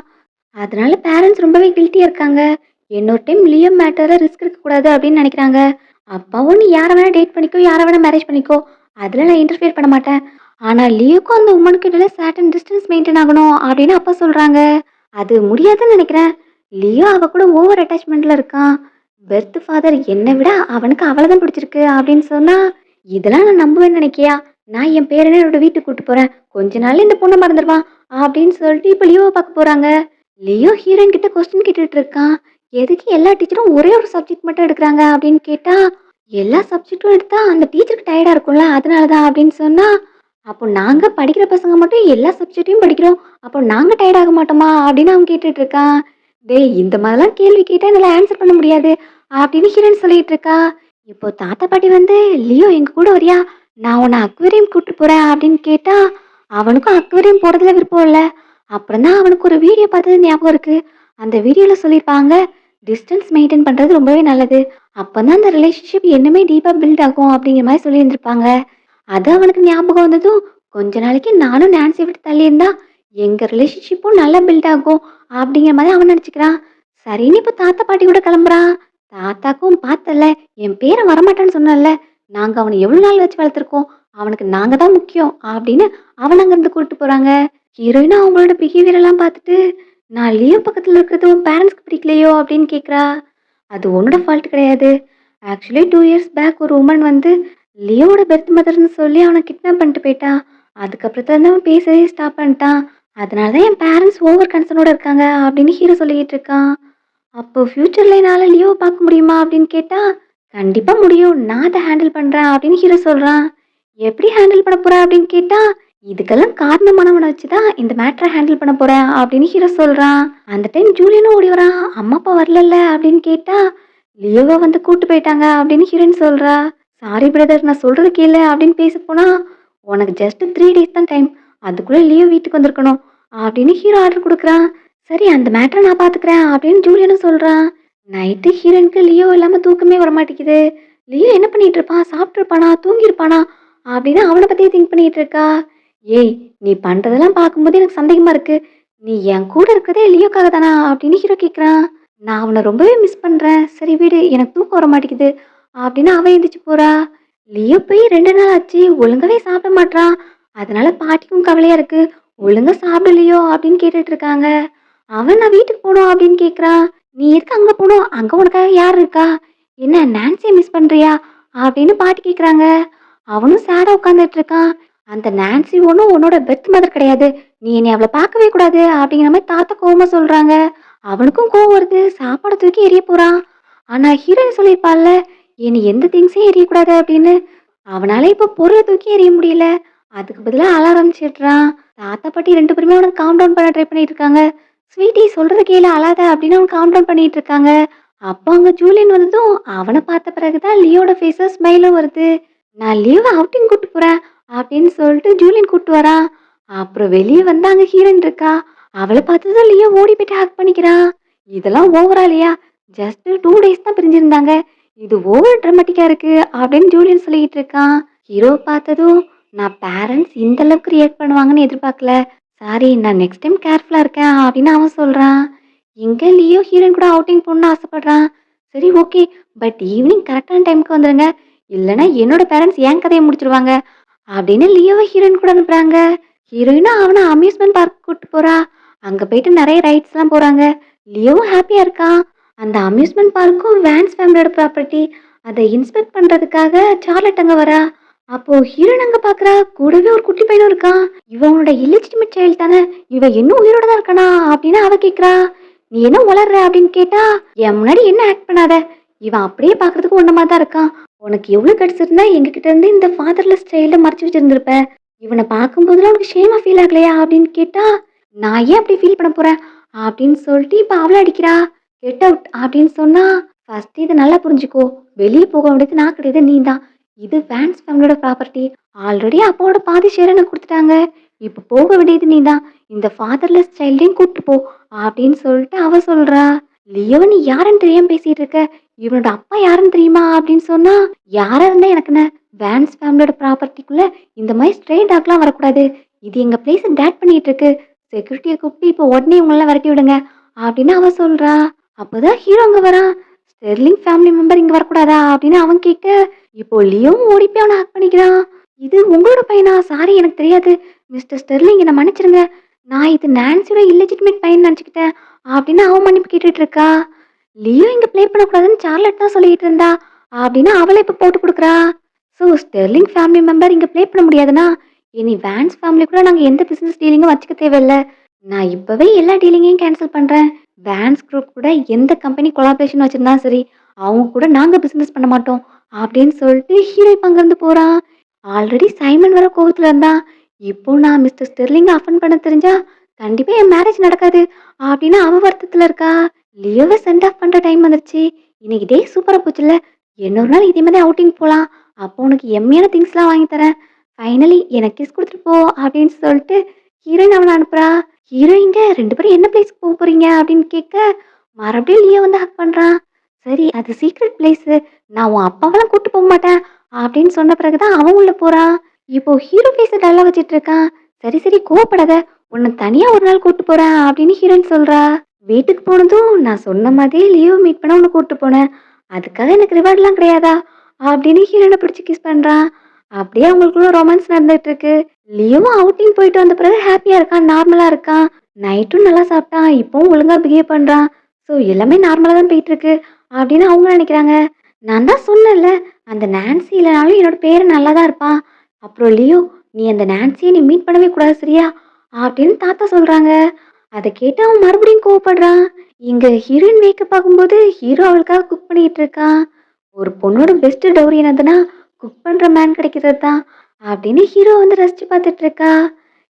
அதனால பேரண்ட்ஸ் ரொம்பவே கில்ட்டியா இருக்காங்க. இன்னொரு டைம் லியோ மேட்டர்ல ரிஸ்க் எடுக்கக்கூடாது அப்படின்னு நினைக்கிறாங்க. அப்பாவும் நீ யாரை வேணா டேட் பண்ணிக்கோ, யாரை வேணா மேரேஜ் பண்ணிக்கோ. அதில நான் இன்டர்ஃபியர் பண்ண மாட்டேன். ஆனா லியோக்கும் அந்த உமனுக்கும் இடையில சர்டன் டிஸ்டன்ஸ் மெயின்டெயின் ஆகணும் அப்படின்னு அப்பா சொல்றாங்க. அது முடியாதுன்னு நினைக்கிறேன். லியோ அவ கூட ஓவர் அட்டாச்மெண்ட்ல இருக்கான். பெர்த் ஃபாதர் என்னை விட அவனுக்கு அவள தான் பிடிச்சிருக்கு அப்படின்னு சொன்னா, இதெல்லாம் நான் நம்புவேன்னு நினைக்கியா? நான் என் பேரன என்னோட வீட்டுக்கு கூட்டு போறேன். கொஞ்ச நாள்ல இந்த பொண்ண மறந்துருவான் அப்படின்னு சொல்லிட்டு இப்ப லியோவ பார்க்க போறாங்க. லியோ ஹீரோயின் கிட்ட கொஸ்டின் கேட்டுட்டு இருக்கான். எதுக்கு எல்லா டீச்சரும் ஒரே ஒரு சப்ஜெக்ட் மட்டும் எடுக்குறாங்க அப்படின்னு கேட்டா, எல்லா சப்ஜெக்ட்டும் எடுத்தா அந்த டீச்சருக்கு டயர்டா இருக்கும்ல அதனால தான் அப்படின்னு சொன்னா, அப்போ நாங்க படிக்கிற பசங்க மட்டும் எல்லா சப்ஜெக்ட்டையும் படிக்கிறோம். அப்போ நாங்க டயர்ட் ஆக மாட்டோமா? அப்படின்னு அவன் கேட்டுட்டு இருக்கான். டேய் இந்த மாதிரிலாம் கேள்வி கேட்டா என்னால ஆன்சர் பண்ண முடியாது அப்படின்னு ஹீரோயின் சொல்லிட்டு இருக்கா. இப்போ தாத்தா பாட்டி வந்து லியோ எங்க கூட வரியா? நான் உன்னை அக்வேரியம் கூட்டு போறேன் அப்படின்னு கேட்டா, அவனுக்கும் அக்வேரியம் போறதுல விருப்பம் இல்ல. அப்புறம் தான் அவனுக்கு ஒரு வீடியோ பார்த்தது ஞாபகம் இருக்கு. அந்த வீடியோல சொல்லியிருப்பாங்க, டிஸ்டன்ஸ் மெயின்டெயின் பண்றது ரொம்பவே நல்லது. அப்பதான் அந்த ரிலேஷன்ஷிப் இன்னுமே டீப்பா பில்ட் ஆகும் அப்படிங்கிற மாதிரி சொல்லியிருந்திருப்பாங்க. அது அவனுக்கு ஞாபகம் வந்ததும், கொஞ்ச நாளைக்கு நானும் நான்சிய விட்டு தள்ளி இருந்தா, எங்க ரிலேஷன்ஷிப்பும் நல்லா பில்ட் ஆகும் அப்படிங்கிற மாதிரி அவன் நினைச்சுக்கிறான். சரின்னு இப்ப தாத்தா பாட்டி கூட கிளம்புறான். தாத்தாக்கும் பார்த்தல்ல, என் பேரன் வரமாட்டான்னு சொன்னேன்ல, நாங்க அவனை எவ்வளவு நாள் வச்சு வளர்த்துருக்கோம். அவனுக்கு நாங்க தான் முக்கியம் அப்படின்னு அவன அங்கிருந்து கூட்டிட்டு போறாங்க. ஹீரோயினும் அவங்களோட பிஹேவியர் எல்லாம் பார்த்துட்டு, நான் லியோ பக்கத்துல இருக்கிறது உன் பேரண்ட்ஸ்க்கு பிடிக்கலையோ அப்படின்னு கேட்குறா. அது உன்னோட ஃபால்ட் கிடையாது. ஆக்சுவலி 2 இயர்ஸ் பேக் ஒரு உமன் வந்து லியோவோட பெர்த் மதர்ன்னு சொல்லி அவனை கிட்னாப் பண்ணிட்டு போயிட்டா. அதுக்கப்புறத்துல இருந்து அவன் பேசவே ஸ்டாப் பண்ணிட்டான். அதனால தான் என் பேரண்ட்ஸ் ஓவர் கன்சர்னோட இருக்காங்க அப்படின்னு ஹீரோ சொல்லிக்கிட்டு இருக்கான். அப்போ ஃபியூச்சர்ல என்னால லியோவ பார்க்க முடியுமா அப்படின்னு கேட்டா, கண்டிப்பா முடியும். நான் அத ஹேண்டில் பண்றேன் அப்படின்னு ஹீரோ சொல்றான். எப்படி ஹேண்டில் பண்ண போற அப்படின்னு கேட்டா, இதுக்கெல்லாம் காரணமானவன வச்சு தான் இந்த மேட்டர ஹேண்டில் பண்ண போறேன் அப்படின்னு ஹீரோ சொல்றான். அந்த டைம் ஜூலியனும் ஓடி வரான். அம்மா அப்பா வரலல்ல அப்படின்னு கேட்டா, லியோவ வந்து கூட்டு போயிட்டாங்க அப்படின்னு ஹீரோயின் சொல்றா. சாரி பிரதர் நான் சொல்றது கேளு அப்படின்னு பேச போனா, உனக்கு ஜஸ்ட் 3 டேஸ் தான் டைம். அதுக்குள்ள லியோ வீட்டுக்கு வந்திருக்கணும் அப்படின்னு ஹீரோ ஆர்டர் குடுக்குறான். சரி அந்த மேட்டர நான் பாத்துக்கிறேன் அப்படின்னு ஜூலியனும் சொல்றான். நைட்டு ஹீரோயினுக்கு லியோ இல்லாம தூக்கமே வரமாட்டேங்குது. லியோ என்ன பண்ணிட்டு இருப்பான்? சாப்பிட்டுருப்பானா? தூங்கியிருப்பானா? அப்படின்னு அவன பத்தியே திங்க் பண்ணிட்டு இருக்கா. ஏய் நீ பண்றதெல்லாம் பார்க்கும்போது எனக்கு சந்தேகமா இருக்கு. நீ என் கூட இருக்கிறதே லியோக்காக தானா? அப்படின்னு ஹீரோ கேட்குறான். நான் அவன ரொம்பவே மிஸ் பண்றேன். சரி விடு எனக்கு தூக்கம் வர மாட்டேங்குது அப்படின்னு அவ எந்திரிச்சு போறா. லியோ போய் 2 நாள் ஆச்சு. ஒழுங்காவே சாப்பிட மாட்றான். அதனால பாட்டிக்கும் கவலையா இருக்கு. ஒழுங்கா சாப்பிடலையோ அப்படின்னு கேட்டுட்டு இருக்காங்க. அவன் நான் வீட்டுக்கு போகணும் அப்படின்னு கேட்குறான். நீ எதுக்கு அங்க போகணும்? அங்க உனக்காக யார் இருக்கா? என்ன நான்சிய மிஸ் பண்றியா? அப்படின்னு பாட்டி கேட்குறாங்க. அவனும் சேடா உட்காந்துட்டு இருக்கான். அந்த நான்சி ஒன்றும் உன்னோட பெர்த் மதர் கிடையாது. நீ என்னை அவளை பார்க்கவே கூடாது அப்படிங்கிற மாதிரி தாத்தா கோவமா சொல்றாங்க. அவனுக்கும் கோவம் வருது. சாப்பாடை தூக்கி எறிய போறான். ஆனா ஹீரோயின் சொல்லியிருப்பாள்ல, இனி எந்த திங்ஸையும் எரியக்கூடாது அப்படின்னு. அவனால இப்ப பொருளை தூக்கி எறிய முடியல. அதுக்கு பதிலா அழ ஆரம்பிச்சிடுறான். தாத்தா பாட்டி 2 பேருமே அவனை காம் டவுன் பண்ண ட்ரை பண்ணிட்டு இருக்காங்க. ஸ்வீட்டி சொல்றத கேளு அழாத அப்படின்னு அவன் காம் டவுன் பண்ணிட்டு இருக்காங்க. அப்போ அங்க ஜூலியன் வந்ததும் அவனை பார்த்த பிறகுதான் லியோட ஃபேஸ்ல ஸ்மைலும் வருது. நான் லியோவை அவுட்டிங் கூட்டு போறேன் அப்படின்னு சொல்லிட்டு ஜூலியன் கூட்டு வரான். அப்புறம் வெளியே வந்து அங்க ஹீரோயின் இருக்கா. அவளை பார்த்ததும் லியோ ஓடி போயிட்டு ஹக் பண்ணிக்கிறான். இதெல்லாம் ஓவரா இல்லையா? ஜஸ்ட் 2 டேஸ் தான் பிரிஞ்சிருந்தாங்க. இது ஓவர் ட்ராமட்டிக்கா இருக்கு அப்படின்னு ஜூலியன் சொல்லிட்டு இருக்கான். ஹீரோ பார்த்ததும் நான் பேரண்ட்ஸ் இந்த அளவுக்கு ரியாக்ட் பண்ணுவாங்கன்னு எதிர்பார்க்கல. சாரி நான் நெக்ஸ்ட் டைம் கேர்ஃபுல்லா இருக்கேன் அப்படின்னு அவன் சொல்றான். இங்க லியோ ஹீரோயின் கூட அவுட்டிங் போகணும்னு ஆசைப்படுறான். சரி ஓகே பட் ஈவினிங் கரெக்டான டைம்க்கு வந்துருங்க. இல்லைன்னா என்னோட பேரண்ட்ஸ் என் கதையை முடிச்சிருவாங்க அப்படின்னு லியோவை ஹீரோயின் கூட அனுப்புறாங்க. ஹீரோயினும் அவனை அம்யூஸ்மெண்ட் பார்க் கூட்டு போறா. அங்க போயிட்டு நிறைய ரைட்ஸ்லாம் போறாங்க. லியோவும் ஹாப்பியா இருக்கான். அந்த அம்யூஸ்மெண்ட் பார்க்கும் வேன்ஸ் ஃபேமிலியோட ப்ராப்பர்ட்டி. அதை இன்ஸ்பெக்ட் பண்றதுக்காக சார்லட் அங்க வரா. அப்போ ஹீரோயின் அங்க பாக்குறா. கூடவே ஒரு குட்டி பையனும் இருக்கான். இவனோட இல்லிஜிட்டிமேட் சைல்டு தானே. இவன் இன்னும் உயிரோட தான் இருக்கானா அப்படின்னு அவ கேக்குறா. நீ என்ன உளர்ற அப்படின்னு கேட்டா, என் முன்னாடி என்ன ஆக்ட் பண்ணாத. இவன் அப்படியே பாக்குறதுக்கு ஒன்ன மாதிரி தான் இருக்கான். உனக்கு எவ்வளவு கிடைச்சிருந்தா எங்க கிட்ட இருந்து இந்த ஃபாதர்லெஸ் சைல்ட மறைச்சு வச்சிருந்திருப்ப. இவனை பார்க்கும்போதெல்லாம் உனக்கு ஷேமா ஃபீல் ஆகலையா அப்படின்னு கேட்டா, நான் ஏன் அப்படி ஃபீல் பண்ண போறேன் அப்படின்னு சொல்லிட்டு இப்ப அவளை அடிக்கிறா. கெட் அவுட் அப்படின்னு சொன்னா, ஃபர்ஸ்ட் இதை நல்லா புரிஞ்சுக்கோ. வெளியே போக வேண்டியது நான் கிடையாது நீ தான். இது வேன்ஸ் ஃபேமிலியோட ப்ராப்பர்ட்டி. ஆல்ரெடி அப்பாவோட பாதி ஷேர் எனக்கு கொடுத்துட்டாங்க. இப்ப போக வேண்டியது நீ தான். இந்த ஃபாதர்லெஸ் சைல்டையும் கூட்டு போ அப்படின்னு சொல்லிட்டு அவ சொல்றா. லியோ நீ யாருன்னு தெரியாம பேசிட்டு இருக்க. இவனோட அப்பா யாருன்னு தெரியுமா அப்படின்னு சொன்னா, யாரா இருந்தா எனக்கு என்ன? வேன்ஸ் ஃபேமிலியோட ப்ராப்பர்ட்டிக்குள்ள இந்த மாதிரி ஸ்ட்ரே டாக்லாம் வரக்கூடாது. இது எங்க பிளேஸ் டேட் பண்ணிட்டு இருக்கு. செக்யூரிட்டியை கூப்பிட்டு இப்போ உடனே இவங்களெல்லாம் விரட்டி விடுங்க அப்படின்னு அவ சொல்றா. அப்பதான் ஹீரோ அங்க வரான். ஸ்டெர்லிங் ஃபேமிலி மெம்பர் இங்க வரக்கூடாதா அப்படின்னு அவன் கேட்க, இப்போ லியோவும் ஓடி போய் அவனை ஹக் பண்ணிக்கிறான். இது உங்களோட பையனா? சாரி எனக்கு தெரியாது. மிஸ்டர் ஸ்டெர்லிங் என்ன மன்னிச்சிருங்க. நான் இது நான்சியோட இல்லெஜிட்டிமேட் பையன் நினச்சுக்கிட்டேன் அப்படின்னு அவன் மன்னிப்பு கேட்டுட்டு இருக்கா. லியோ இங்க ப்ளே பண்ணக்கூடாதுன்னு சார்லட் தான் சொல்லிட்டு இருந்தா அப்படின்னு அவளை இப்போ போட்டு கொடுக்குறா. ஸோ ஸ்டெர்லிங் ஃபேமிலி மெம்பர் இங்க ப்ளே பண்ண முடியாதுன்னா இனி வேன்ஸ் ஃபேமிலி கூட நாங்கள் எந்த பிசினஸ் டீலிங்கும் வச்சுக்க தேவையில்ல. நான் இப்பவே எல்லா டீலிங்கையும் கேன்சல் பண்றேன். வேன்ஸ் குரூப் கூட எந்த கம்பெனி கொலாபரேஷன் வச்சிருந்தா சரி, அவங்க கூட நாங்க பிசினஸ் பண்ண மாட்டோம் அப்படின்னு சொல்லிட்டு ஹீரோ இப்ப அங்கிருந்து போறான். ஆல்ரெடி சைமன் வர கோவத்துல இருந்தான். இப்போ நான் மிஸ்டர் ஸ்டெர்லிங் அஃபன் பண்ண தெரிஞ்சா கண்டிப்பா என் மேரேஜ் நடக்காது அப்படின்னு அவ வருத்தத்துல இருக்கா. லியோவை சென்ட் ஆஃப் பண்ற டைம் வந்துருச்சு. இன்னைக்கு டே சூப்பரா போச்சுல்ல. இன்னொரு நாள் இதே மாதிரி அவுட்டிங் போலாம். அப்போ உனக்கு எம்மையான திங்ஸ்லாம் வாங்கி தரேன். ஃபைனலி எனக்கு கிஸ் கொடுத்துட்டு போ அப்படின்னு சொல்லிட்டு ஹீரோயின் அவனை அனுப்புறா. ஹீரோயிங்க 2 பேரும் என்ன பிளேஸ்க்கு போறீங்க அப்படின்னு கேட்க, மறுபடியும் லியோ வந்து ஹக் பண்றான். சரி அது சீக்ரெட் பிளேஸு. நான் உன் அப்பாவெல்லாம் கூட்டு போக மாட்டேன் அப்படின்னு சொன்ன பிறகுதான் அவன் உள்ள போறான். இப்போ ஹீரோ ஃபேஸ டல்லா வச்சுட்டு இருக்கான். சரி சரி கோவப்படாத. உன்னை தனியா ஒரு நாள் கூட்டு போறேன் அப்படின்னு ஹீரோயின் சொல்றா. வீட்டுக்கு போனதும் நான் சொன்ன மாதிரியே லியோ மீட் பண்ண உன்னை கூட்டு போனேன். அதுக்காக எனக்கு ரிவார்ட்லாம் கிடையாதா அப்படின்னு ஹீரோனை பிடிச்சி கிஸ் பண்றான். அப்படியே அவங்களுக்குள்ள ரொமான்ஸ் நடந்துட்டு இருக்கு. லியோவும் அவுட்டிங் போயிட்டு வந்த பிறகு ஹாப்பியா இருக்கான், நார்மலா இருக்கான். நைட்டும் நல்லா சாப்பிட்டான், இப்பவும் ஒழுங்கா பிஹேவ் பண்றான். ஸோ எல்லாமே நார்மலா தான் போயிட்டு இருக்கு அப்படின்னு அவங்க நினைக்கிறாங்க. நான் தான் சொன்னேன்ல, அந்த நான்சி இல்லைனாலும் என்னோட பேரன் நல்லா தான் இருப்பான். அப்புறம் லியோ, நீ அந்த நான்சியை நீ மீட் பண்ணவே கூடாது சரியா அப்படின்னு தாத்தா சொல்றாங்க. அதை கேட்டு அவன் மறுபடியும் கோவப்படுறான். இங்க ஹீரோயின் மேக்கப் ஆகும்போது ஹீரோ அவளுக்காக குக் பண்ணிட்டு இருக்கான். ஒரு பொண்ணோட பெஸ்ட் டவுரி என்னதுன்னா குக் பண்ற மேன் கிடைக்கிறது தான் அப்படின்னு ஹீரோ வந்து ரசிச்சு பார்த்துட்டு இருக்கா.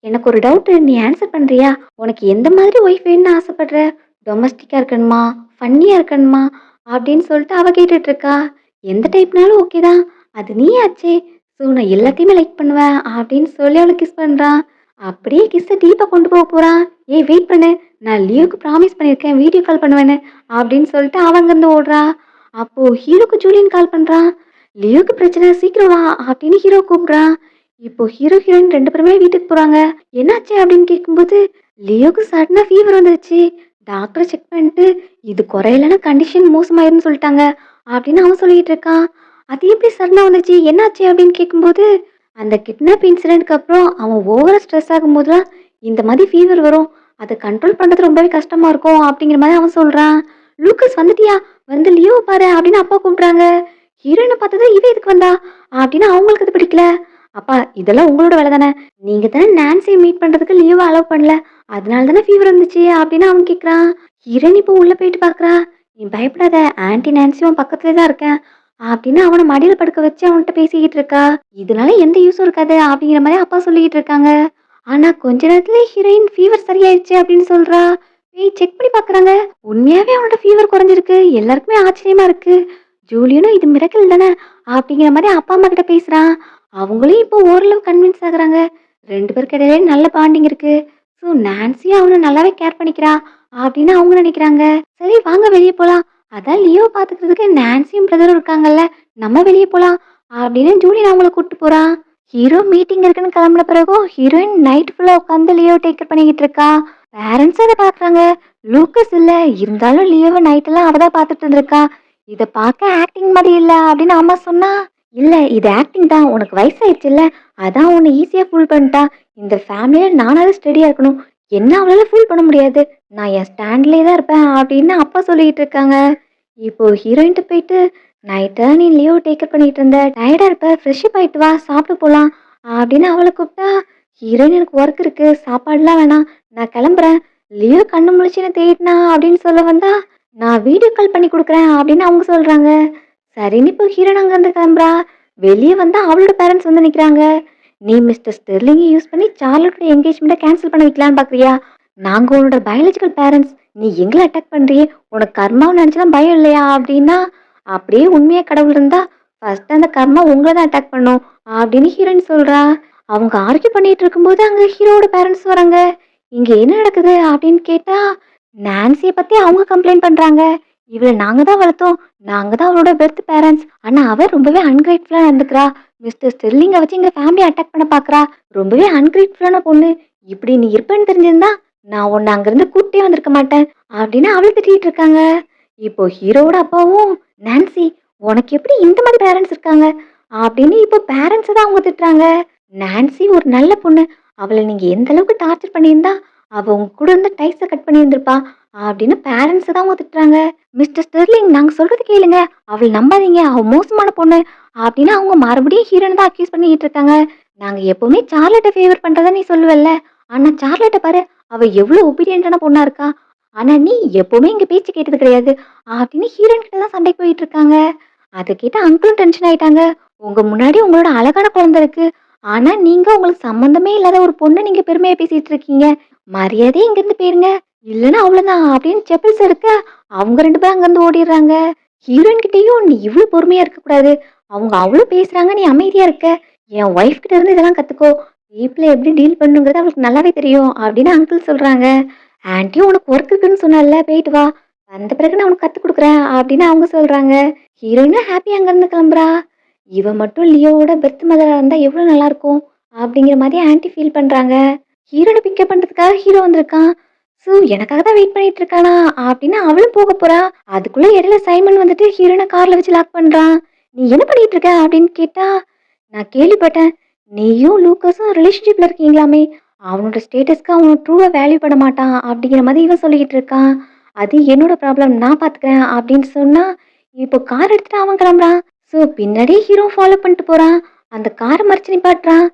எனக்கு ஒரு டவுட், நீ ஆன்சர் பண்றியா? உனக்கு எந்த மாதிரி ஒய்ஃப் வேணும்னு ஆசைப்படுற? டொமஸ்டிக்கா இருக்கணுமா, ஃபன்னியா இருக்கணுமா அப்படின்னு சொல்லிட்டு அவ கேட்டுட்டு இருக்கா. எந்த டைப்னாலும் ஓகே தான், அது நீ ஆச்சே. ஸோ நான் எல்லாத்தையுமே லைக் பண்ணுவேன் அப்படின்னு சொல்லி அவளை கிஸ் பண்றான். அப்படியே கிஸ்ஸை டீப்பா கொண்டு போக போறான். ஏய் வெயிட் பண்ணு, நான் லியோக்கு ப்ராமிஸ் பண்ணியிருக்கேன் வீடியோ கால் பண்ணுவேன்னு அப்படின்னு சொல்லிட்டு அவங்க இருந்து ஓடுறா. அப்போ ஹீரோக்கு ஜூலியன் கால் பண்றான். லியோக்கு பிரச்சனை சீக்கிரம் வா அப்படின்னு ஹீரோ கூப்பிடுறான். இப்போ ஹீரோ ஹீரோயின் 2 பேருமே வீட்டுக்கு போறாங்க. என்னாச்சு அப்படின்னு கேட்கும்போது லியோக்கு சடனா ஃபீவர் வந்துருச்சு. டாக்டர் செக் பண்ணிட்டு இது குறையலன்னா கண்டிஷன் மோசமாயிருன்னு சொல்லிட்டாங்க அப்படின்னு அவன் சொல்லிட்டு இருக்கான். அது எப்படி சடனா வந்துச்சு என்னாச்சு அப்படின்னு கேட்கும்போது அந்த கிட்னாப் இன்சிடென்ட்க்கு அப்புறம் அவன் ஓவரா ஸ்ட்ரெஸ் ஆகும்போது தான் இந்த மாதிரி ஃபீவர் வரும். அதை கண்ட்ரோல் பண்றது ரொம்பவே கஷ்டமா இருக்கும் அப்படிங்கிற மாதிரி அவன் சொல்றான். லூக்கஸ் வந்துட்டியா, வந்து லியோ பாரு அப்படின்னு அப்பா கூப்பிடுறாங்க. ஹீரோயினை பார்த்தது இவ எதுக்கு வந்தா அப்படின்னு அவங்களுக்கு அது பிடிக்கல. அப்பா இதெல்லாம் உங்களோட வேலை தானே, நீங்க தானே நான்சியை மீட் பண்றதுக்கு லீவை அலோவ் பண்ணல, அதனால தானே ஃபீவர் வந்துச்சு அப்படின்னு அவன் கேட்குறான். ஹீரோயின் இப்போ உள்ள போயிட்டு பார்க்கறா. நீ பயப்படாத, ஆன்டி நான்சியும் பக்கத்துலேயே தான் இருக்கேன் அப்படின்னு அவனை மடியில் படுக்க வச்சு அவன்கிட்ட பேசிக்கிட்டு இருக்கா. இதனால எந்த யூஸும் இருக்காது அப்படிங்கிற மாதிரி அப்பா சொல்லிக்கிட்டு இருக்காங்க. ஆனா கொஞ்ச நேரத்துல ஹீரோயின் ஃபீவர் சரியாயிடுச்சு அப்படின்னு சொல்றா. ஏய் செக் பண்ணி பார்க்கறாங்க. உண்மையாவே அவனோட ஃபீவர் குறைஞ்சிருக்கு. எல்லாருக்குமே ஆச்சரியமா இருக்கு. ஜூலியனும் இது மிரக்கல் தானே அப்படிங்கிற மாதிரி அப்பா அம்மா கிட்ட பேசுறான். அவங்களும் இப்போ ஓரளவு கன்வின்ஸ் ஆகுறாங்க. 2 பேருக்கு இடையிலே நல்ல பாண்டிங் இருக்கு. ஸோ நான்சியும் அவனை நல்லாவே கேர் பண்ணிக்கிறா அப்படின்னு அவங்க நினைக்கிறாங்க. சரி வாங்க வெளியே போலாம். அதான் லியோ பாத்துக்கிறதுக்கு நான்சியும் பிரதரும் இருக்காங்கல்ல, நம்ம வெளியே போலாம் அப்படின்னு ஜூலியன் அவங்கள கூட்டு போறான். ஹீரோ மீட்டிங் இருக்குன்னு கிளம்புன பிறகும் ஹீரோயின் நைட் ஃபுல்லா உட்காந்து லியோ டேக் கேர் பண்ணிக்கிட்டு இருக்கா. பேரண்ட்ஸ் அதை பாக்குறாங்க. லூக்கஸ் இல்ல இருந்தாலும் லியோவை நைட் எல்லாம் அவதான் பாத்துட்டு இருந்திருக்கா. இதை பார்க்க ஆக்டிங் மாதிரி இல்ல அப்படின்னு அம்மா சொன்னா. இல்ல இது ஆக்டிங் தான், உனக்கு வயசாயிடுச்சுல்ல அதான் உன்னை ஈஸியா ஃபுல் பண்ணிட்டா. இந்த ஃபேமிலியில நானாவது ஸ்டெடியா இருக்கணும், என்ன அவளால ஃபுல் பண்ண முடியாது, நான் என் ஸ்டாண்ட்லயே தான் இருப்பேன் அப்படின்னு அப்பா சொல்லிட்டு இருக்காங்க. இப்போ ஹீரோயின்ட்டு போயிட்டு நைட்டா நீ லீவ் டேக்கர் பண்ணிட்டு இருந்த, டயர்டா இருப்ப, ஃப்ரெஷ்ஷப் ஆயிட்டு வா சாப்பிட்டு போலாம் அப்படின்னு அவளை கூப்பிட்டா. ஹீரோயின் எனக்கு ஒர்க் இருக்கு, சாப்பாடுலாம் வேணாம், நான் கிளம்புறேன். லியோ கண்ணு முழிச்சுன்னு தேடினா அப்படின்னு சொல்ல வந்தா, நான் வீடியோ கால் பண்ணி கொடுக்குறேன் அப்படின்னு அவங்க சொல்றாங்க. சரின்னு இப்போ ஹீரோயின் அங்கேருந்து கிளம்புறா. வெளியே வந்தா அவளோட பேரண்ட்ஸ் வந்து நிற்கிறாங்க. நீ மிஸ்டர் ஸ்டெர்லிங்கை யூஸ் பண்ணி சார்லட்டோட என்கேஜ்மெண்ட்டை கேன்சல் பண்ண வைக்கலான்னு பார்க்குறியா? நாங்கள் உன்னோட பயாலஜிக்கல் பேரண்ட்ஸ், நீ எங்களை அட்டாக் பண்ணுறியே, உனக்கு கர்மாவை நினச்சலாம் பயம் இல்லையா அப்படின்னா. அப்படியே உண்மையாக கடவுள் இருந்தா ஃபர்ஸ்ட் அந்த கர்மா உங்களை தான் அட்டாக் பண்ணும் அப்படின்னு ஹீரோயின் சொல்றா. அவங்க ஆர்கியூ பண்ணிட்டு இருக்கும்போது அங்க ஹீரோட பேரண்ட்ஸ் வராங்க. இங்க என்ன நடக்குது அப்படின்னு கேட்டா நான்சியை பத்தி அவங்க கம்ப்ளைண்ட் பண்றாங்க. இவளை நாங்க தான் வளர்த்தோம், நாங்க தான் அவளோட பெர்த் பேரண்ட்ஸ், ஆனா அவ ரொம்பவே அன்கிரேட்ஃபுல்லா நடந்துக்கிறா. மிஸ்டர் ஸ்டெர்லிங்கை வச்சு எங்க ஃபேமிலி அட்டாக் பண்ண பாக்குறா, ரொம்பவே அன்கிரேட்ஃபுல்லான பொண்ணு. இப்படி நீ இருப்பேன்னு தெரிஞ்சிருந்தா நான் உன்னை அங்கிருந்து கூட்டே வந்திருக்க மாட்டேன் அப்படின்னு அவளை திட்டிட்டு இருக்காங்க. இப்போ ஹீரோவோட அப்பாவும், "நான்சி, உனக்கு எப்படி இந்த மாரி பேரண்ட்ஸ் இருக்காங்க?" அப்படின்னு இப்போ பேரண்ட்ஸ தான் அவங்க திட்டுறாங்க. நான்சி ஒரு நல்ல பொண்ணு. அவள நீங்க எந்த அளவுக்கு டார்ச்சர் பண்ணியிருந்தா, அவ உங்க கூட இருந்து டைஸ கட் பண்ணியிருந்திருப்பா. அப்படின்னு பேரண்ட்ஸ தான் அவங்க திட்டுறாங்க. "மிஸ்டர் ஸ்டெர்லிங், நாங்க சொல்றத கேளுங்க. அவள நம்பாதீங்க. அவ மோசமான பொண்ணு." அப்படின்னு அவங்க மறுபடியும் ஹீரோயின தான் அக்யூஸ் பண்ணிட்டு இருக்காங்க. "நாங்க எப்பவுமே சார்லட்ட ஃபேவர் பண்றதா நீ சொல்லுவல்ல. ஆனா சார்லட்ட பாரு. அவ எவ்ளோ ஒபீடியன்ட்டான பொண்ணா இருக்கா. ஆனா நீ எப்பவுமே எங்க பேச்சு கேட்டது கிடையாது." அப்படின்னு ஹீரோயின் கிட்ட தான் சண்டைக்கு போயிட்டு இருக்காங்க. அத கேட்டு அங்கிளும் டென்ஷன் ஆயிட்டாங்க. "உங்க முன்னாடி உங்களோட அழகான குழந்தை இருக்கு. ஆனா நீங்க உங்களுக்கு சம்மந்தமே இல்லாத ஒரு பொண்ண நீங்க பெருமையா பேசிட்டு இருக்கீங்க. மரியாதையா இங்கிருந்து போயிருங்க. இல்லன்னா அவ்வளவுதான்." அப்படின்னு செப்பல்ஸ் எடுக்க அவங்க 2 பேரும் அங்கிருந்து ஓடிடுறாங்க. ஹீரோயின் கிட்டயும், "நீ இவ்ளோ பொறுமையா இருக்கக்கூடாது. அவங்க அவ்ளோ பேசுறாங்க. நீ அமைதியா இருக்க. என் ஒய்ஃப் கிட்ட இருந்து இதெல்லாம் கத்துக்கோ. பீப்பிள எப்படி டீல் பண்ணணுங்கிறது அவளுக்கு நல்லாவே தெரியும்." அப்படின்னு அங்கிள் சொல்றாங்க. "ஆன்ட்டி, உனக்கு ஒர்க் இருக்குன்னு சொன்னேன்ல, போயிட்டு வா. வந்த பிறகு நான் உனக்கு கத்துக் குடுக்குறேன்." அப்படின்னு அவங்க சொல்றாங்க. ஹீரோயினும் ஹாப்பியா அங்கிருந்து கிளம்புறா. இவ மட்டும் லியோவோட பெர்த் மதரா இருந்தா எவ்ளோ நல்லாருக்கும் அப்படிங்கிற மாதிரி ஆன்ட்டி ஃபீல் பண்றாங்க. ஹீரோன பிக்கப் பண்றதுக்காக ஹீரோ வந்திருக்கான். ஸோ எனக்காக தான் வெயிட் பண்ணிட்டு இருக்கானா அப்படின்னு அவளும் போக போறா. அதுக்குள்ள இடையில சைமன் வந்துட்டு ஹீரோன கார்ல வச்சு லாக் பண்றான். "நீ என்ன பண்ணிட்டு இருக்க?" அப்படின்னு கேட்டா, "நான் கேள்விப்பட்டேன். நீயும் லூக்கஸும் ரிலேஷன்ஷிப்ல இருக்கீங்களாமே. அவனோட ஸ்டேட்டஸ்க்கு அவன் ட்ரூவா வேல்யூ பண்ண மாட்டான்." அப்படிங்கிற மாதிரி இவன் சொல்லிக்கிட்டு இருக்கான். "அது என்னோட ப்ராப்ளம். நான் பார்த்துக்கிறேன்." அப்படின்னு சொன்னா, இப்போ கார் எடுத்துட்டு அவன் கிளம்புறான். ஸோ பின்னாடியே ஹீரோ ஃபாலோ பண்ணிட்டு போறான். அந்த கார மறிச்சு நிப்பாட்டுறான்.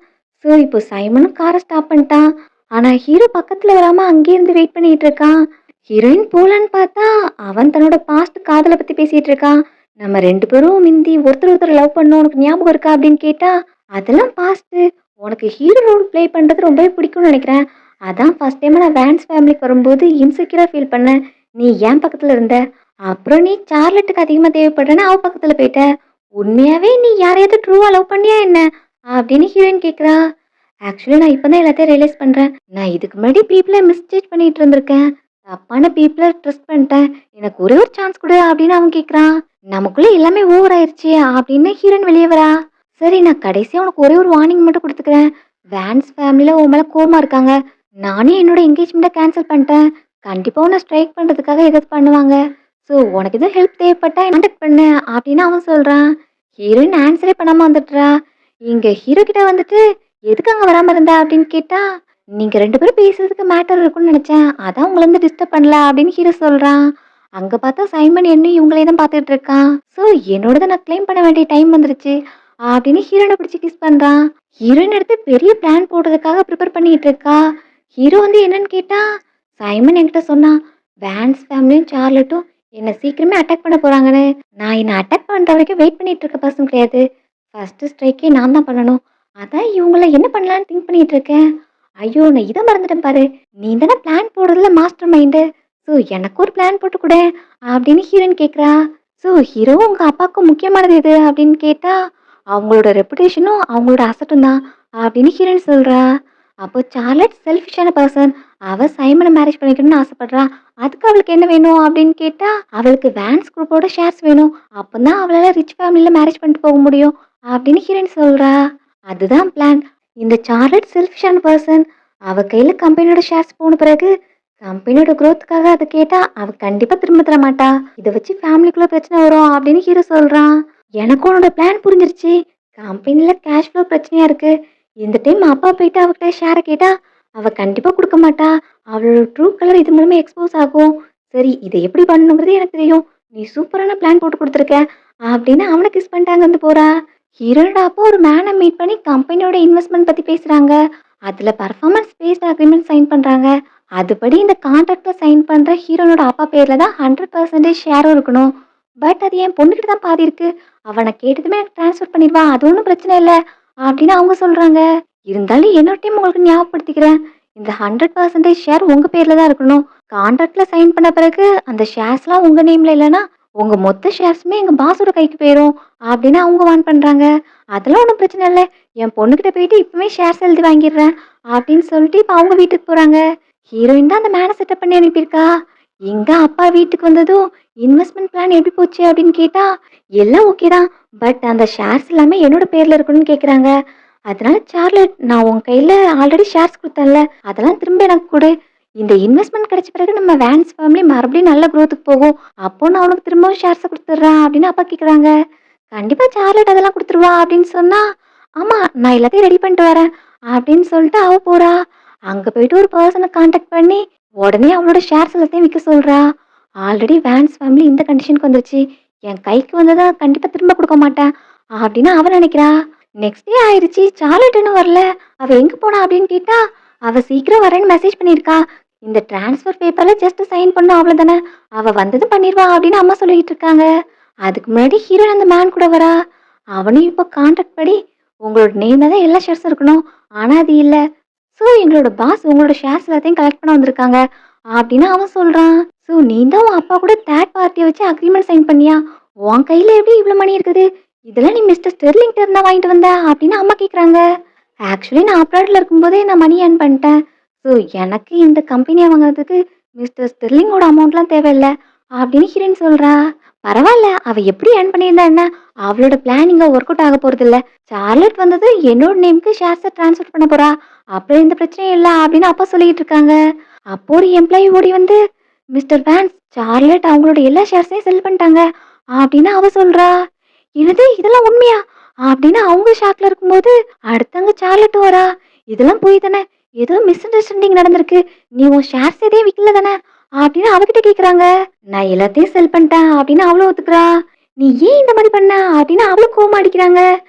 ஸோ இப்போ சைமனும் கார ஸ்டாப் பண்ணிட்டான். ஆனா ஹீரோ பக்கத்துல வராம அங்கேயே இருந்து வெயிட் பண்ணிட்டு இருக்கான். ஹீரோயின் போலான்னு பார்த்தா, அவன் தன்னோட பாஸ்ட் காதல பத்தி பேசிட்டு இருக்கான். "நம்ம 2 பேரும் மிந்தி ஒருத்தர் ஒருத்தர் லவ் பண்ணோம். உனக்கு ஞாபகம் இருக்கா?" அப்படின்னு கேட்டா, "அதெல்லாம் பாஸ்ட். உனக்கு ஹீரோ ரோல் ப்ளே பண்றது ரொம்பவே பிடிக்கும்னு நினைக்கிறேன். அதான் ஃபர்ஸ்ட் டைமா நான் வேன்ஸ் ஃபேமிலிக்கு வரும்போது இன்செக்யூரா ஃபீல் பண்ணேன். நீ என் பக்கத்துல இருந்த. அப்புறம் நீ சார்லட்டுக்கு அதிகமா தேவைப்படுறேன்னு அவ பக்கத்துல போயிட்ட. உண்மையாவே நீ யாரையாவது ட்ரூவா லவ் பண்ணியா என்ன?" அப்படின்னு ஹீரோயின் கேக்குறா. "ஆக்சுவலி நான் இப்பதான் எல்லாத்தையும் ரியலைஸ் பண்றேன். நான் இதுக்கு முன்னாடி பீப்பிள மிஸ்ஜட்ஜ் பண்ணிட்டு இருந்திருக்கேன். தப்பான பீப்பிள ட்ரஸ்ட் பண்ணிட்டேன். எனக்கு ஒரே ஒரு சான்ஸ் குடு." அப்படின்னு அவன் கேக்குறான். "நமக்குள்ள எல்லாமே ஓவர் ஆயிருச்சு." அப்படின்னு ஹீரோயின் வெளியே வரா. "சரி, நான் கடைசியா உனக்கு ஒரே ஒரு வார்னிங் மட்டும் கொடுத்துக்கிறேன். வேன்ஸ் ஃபேமிலில உன் மேல கோவமா இருக்காங்க. நானே என்னோட என்கேஜ்மெண்ட்டை கேன்சல் பண்ணிட்டேன். கண்டிப்பா உன்னை ஸ்ட்ரைக் பண்றதுக்காக ஏதாவது பண்ணுவாங்க. ஸோ உனக்கு எதுவும் ஹெல்ப் தேவைப்பட்டா கான்டாக்ட் பண்ணு." அப்படின்னு அவன் சொல்றான். ஹீரோயின் ஆன்சரே பண்ணாம வந்துடுறா. இங்க ஹீரோ கிட்ட வந்துட்டு, "எதுக்கு அங்க வராம இருந்த?" அப்படின்னு கேட்டா, "நீங்க 2 பேரும் பேசுறதுக்கு மேட்டர் இருக்கும்னு நினைச்சேன். அதான் உங்கள வந்து டிஸ்டர்ப் பண்ணல." அப்படின்னு ஹீரோ சொல்றான். அங்க பார்த்தா சைமன் என்னையும் இவங்களே தான் பார்த்துட்டு இருக்கான். ஸோ என்னோடத நான் கிளைம் பண்ண வேண்டிய டைம் வந்துருச்சு அப்படின்னு ஹீரோனை பிடிச்சு கிஸ் பண்றான். ஹீரோயின் எடுத்து பெரிய பிளான் போடுறதுக்காக ப்ரிப்பேர் பண்ணிட்டு இருக்கா. ஹீரோ வந்து என்னன்னு கேட்டா, சைமன் என்கிட்ட சொன்னான், "வேன்ஸ் ஃபேமிலியும் சார்லட்டும் என்ன சீக்கிரமே அட்டாக் பண்ண போறாங்கன்னு. நான் என்ன அட்டாக் பண்ற வரைக்கும் வெயிட் பண்ணிட்டு இருக்க பர்சன் கிடையாது. ஃபர்ஸ்ட் ஸ்ட்ரைக்கே நான் தான் பண்ணணும். அதான் இவங்கள என்ன பண்ணலான்னு திங்க் பண்ணிட்டு இருக்கேன்." "ஐயோ, நான் இதை மறந்துட்டேன் பாரு. நீ தானே பிளான் போடுறதுல மாஸ்டர் மைண்டு. ஸோ எனக்கு ஒரு பிளான் போட்டு கொடு." அப்படின்னு ஹீரோயின் கேட்குறா. "ஸோ ஹீரோ, உங்க அப்பாவுக்கு முக்கியமானது எது?" அப்படின்னு கேட்டா, "அவங்களோட ரெப்புடேஷனும் அவங்களோட அசட்டும் தான்." அப்படின்னு ஹீரோயின் சொல்றா. அப்போ சார்லட் செல்ஃபிஷான பர்சன். அவ சைமனை மேரேஜ் பண்ணிக்கணும்னு ஆசைப்படுறா. அதுக்கு அவளுக்கு என்ன வேணும் அப்படின்னு கேட்டா, அவளுக்கு வேன்ஸ் குரூப்போட ஷேர்ஸ் வேணும். அப்பதான் அவளால ரிச் ஃபேமிலில மேரேஜ் பண்ணிட்டு போக முடியும் அப்படின்னு ஹீரோயின் சொல்றா. அதுதான் பிளான். இந்த சார்லட் செல்ஃபிஷான பர்சன். அவ கையில கம்பெனியோட ஷேர்ஸ் போன பிறகு கம்பெனியோட குரோத்துக்காக அதை கேட்டா அவ கண்டிப்பா திரும்ப தர மாட்டா. இதை வச்சு ஃபேமிலிக்குள்ள பிரச்சனை வரும் அப்படின்னு ஹீரோ சொல்றான். "எனக்கு உன்னோட பிளான் புரிஞ்சிருச்சு. கம்பெனில கேஷ் ஃப்ளோ பிரச்சனையா இருக்கு. இந்த டைம் அப்பா போயிட்டு அவகிட்ட ஷேரை கேட்டா அவ கண்டிப்பா கொடுக்க மாட்டா. அவளோட ட்ரூ கலர் இது மூலமா எக்ஸ்போஸ் ஆகும். சரி, இதை எப்படி பண்ணணுங்கிறது எனக்கு தெரியும். நீ சூப்பரான பிளான் போட்டு கொடுத்துருக்க." அப்படின்னு அவனை கிஸ் பண்ணிட்டாங்க வந்து போறா. ஹீரோட அப்பா ஒரு மேனை மீட் பண்ணி கம்பெனியோட இன்வெஸ்ட்மெண்ட் பத்தி பேசுறாங்க. அதுல பர்ஃபார்மன்ஸ் பேஸ்ட் அக்ரிமெண்ட் சைன் பண்றாங்க. அதுபடி இந்த கான்ட்ராக்ட்ல சைன் பண்ற ஹீரோனோட அப்பா பேர்ல தான் 100% ஷேரும் இருக்கணும். பட் அது என் பொண்ணுகிட்ட தான் பாதி இருக்கு. அவனை கேட்டதுமே எனக்கு ட்ரான்ஸ்ஃபர் பண்ணிடுவா. அது ஒன்றும் பிரச்சனை இல்லை அப்படின்னு அவங்க சொல்றாங்க. "இருந்தாலும் என்னோட டீம் உங்களுக்கு ஞாபகப்படுத்திக்கிறேன். இந்த 100% ஷேர் உங்க பேர்ல தான் இருக்கணும். கான்ட்ராக்ட்ல சைன் பண்ண பிறகு அந்த ஷேர்ஸ்லாம் உங்க நேம்ல இல்லைன்னா உங்க மொத்த ஷேர்ஸுமே எங்க பாஸோட கைக்கு போயிரும்." அப்படின்னு அவங்க வார்ன் பண்றாங்க. "அதெல்லாம் ஒன்றும் பிரச்சனை இல்லை. என் பொண்ணுகிட்ட போயிட்டு இப்பவே ஷேர்ஸ் எழுதி வாங்கிடுறேன்." அப்படின்னு சொல்லிட்டு இப்போ அவங்க வீட்டுக்கு போறாங்க. ஹீரோயின் தான் அந்த மேனை செட்டப் பண்ணி அனுப்பியிருக்கா. எங்க அப்பா வீட்டுக்கு வந்ததும், "இன்வெஸ்ட்மெண்ட் பிளான் எப்படி போச்சு?" அப்படின்னு கேட்டா, "எல்லாம் ஓகே தான். பட் அந்த ஷேர்ஸ் எல்லாமே என்னோட பேர்ல இருக்கணும்னு கேட்குறாங்க. அதனால சார்லட், நான் உன் கையில ஆல்ரெடி ஷேர்ஸ் குடுத்தேன்ல, அதெல்லாம் திரும்ப எனக்கு குடு. இந்த இன்வெஸ்ட்மெண்ட் கிடைச்ச பிறகு நம்ம வேன்ஸ் ஃபேமிலி மறுபடியும் நல்ல குரோத்துக்கு போகும். அப்போ நான் உனக்கு திரும்பவும் ஷேர்ஸ குடுத்துடுறேன் அப்படின்னு அப்பா கேட்குறாங்க. கண்டிப்பா சார்லட் அதெல்லாம் குடுத்துருவா அப்படின்னு சொன்னா, ஆமா நான் எல்லாத்தையும் ரெடி பண்ணிட்டு வரேன் அப்படின்னு சொல்லிட்டு அவ போறா. அங்க போயிட்டு ஒரு பெர்சன கான்டாக்ட் பண்ணி உடனே அவளோட ஷேர்ஸ் எல்லாத்தையும் விக்க சொல்றா. ஆல்ரெடி வேன்ஸ் ஃபேமிலி இந்த கண்டிஷனுக்கு வந்துருச்சு. என் கைக்கு வந்தத கண்டிப்பா திரும்ப குடுக்க மாட்டேன் அப்படின்னு அவ நினைக்கிறா. நெக்ஸ்ட் டே ஆயிருச்சு. சார்லட் இன்னும் வரல. அவ எங்க போனா அப்படின்னு கேட்டா, அவ சீக்கிரம் வரேன்னு மெசேஜ் பண்ணியிருக்கா. இந்த ட்ரான்ஸ்ஃபர் பேப்பர்ல ஜஸ்ட் சைன் பண்ணும் அவ்வளவுதானே. அவ வந்ததும் பண்ணிருவா அப்படின்னு அம்மா சொல்லிட்டு இருக்காங்க. அதுக்கு முன்னாடி ஹீரோயின் அந்த மேன் கூட வரா. அவனையும் இப்போ கான்டாக்ட் படி உங்களோட நேம்ல தான் எல்லா ஷேர்ஸும் இருக்கணும். ஆனா அது இல்ல. ஸோ எங்களோட பாஸ் உங்களோட ஷேர்ஸ் எல்லாத்தையும் கலெக்ட் பண்ண வந்திருக்காங்க அப்படின்னு அவன் சொல்றான். ஸோ நீ தான் உன் அப்பா கூட தேர்ட் பார்ட்டியை வச்சு அக்ரிமெண்ட் சைன் பண்ணியா? உன் கையில எப்படி இவ்வளவு மணி இருக்குது? இதெல்லாம் நீ மிஸ்டர் ஸ்டெர்லிங்கிட்ட இருந்தா வாங்கிட்டு வந்த அப்படின்னு அம்மா கேக்குறாங்க. ஆக்சுவலி நான் அப்ராட்ல இருக்கும்போதே நான் மணி ஏர்ன் பண்ணிட்டேன். ஸோ எனக்கு இந்த கம்பெனியை வாங்குறதுக்கு மிஸ்டர் ஸ்டெர்லிங்கோட அமௌண்ட்லாம் தேவையில்ல அப்படின்னு ஹீரோயின் சொல்றா. பரவாயில்ல, அவ எப்படி ஏர்ன் பண்ணியிருந்தா என்ன? அவளோட பிளான் இங்க ஒர்க் அவுட் ஆக போறது இல்ல. சார்லட் வந்தது என்னோட நேம்க்கு ஷேர்ஸை ட்ரான்ஸ்ஃபர் பண்ண போறா. அப்புறம் எந்த பிரச்சனையும் இல்ல அப்படின்னு அப்பா சொல்லிட்டு இருக்காங்க. அப்போ ஒரு எம்ப்ளாயி ஓடி வந்து, மிஸ்டர் வேன்ஸ், சார்லட் அவங்களோட எல்லா ஷேர்ஸையும் செல் பண்ணிட்டாங்க அப்படின்னு அவ சொல்றா. என்னது இதெல்லாம் உண்மையா? அப்படின்னு அவங்க ஷாக்ல இருக்கும்போது அடுத்தவங்க சார்லட் வரா. இதெல்லாம் போய் தானே, ஏதோ மிஸ் அண்டர்ஸ்டாண்டிங் நடந்திருக்கு. நீ உன் ஷேர்ஸ் எதையும் விக்கல தானே அப்படின்னு அவகிட்ட கேக்குறாங்க. நான் எல்லாத்தையும் செல் பண்ணிட்டேன் அப்படின்னு அவளும் ஒத்துக்கிறா. நீ ஏன் இந்த மாதிரி பண்ண அப்படின்னு அவளும் கோவமா அடிக்கிறாங்க.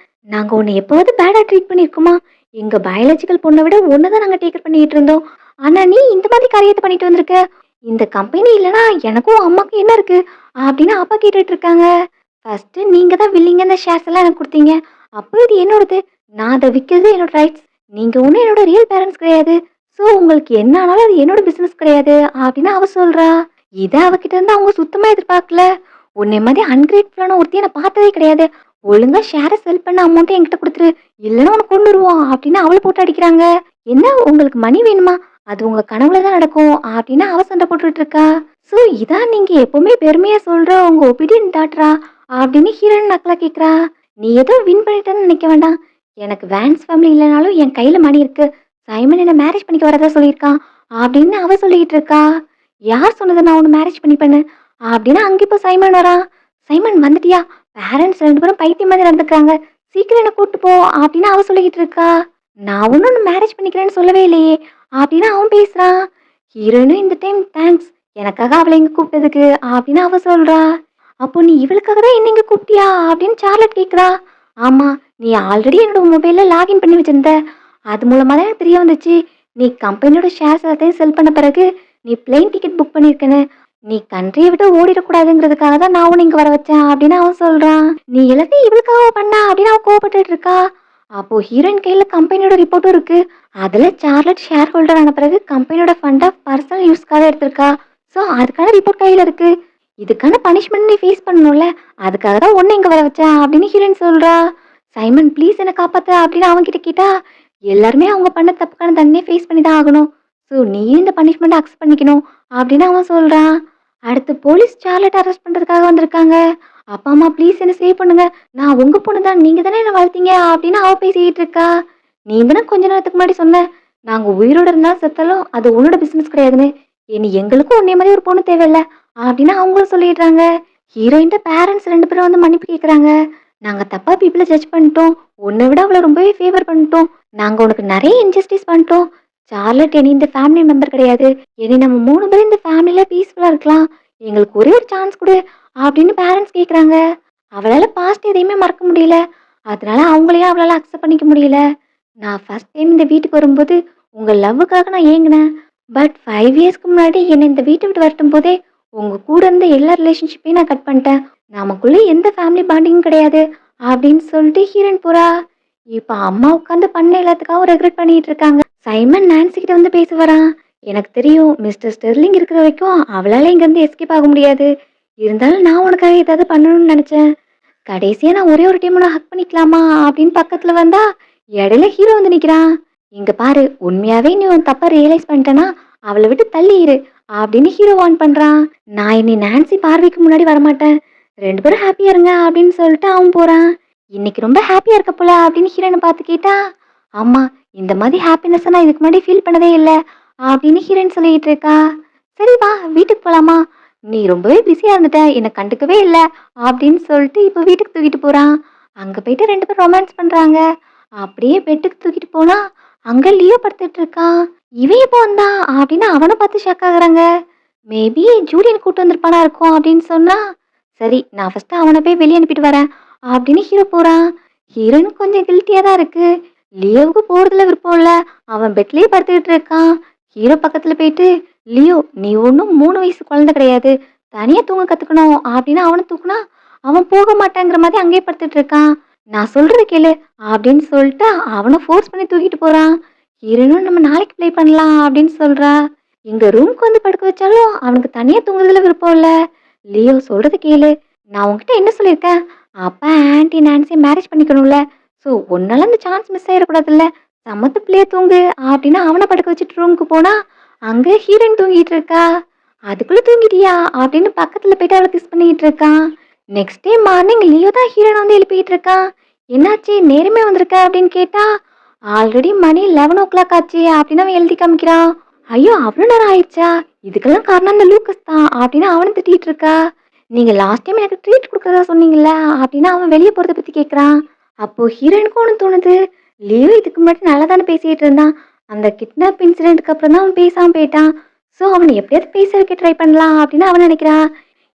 நாங்க உன்னை எப்போது பேடா ட்ரீட் பண்ணிருக்கோமா? எங்க பயாலஜிக்கல் பொண்ணை விட ஒன்னதான் நாங்க டேக்கர் பண்ணிட்டு இருந்தோம். ஆனா நீ இந்த மாதிரி காரியத்தை பண்ணிட்டு வந்திருக்க. இந்த கம்பெனி இல்லனா எனக்கும் அம்மாக்கும் என்ன இருக்கு அப்படின்னு அப்பா கேட்டுட்டு இருக்காங்க. ஃபர்ஸ்ட் நீங்க தான் வில்லிங்க இந்த ஷேர்ஸ் எல்லாம் எனக்கு கொடுத்தீங்க. அப்போ இது என்னோடது. நான் அதை விற்கிறது என்னோட ரைட்ஸ். நீங்க ஒன்றும் என்னோட ரியல் பேரண்ட்ஸ் கிடையாது. ஸோ உங்களுக்கு என்ன ஆனாலும் அது என்னோட பிசினஸ் கிடையாது அப்படின்னு அவ சொல்றா. இதை அவகிட்ட இருந்து அவங்க சுத்தமா எதிர்பார்க்கல. உன்னை மாதிரி அன்கிரேட்ஃபுல்லான ஒருத்தையும் நான் பார்த்ததே கிடையாது. ஒழுங்கா ஷேரை செல் பண்ண அமௌண்ட்டை என்கிட்ட கொடுத்துரு, இல்லைன்னா உனக்கு கொண்டு வருவோம் அப்படின்னு அவளை போட்டு அடிக்கிறாங்க. என்ன உங்களுக்கு மணி வேணுமா? அது உங்க கனவுல தான் நடக்கும் அப்படின்னு அவ சண்டை போட்டுட்டு இருக்கா. ஸோ இதான் நீங்க எப்பவுமே பெருமையா சொல்ற உங்க ஒபீடியன் டாட்டரா அப்படின்னு ஹீரோயின் நக்கலா கேக்குறா. நீ ஏதோ வின் பண்ணிட்டேன்னு நினைக்க வேண்டாம். எனக்கு வேன்ஸ் ஃபேமிலி இல்லைனாலும் என் கையில மணி இருக்கு. சைமன் என்ன மேரேஜ் பண்ணிக்க வரதா சொல்லியிருக்கான் அப்படின்னு அவ சொல்லிட்டு இருக்கா. யார் சொன்னது நான் உன்னை மேரேஜ் பண்ணிப்பேன்னு அப்படின்னு அங்க இப்போ சைமன் வரான். சைமன் வந்துட்டியா? பேரண்ட்ஸ் ரெண்டு பேரும் பைத்தியம் மாதிரி நடந்துக்கிறாங்க. சீக்கிரம் என்ன கூட்டு போ அப்படின்னு அவ சொல்லிக்கிட்டு இருக்கா. நான் ஒன்னும் மேரேஜ் பண்ணிக்கிறேன்னு சொல்லவே இல்லையே அப்படின்னு அவன் பேசுறான். ஹீரோயினும் இந்த டைம் தேங்க்ஸ் எனக்காக அவளை இங்க கூப்பிட்டதுக்கு அப்படின்னு அவ சொல்றா. அப்போ நீ இவளுக்காக தான் என்ன இங்க கூப்பிட்டியா அப்படின்னு சார்லட் கேக்குறா. ஆமா, நீ ஆல்ரெடி என்னோட மொபைல்ல லாகின் பண்ணி வச்சிருந்த. அது மூலமா தான் எனக்கு தெரிய வந்துச்சு. நீ கம்பெனியோட ஷேர்ஸ் எல்லாத்தையும் செல் பண்ண பிறகு நீ பிளேன் டிக்கெட் புக் பண்ணியிருக்கேன்னு. நீ கண்ட்ரியை விட்டு ஓடிடக்கூடாதுங்கிறதுக்காக தான் நான் உன்னை இங்க வர வச்சேன் அப்படின்னு அவன் சொல்றான். நீ எல்லாத்தையும் இவளுக்காக பண்ண அப்படின்னு அவன் கோவப்பட்டுட்டு இருக்கா. அப்போ ஹீரோயின் கையில கம்பெனியோட ரிப்போர்ட்டும் இருக்கு. அதுல சார்லட் ஷேர் ஹோல்டர் ஆன பிறகு கம்பெனியோட ஃபண்டை பர்சனல் யூஸ்க்காக எடுத்திருக்கா. ஸோ அதுக்கான ரிப்போர்ட் கையில இருக்கு. இதுக்கான பனிஷ்மெண்ட் நீ ஃபேஸ் பண்ணணும்ல, அதுக்காக தான் உன்னை இங்க வர வச்சேன் அப்படின்னு ஹீரோயின் சொல்றா. சைமன் ப்ளீஸ் என்ன காப்பாத்து அப்படின்னு அவன் கிட்ட கேட்டா, எல்லாருமே அவங்க பண்ண தப்புக்கான தண்டனையை ஃபேஸ் பண்ணி தான் ஆகணும். ஸோ நீயும் இந்த பனிஷ்மெண்ட் அக்செப்ட் பண்ணிக்கணும் அப்படின்னு அவன் சொல்றான். அடுத்து போலீஸ் சார்லட் அரெஸ்ட் பண்றதுக்காக வந்திருக்காங்க. அப்பா அம்மா ப்ளீஸ் என்ன சேவ் பண்ணுங்க. நான் உங்க பொண்ணு தான், நீங்க தானே என்ன வளர்த்தீங்க அப்படின்னு அவ பேசிக்கிட்டு இருக்கா. நீ தானே கொஞ்ச நேரத்துக்கு முன்னாடி சொன்ன, நாங்க உயிரோட இருந்தாலும் செத்தாலும் அது உன்னோட பிசினஸ் கிடையாதுன்னு. இனி எங்களுக்கும் உன்னை மாதிரி ஒரு பொண்ணு தேவையில்ல அப்படின்னு அவங்களும் சொல்லிடுறாங்க. ஹீரோயின்ட்ட பேரண்ட்ஸ் ரெண்டு பேரும் வந்து மன்னிப்பு கேட்குறாங்க. நாங்க தப்பா பீப்புளை ஜட்ஜ் பண்ணிட்டோம். உன்னை விட அவளை ரொம்பவே ஃபேவர் பண்ணிட்டோம். நாங்க உனக்கு நிறைய இன்ஜஸ்டிஸ் பண்ணிட்டோம். சார்லட் இனி இந்த ஃபேமிலி மெம்பர் கிடையாது. இனி நம்ம 3 பேரும் இந்த ஃபேமிலியில பீஸ்ஃபுல்லா இருக்கலாம். எங்களுக்கு ஒரே ஒரு சான்ஸ் கொடு அப்படின்னு பேரண்ட்ஸ் கேட்குறாங்க. அவளால பாஸ்ட் எதையுமே மறக்க முடியல. அதனால அவங்களையும் அவளால அக்செப்ட் பண்ணிக்க முடியல. நான் ஃபர்ஸ்ட் டைம் இந்த வீட்டுக்கு வரும்போது உங்க லவ்வுக்காக நான் ஏங்கினேன். பட் 5 இயர்ஸ்க்கு முன்னாடி என்னை இந்த வீட்டை விட்டு வரட்டும் போதே உங்க கூட இருந்த எல்லா ரிலேஷன்ஷிப்பையும் நான் கட் பண்ணிட்டேன். நமக்குள்ள எந்த ஃபேமிலி பாண்டிங்கும் கிடையாது அப்படின்னு சொல்லிட்டு ஹீரோயின் போறா. இப்ப அம்மா உட்காந்து பண்ண எல்லாத்துக்காகவும் ரெக்ரெட் பண்ணிட்டு இருக்காங்க. சைமன் நான்சி கிட்ட வந்து பேச வரான். எனக்கு தெரியும் மிஸ்டர் ஸ்டெர்லிங் இருக்கிற வரைக்கும் அவளால இங்க இருந்து எஸ்கேப் ஆக முடியாது. இருந்தாலும் நான் உனக்காக ஏதாவது பண்ணணும்னு நினைச்சேன். கடைசியா நான் ஒரே ஒரு டைம் ஹக் பண்ணிக்கலாமா அப்படின்னு பக்கத்துல வந்தா இடையில ஹீரோ வந்து நிக்கிறான். இங்க பாரு, உண்மையாவே நீ உன் தப்பா ரியலைஸ் பண்ணிட்டேன்னா அவளை விட்டு தள்ளி இரு அப்படின்னு ஹீரோ வார்ன் பண்றான். நான் இனி நான்சி பார்வைக்கு முன்னாடி வரமாட்டேன். ரெண்டு பேரும் ஹாப்பியா இருங்க அப்படின்னு சொல்லிட்டு அவன் போறான். இன்னைக்கு ரொம்ப ஹாப்பியா இருக்க போல அப்படின்னு ஹீரோனை பார்த்து கேட்டா, ஆமா இந்த மாதிரி ஹாப்பினஸ் நான் இதுக்கு முன்னாடி ஃபீல் பண்ணதே இல்லை அப்படின்னு ஹீரோயின் சொல்லிட்டு இருக்கா. சரி வா வீட்டுக்கு போலாமா? நீ ரொம்பவே பிஸியா இருந்துட்ட, என்ன கண்டுக்கவே இல்ல அப்படின்னு சொல்லிட்டு இப்போ வீட்டுக்கு தூக்கிட்டு போறான். அங்க போயிட்டு 2 பேரும் ரொமான்ஸ் பண்றாங்க. அப்படியே பெட்டுக்கு தூக்கிட்டு போனா, அங்க லியோ படுத்துட்டு இருக்கான். இவன் எப்போ வந்தான் அப்படின்னு அவன பார்த்து ஷாக் ஆகுறாங்க. மேபி ஜூலியன் கூட்டு வந்திருப்பானா இருக்கும் அப்படின்னு சொன்னா, சரி நான் ஃபர்ஸ்ட் அவன போய் வெளிய அனுப்பிட்டு வரேன் அப்படின்னு ஹீரோ போறான். ஹீரோயின் கொஞ்சம் கில்ட்டியா தான் இருக்கு. லியோவுக்கு போறதுல விருப்பம் இல்ல. அவன் பெட்லயே படுத்துக்கிட்டு இருக்கான். ஹீரோ பக்கத்துல போயிட்டு, லியோ நீ ஒன்றும் 3 வயசு குழந்தை கிடையாது. தனியா தூங்க கத்துக்கணும் அப்படின்னு அவனை தூக்குனா, அவன் போக மாட்டேங்கிற மாதிரி அங்கேயே படுத்துட்டு இருக்கான். நான் சொல்றது கேளு அப்படின்னு சொல்லிட்டு அவனை ஃபோர்ஸ் பண்ணி தூக்கிட்டு போறான். ஹீரோனும் நம்ம நாளைக்கு ப்ளே பண்ணலாம் அப்படின்னு சொல்றா. எங்க ரூம்க்கு வந்து படுக்க வச்சாலும் அவனுக்கு தனியா தூங்குறதுல விருப்பம் இல்ல. லியோ சொல்றது கேளு. நான் உன்கிட்ட என்ன சொல்லியிருக்கேன்? அப்பா ஆன்ட்டி நான்சி மேரேஜ் பண்ணிக்கணும்ல. ஸோ உன்னால அந்த சான்ஸ் மிஸ் ஆயிடக்கூடாதுல்ல. சமத்து பிள்ளைய தூங்கு அப்படின்னு அவனை படுக்க வச்சுட்டு ரூமுக்கு போனா, அங்க ஹீரோயின் தூங்கிட்டு இருக்கா. அதுக்குள்ள தூங்கிட்டியா அப்படின்னு பக்கத்துல போயிட்டு அவளை கிஸ் பண்ணிட்டு இருக்கான். நெக்ஸ்ட் டே மார்னிங் லியோ தான் ஹீரோயின் வந்து எழுப்பிட்டு இருக்கான். என்னாச்சு நேரமே வந்திருக்க அப்படின்னு கேட்டா, ஆல்ரெடி மணி 11 ஆச்சு அப்படின்னு அவன் எழுதி காமிக்கிறான். ஐயோ அவ்வளோ நேரம் ஆயிடுச்சா? இதுக்கெல்லாம் காரணம் அந்த லூக்கஸ் தான் அப்படின்னு அவனை திட்டிட்டு இருக்கா. நீங்க லாஸ்ட் டைம் எனக்கு ட்ரீட் கொடுக்கறதா சொன்னீங்கல்ல அப்படின்னு அவன் வெளியே போறத பத்தி கேட்கறான். அப்போ ஹீரோயினுக்கும் ஒன்று தோணுது. லியோ இதுக்கு முன்னாடி நல்லா தானே பேசிட்டு இருந்தான். அந்த கிட்னாப் இன்சிடென்ட்க்கு அப்புறம் தான் அவன் பேசாம போயிட்டான். ஸோ அவனை எப்படியாவது பேச வைக்க ட்ரை பண்ணலாம் அப்படின்னு அவன் நினைக்கிறான்.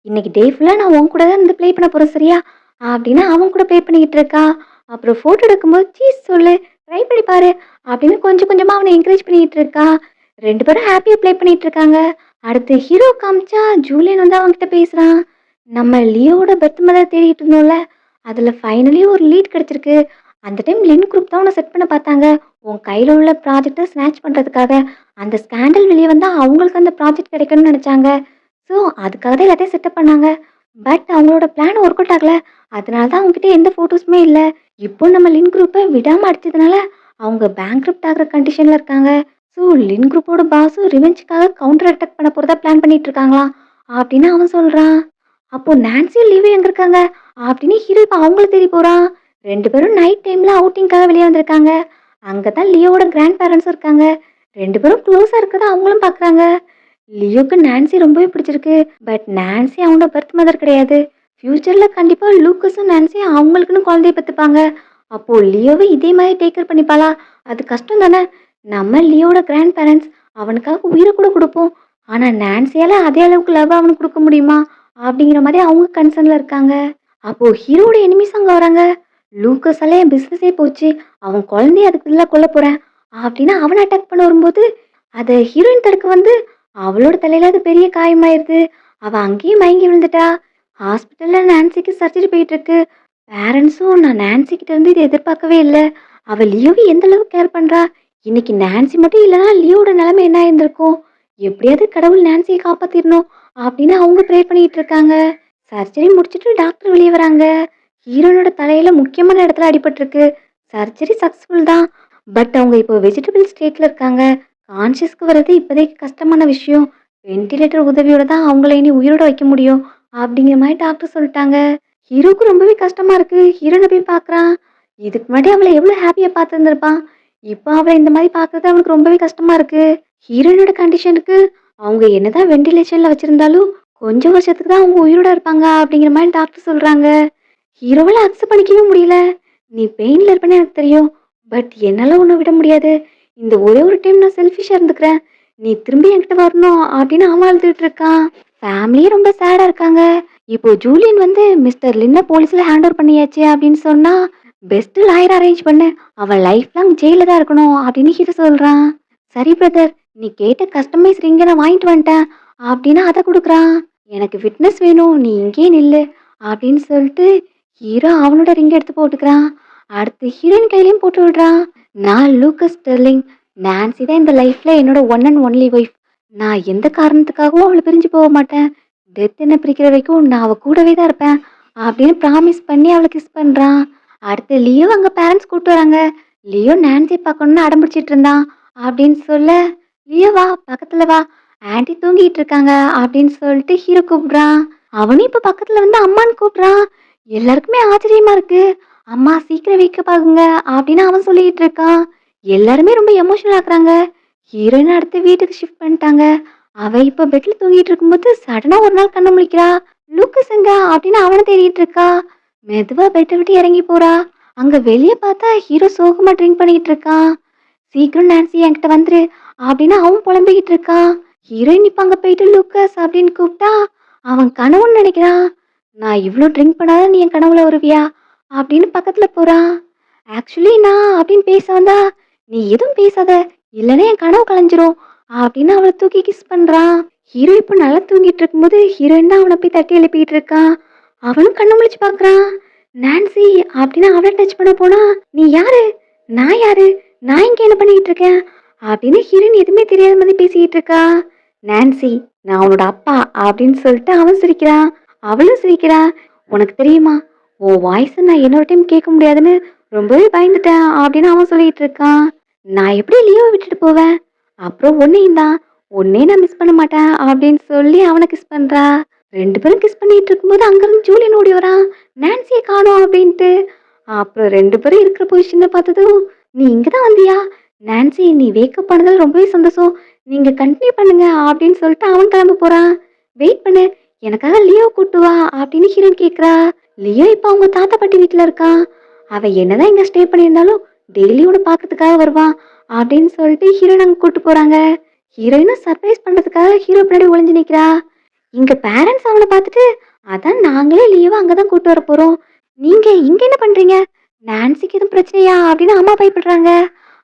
இன்னைக்கு டே ஃபுல்லா நான் உன் கூட தான் இருந்து ப்ளே பண்ண போறேன் சரியா அப்படின்னு அவன் கூட ப்ளே பண்ணிக்கிட்டு இருக்கா. அப்புறம் போட்டோ எடுக்கும்போது சீஸ் சொல்லு ட்ரை பண்ணி பாரு அப்படின்னு கொஞ்சம் கொஞ்சமா அவனை என்கரேஜ் பண்ணிட்டு இருக்கா. 2 பேரும் ஹாப்பியா ப்ளே பண்ணிட்டு இருக்காங்க. அடுத்து ஹீரோ காமிச்சா ஜூலியன் வந்து அவன்கிட்ட பேசுறான். நம்ம லியோவோட பர்த் மதர் தேடிட்டு இருந்தோம்ல, அதுல ஃபைனலி ஒரு லீட் கிடைச்சிருக்கு. அந்த டைம் லின் குரூப் தான் உன்னை செட் பண்ண பார்த்தாங்க. உன் கையில உள்ள ப்ராஜெக்டை ஸ்நாச் பண்றதுக்காக. அந்த ஸ்கேண்டல் வெளியே வந்தா அவங்களுக்கு அந்த ப்ராஜெக்ட் கிடைக்கணும்னு நினைச்சாங்க. ஸோ அதுக்காக தான் எல்லாத்தையும் செட்டப் பண்ணாங்க. பட் அவங்களோட பிளான் ஒர்க் அவுட் ஆகல. அதனால தான் அவங்ககிட்ட எந்த ஃபோட்டோஸுமே இல்லை. இப்போ நம்ம லின் குரூப்பை விடாம அடிச்சதுனால அவங்க பேங்க்ரப்ட் ஆகிற கண்டிஷன்ல இருக்காங்க. ஸோ லின் குரூப்போட பாஸும் ரிவெஞ்சுக்காக கவுண்டர் அட்டாக் பண்ண போறதா பிளான் பண்ணிட்டு இருக்காங்களாம் அப்படின்னு அவன் சொல்றான். அப்போ நான்சியும் லீவு எங்க இருக்காங்க அப்படின்னு ஹீரோ இப்போ அவங்கள தேடி போறான். 2 பேரும் நைட் டைம்ல அவுட்டிங்காக வெளியே வந்திருக்காங்க. அங்கதான் லியோவோட கிராண்ட் பேரண்ட்ஸும் இருக்காங்க. 2 பேரும் க்ளோஸா இருக்கதை அவங்களும் பாக்குறாங்க. லியோக்கு நான்சி ரொம்பவே பிடிச்சிருக்கு. பட் நான்சி அவனோட பர்த் மதர் கிடையாது. ஃபியூச்சர்ல கண்டிப்பா லூக்கஸும் நான்சி அவங்களுக்குன்னு குழந்தைய பெற்றுப்பாங்க. அப்போ லியோவை இதே மாதிரி டேக் கேர் பண்ணிப்பாளா? அது கஷ்டம் தானே. நம்ம லியோட கிராண்ட் பேரண்ட்ஸ் அவனுக்காக உயிரை கூட கொடுப்போம். ஆனா நான்சியால அதே அளவுக்கு லவ் அவனுக்கு கொடுக்க முடியுமா அப்படிங்கிற மாதிரி அவங்க கன்சர்ன்ல இருக்காங்க. அப்போ ஹீரோட எனிமிஸ் அங்க வராங்க. லூக்கஸால என் பிசினஸே போச்சு. அவன் குழந்தைய அதுக்குள்ள கொல்ல போறேன் அப்படின்னு அவனை அட்டாக் பண்ண வரும்போது அதை ஹீரோயின் தடுக்க வந்து அவளோட தலையில அது பெரிய காயமாயிருது. அவ அங்கேயே மயங்கி விழுந்துட்டா. ஹாஸ்பிட்டல்ல நான்சிக்கு சர்ஜரி போயிட்டு இருக்கு. பேரண்ட்ஸும் நான் நான்சி கிட்ட இருந்து இதை எதிர்பார்க்கவே இல்லை. அவ லியோவை எந்த அளவுக்கு கேர் பண்றா. இன்னைக்கு நான்சி மட்டும் இல்லைன்னா லியோட நிலைமை என்ன இருந்திருக்கும். எப்படியாவது கடவுள் நான்சியை காப்பாத்திரணும் அப்படின்னு அவங்க ப்ரே பண்ணிட்டு இருக்காங்க. சர்ஜரி முடிச்சிட்டு டாக்டர் வெளியே வராங்க. ஹீரோனோட தலையில முக்கியமான இடத்துல அடிபட்டிருக்கு. சர்ஜரி சக்சஸ்ஃபுல் தான். பட் அவங்க இப்போ வெஜிடபிள் ஸ்டேட்ல இருக்காங்க. கான்ஷியஸ்க்கு வர்றது இப்போதைக்கு கஷ்டமான விஷயம். வென்டிலேட்டர் உதவியோட தான் அவங்கள இனி உயிரோட வைக்க முடியும் அப்படிங்கிற மாதிரி டாக்டர் சொல்லிட்டாங்க. ஹீரோக்கு ரொம்பவே கஷ்டமா இருக்கு. ஹீரோனை போய் பார்க்கறான். இதுக்கு முன்னாடி அவளை எவ்வளோ ஹாப்பியா பார்த்துருந்துருப்பான். இப்போ அவளை இந்த மாதிரி பார்க்கறது அவனுக்கு ரொம்பவே கஷ்டமா இருக்கு. ஹீரோயினோட கண்டிஷனுக்கு அவங்க என்னதான் வென்டிலேஷன்ல வச்சிருந்தாலும் கொஞ்சம் வருஷத்துக்கு தான் அவங்க உயிரோட இருப்பாங்க அப்படிங்கிற மாதிரி டாக்டர் சொல்றாங்க. ஹீரோவால அக்செப்ட் பண்ணிக்கவே முடியல. நீ பெயின்ல இருப்பேன்னு எனக்கு தெரியும். பட் என்னால உன்னை விட முடியாது. இந்த ஒரே ஒரு டைம் நான் செல்ஃபிஷா இருந்துக்கிறேன். நீ திரும்பி என்கிட்ட வரணும் அப்படின்னு அவன் அழுதுட்டு இருக்கான். ஃபேமிலியே ரொம்ப சேடா இருக்காங்க. இப்போ ஜூலியன் வந்து மிஸ்டர் லின்ன போலீஸ்ல ஹேண்ட் ஓவர் பண்ணியாச்சு அப்படின்னு சொன்னா பெஸ்ட் லாயர் அரேஞ்ச் பண்ணு. அவன் லைஃப் லாங் ஜெயில தான் இருக்கணும் அப்படின்னு ஹீரோ சொல்றான். சரி பிரதர் நீ கேட்ட கஸ்டமைஸ் ரிங்க நான் வாங்கிட்டு வந்துட்டேன் அப்படின்னு அதை கொடுக்குறான். எனக்கு ஃபிட்னஸ் வேணும் நீ இங்கேயே நில்லு அப்படின்னு சொல்லிட்டு ஹீரோ அவனோட ரிங் எடுத்து போட்டுக்கிறான். அடுத்து ஹீரோயின் கையிலையும் போட்டு விடுறான். நான் லூக்கஸ் ஸ்டெர்லிங். நான்சி தான் இந்த லைஃப்ல என்னோட ஒன் அண்ட் ஒன்லி ஒய்ஃப். நான் எந்த காரணத்துக்காகவும் அவளை பிரிஞ்சு போக மாட்டேன். டெத் என்ன பிரிக்கிற வரைக்கும் நான் அவ கூடவே தான் இருப்பேன் அப்படின்னு ப்ராமிஸ் பண்ணி அவளை கிஸ் பண்றான். அடுத்து லியோ அங்க பேரண்ட்ஸ் கூப்பிட்டு வராங்க. லியோ நான்சி பார்க்கணும்னு அடம் பிடிச்சிட்டு இருந்தான் அப்படின்னு சொல்ல, லியோ வா பக்கத்துல வா ஆன்ட்டி தூங்கிட்டு இருக்காங்க அப்படின்னு சொல்லிட்டு ஹீரோ கூப்பிடுறான். அவனும் இப்ப பக்கத்துல வந்து அம்மான்னு கூப்பிடுறான். எல்லாருக்குமே ஆச்சரியமா இருக்கு. அம்மா சீக்கிரம் வைக்க பாருங்க அப்படின்னு அவன் சொல்லிட்டு இருக்கான். எல்லாருமே ரொம்ப எமோஷனல் ஆக்குறாங்க. ஹீரோயின் அடுத்து வீட்டுக்கு ஷிஃப்ட் பண்ணிட்டாங்க. அவ இப்ப பெட்ல தூங்கிட்டு இருக்கும்போது சடனா ஒரு நாள் கண்ண முழிக்கிறா. லூக்கஸ் எங்க அப்படின்னு அவன தேடிட்டு இருக்கா. மெதுவா பெட்டை விட்டு இறங்கி போறா. அங்க வெளிய பார்த்தா ஹீரோ சோகமா ட்ரிங்க் பண்ணிட்டு இருக்கான். சீக்கிரம் நான்சி என்கிட்ட வந்துரு அப்படின்னு அவன் புலம்பிக்கிட்டு இருக்கான். ஹீரோயின் இப்ப அங்க போயிட்டு லூக்கஸ் அப்படின்னு கூப்பிட்டா அவன் கனவுன்னு நினைக்கிறான். நான் இவ்ளோ ட்ரிங்க் பண்ணாத நீ என் கனவுல வருவியா அப்படின்னு பக்கத்துல போறான். ஆக்சுவலி நான் அப்படின்னு பேச வந்தா நீ எதுவும் பேசாத இல்லைன்னா என் கனவு கலைஞ்சிரும் அப்படின்னு அவளை தூக்கி கிஸ் பண்றான். ஹீரோ இப்போ நல்லா தூங்கிட்டு இருக்கும்போது ஹீரோயின் தான் அவனை போய் தட்டி எழுப்பிட்டு இருக்கான். அவனும் கண்ணு முழிச்சு பாக்குறான். நான்சி அப்படின்னு அவளை டச் பண்ண போனா நீ யாரு நான் யாரு நான் இங்க என்ன பண்ணிட்டு இருக்கேன் அப்படின்னு ஹீரோயின் எதுவுமே தெரியாத மாதிரி பேசிக்கிட்டு இருக்கா. நான்சி நான் உன்னோட அப்பா அப்படின்னு சொல்லிட்டு அவன் சிரிக்கிறான். அவளும் சிரிக்கிறா. உனக்கு தெரியுமா உன் வாய்ஸ் நான் இன்னொரு டைம் கேட்க முடியாதுன்னு ரொம்பவே பயந்துட்டேன் அப்படின்னு அவன் சொல்லிட்டு இருக்கான். நான் எப்படி லியோவை விட்டுட்டு போவேன் அப்புறம் உன்னையும் தான் உன்னே நான் மிஸ் பண்ண மாட்டேன் அப்படின்னு சொல்லி அவனை கிஸ் பண்றா. ரெண்டு பேரும் கிஸ் பண்ணிட்டு இருக்கும்போது அங்கிருந்து ஜூலியன் ஓடி வரான். நான்சியை காணோம் அப்படின்ட்டு. அப்புறம் ரெண்டு பேரும் இருக்கிற பொசிஷனை பார்த்ததும் நீ இங்கதான் வந்தியா நான்சி நீ வேக்கப் பண்ணதில் ரொம்பவே சந்தோஷம் நீங்க கண்டினியூ பண்ணுங்க அப்படின்னு சொல்லிட்டு அவன் கிளம்ப போறான். வெயிட் பண்ணு எனக்காக லியோ கூட்டு வா அப்படின்னு ஹீரோயின் கேக்குறா. லியோ இப்ப அவங்க தாத்தா பாட்டி வீட்டுல இருக்கான். அவ என்னதான் இங்க ஸ்டே பண்ணியிருந்தாலும் டெய்லியோட பாக்கிறதுக்காக வருவான் அப்படின்னு சொல்லிட்டு ஹீரோயின் அங்க கூட்டு போறாங்க. ஹீரோயினும் சர்ப்ரைஸ் பண்றதுக்காக ஹீரோ பின்னாடி ஒளிஞ்சு நிக்கிறா. இங்க பேரண்ட்ஸ் அவனை பார்த்துட்டு அதான் நாங்களே லியோவை அங்கதான் கூட்டு வர போறோம் நீங்க இங்க என்ன பண்றீங்க நான்சிக்கு எதுவும் பிரச்சனையா அப்படின்னு அம்மா பயப்படுறாங்க.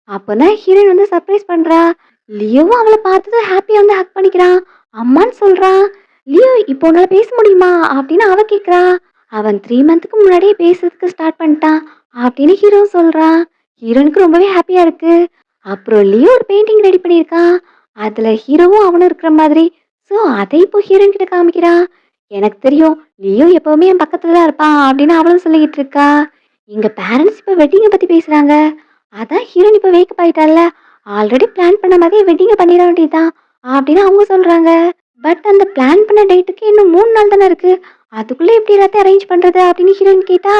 அப்பதான் ஹீரோயின் வந்து சர்ப்ரைஸ் பண்றா. லியோவும் அவளை பார்த்தது ஹாப்பியா வந்து ஹக் பண்ணிக்கிறான். அம்மான்னு சொல்றான். லியோ இப்போ உன்னால பேச முடியுமா அப்படின்னு அவ கேக்குறா. அவன் 3 மந்த்துக்கு முன்னாடியே பேசுறதுக்கு ஸ்டார்ட் பண்ணிட்டான் அப்படின்னு ஹீரோ சொல்றான். ஹீரோனுக்கு ரொம்பவே ஹாப்பியா இருக்கு. அப்புறம் லியோ ஒரு பெயிண்டிங் ரெடி பண்ணியிருக்கான். அதுல ஹீரோவும் அவனும் இருக்கிற மாதிரி. ஸோ அதை இப்போ ஹீரோயின் கிட்ட காமிக்கிறான். எனக்கு தெரியும் லியோ எப்பவுமே என் பக்கத்துல தான் இருப்பான் அப்படின்னு அவளும் சொல்லிக்கிட்டு இருக்கா. எங்க பேரண்ட்ஸ் இப்போ வெட்டிங்கை பத்தி பேசுறாங்க. அதான் ஹீரோயின் இப்போ வேக்கப் ஆயிட்டால ஆல்ரெடி பிளான் பண்ண மாதிரி வெட்டிங்கை பண்ணிட வேண்டியதுதான் அப்படின்னு அவங்க சொல்றாங்க. பட் அந்த பிளான் பண்ண டேட்டுக்கு இன்னும் 3 நாள் தானே இருக்கு அதுக்குள்ள எப்படி எல்லாத்தையும் அரேஞ்ச் பண்றது அப்படின்னு ஹீரோயின் கேட்டா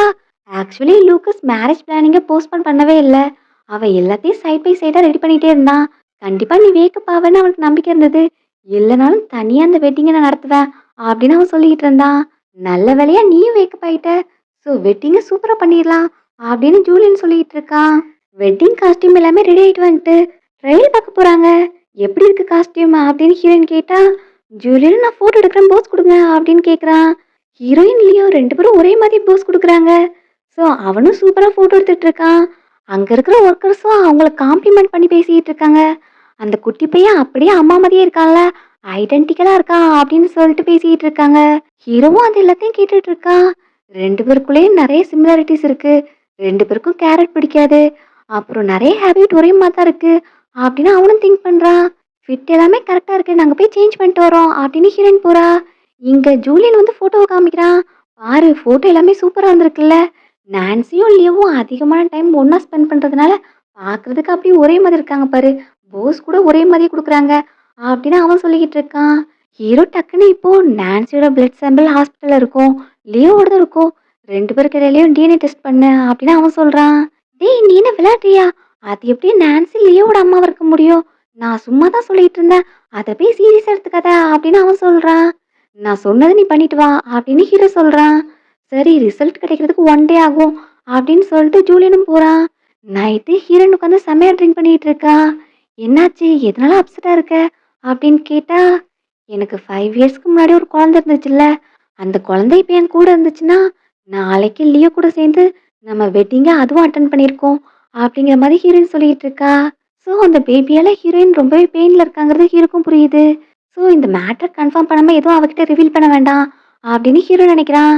ஆக்சுவலி லூக்கஸ் மேரேஜ் பிளானிங்கை போஸ்ட்போன் பண்ணவே இல்லை. அவன் எல்லாத்தையும் சைட் பை சைடா ரெடி பண்ணிட்டே இருந்தான். கண்டிப்பா நீ வேக்கப் ஆவேன்னு அவனுக்கு நம்பிக்கை இருந்தது. இல்லைனாலும் தனியா அந்த வெட்டிங்கை நான் நடத்துவேன் அப்படின்னு அவன் சொல்லிட்டு இருந்தான். நல்ல வேலையா நீயும் வேக்கப் ஆயிட்ட. ஸோ வெட்டிங்கை சூப்பரா பண்ணிடலாம் அப்படின்னு ஜூலியன் சொல்லிட்டு இருக்கான். வெட்டிங் காஸ்டியூம் எல்லாமே ரெடி ஆயிட்டு வந்துட்டு ட்ரையல் பார்க்க போறாங்க. எப்படி இருக்கு காஸ்டியூம் அப்படின்னு ஹீரோயின் கேட்டா ஜூலியன் நான் போட்டோ எடுக்கிறேன் போஸ் கொடுங்க அப்படின்னு கேட்குறான். ஹீரோயின் லியோ ரெண்டு பேரும் ஒரே மாதிரி போஸ் கொடுக்குறாங்க. ஸோ அவனும் சூப்பராக ஃபோட்டோ எடுத்துட்டு இருக்கான். அங்கே இருக்கிற ஒர்க்கர்ஸும் அவங்கள காம்ப்ளிமெண்ட் பண்ணி பேசிக்கிட்டு இருக்காங்க. அந்த குட்டி பையன் அப்படியே அம்மா மாதிரியே இருக்கான்ல ஐடென்டிக்கலாக இருக்கான் அப்படின்னு சொல்லிட்டு பேசிக்கிட்டு இருக்காங்க. ஹீரோவும் அது எல்லாத்தையும் கேட்டுட்டு இருக்கான். ரெண்டு பேருக்குள்ளேயும் நிறைய சிமிலாரிட்டிஸ் இருக்கு. ரெண்டு பேருக்கும் கேரட் பிடிக்காது. அப்புறம் நிறைய ஹேபிட் ஒரே மாதிரி தான் இருக்கு அப்படின்னு அவனும் திங்க் பண்ணுறான். ஃபிட் எல்லாமே கரெக்டாக இருக்கு நாங்கள் போய் சேஞ்ச் பண்ணிட்டு வரோம் அப்படின்னு ஹீரோயின் போறா. இங்க ஜூலியன் வந்து ஃபோட்டோவை காமிக்கிறான். பாரு ஃபோட்டோ எல்லாமே சூப்பராக வந்திருக்குல்ல. நான்சியும் லியோவும் அதிகமான டைம் ஒன்றா ஸ்பெண்ட் பண்ணுறதுனால பார்க்குறதுக்கு அப்படியே ஒரே மாதிரி இருக்காங்க பாரு. போஸ் கூட ஒரே மாதிரி கொடுக்குறாங்க அப்படின்னு அவன் சொல்லிக்கிட்டு இருக்கான். ஹீரோ டக்குன்னு இப்போ நான்சியோட பிளட் சாம்பிள் ஹாஸ்பிட்டலில் இருக்கும். லியோவோடதும் இருக்கும். ரெண்டு பேருக்கு இடையிலையும் டிஎன்ஏ டெஸ்ட் பண்ணு அப்படின்னு அவன் சொல்கிறான். டேய் நீ என்ன விளையாடுறியா அது எப்படி நான்சி லியோவோட அம்மாவை இருக்க முடியும் நான் சும்மா தான் சொல்லிட்டு இருந்தேன் அதை போய் சீரியஸ் எடுத்துக்காத அப்படின்னு அவன் சொல்கிறான். நான் சொன்னதை நீ பண்ணிட்டு வா அப்படின்னு ஹீரோ சொல்றான். சரி ரிசல்ட் கிடைக்கிறதுக்கு 1 டே ஆகும் அப்படின்னு சொல்லிட்டு ஜூலியனும் போறான். நைட்டு ஹீரோயின் உட்காந்து செமையா ட்ரிங்க் பண்ணிட்டு இருக்கா. என்னாச்சு எதனால அப்செட்டா இருக்க அப்படின்னு கேட்டா எனக்கு 5 இயர்ஸ்க்கு முன்னாடி ஒரு குழந்தை இருந்துச்சுல்ல அந்த குழந்தை இப்போ என் கூட இருந்துச்சுன்னா நாளைக்கு லியோ கூட சேர்ந்து நம்ம வெட்டிங்க அதுவும் அட்டன் பண்ணியிருக்கோம் அப்படிங்கிற மாதிரி ஹீரோயின் சொல்லிட்டு இருக்கா. ஸோ அந்த பேபியால ஹீரோயின் ரொம்பவே பெயின்ல இருக்காங்கிறது ஹீரோக்கும் புரியுது. ஸோ இந்த மேட்டர் கன்ஃபார்ம் பண்ணாமல் எதுவும் அவகிட்ட ரிவீல் பண்ண வேண்டாம் அப்படின்னு ஹீரோ நினைக்கிறான்.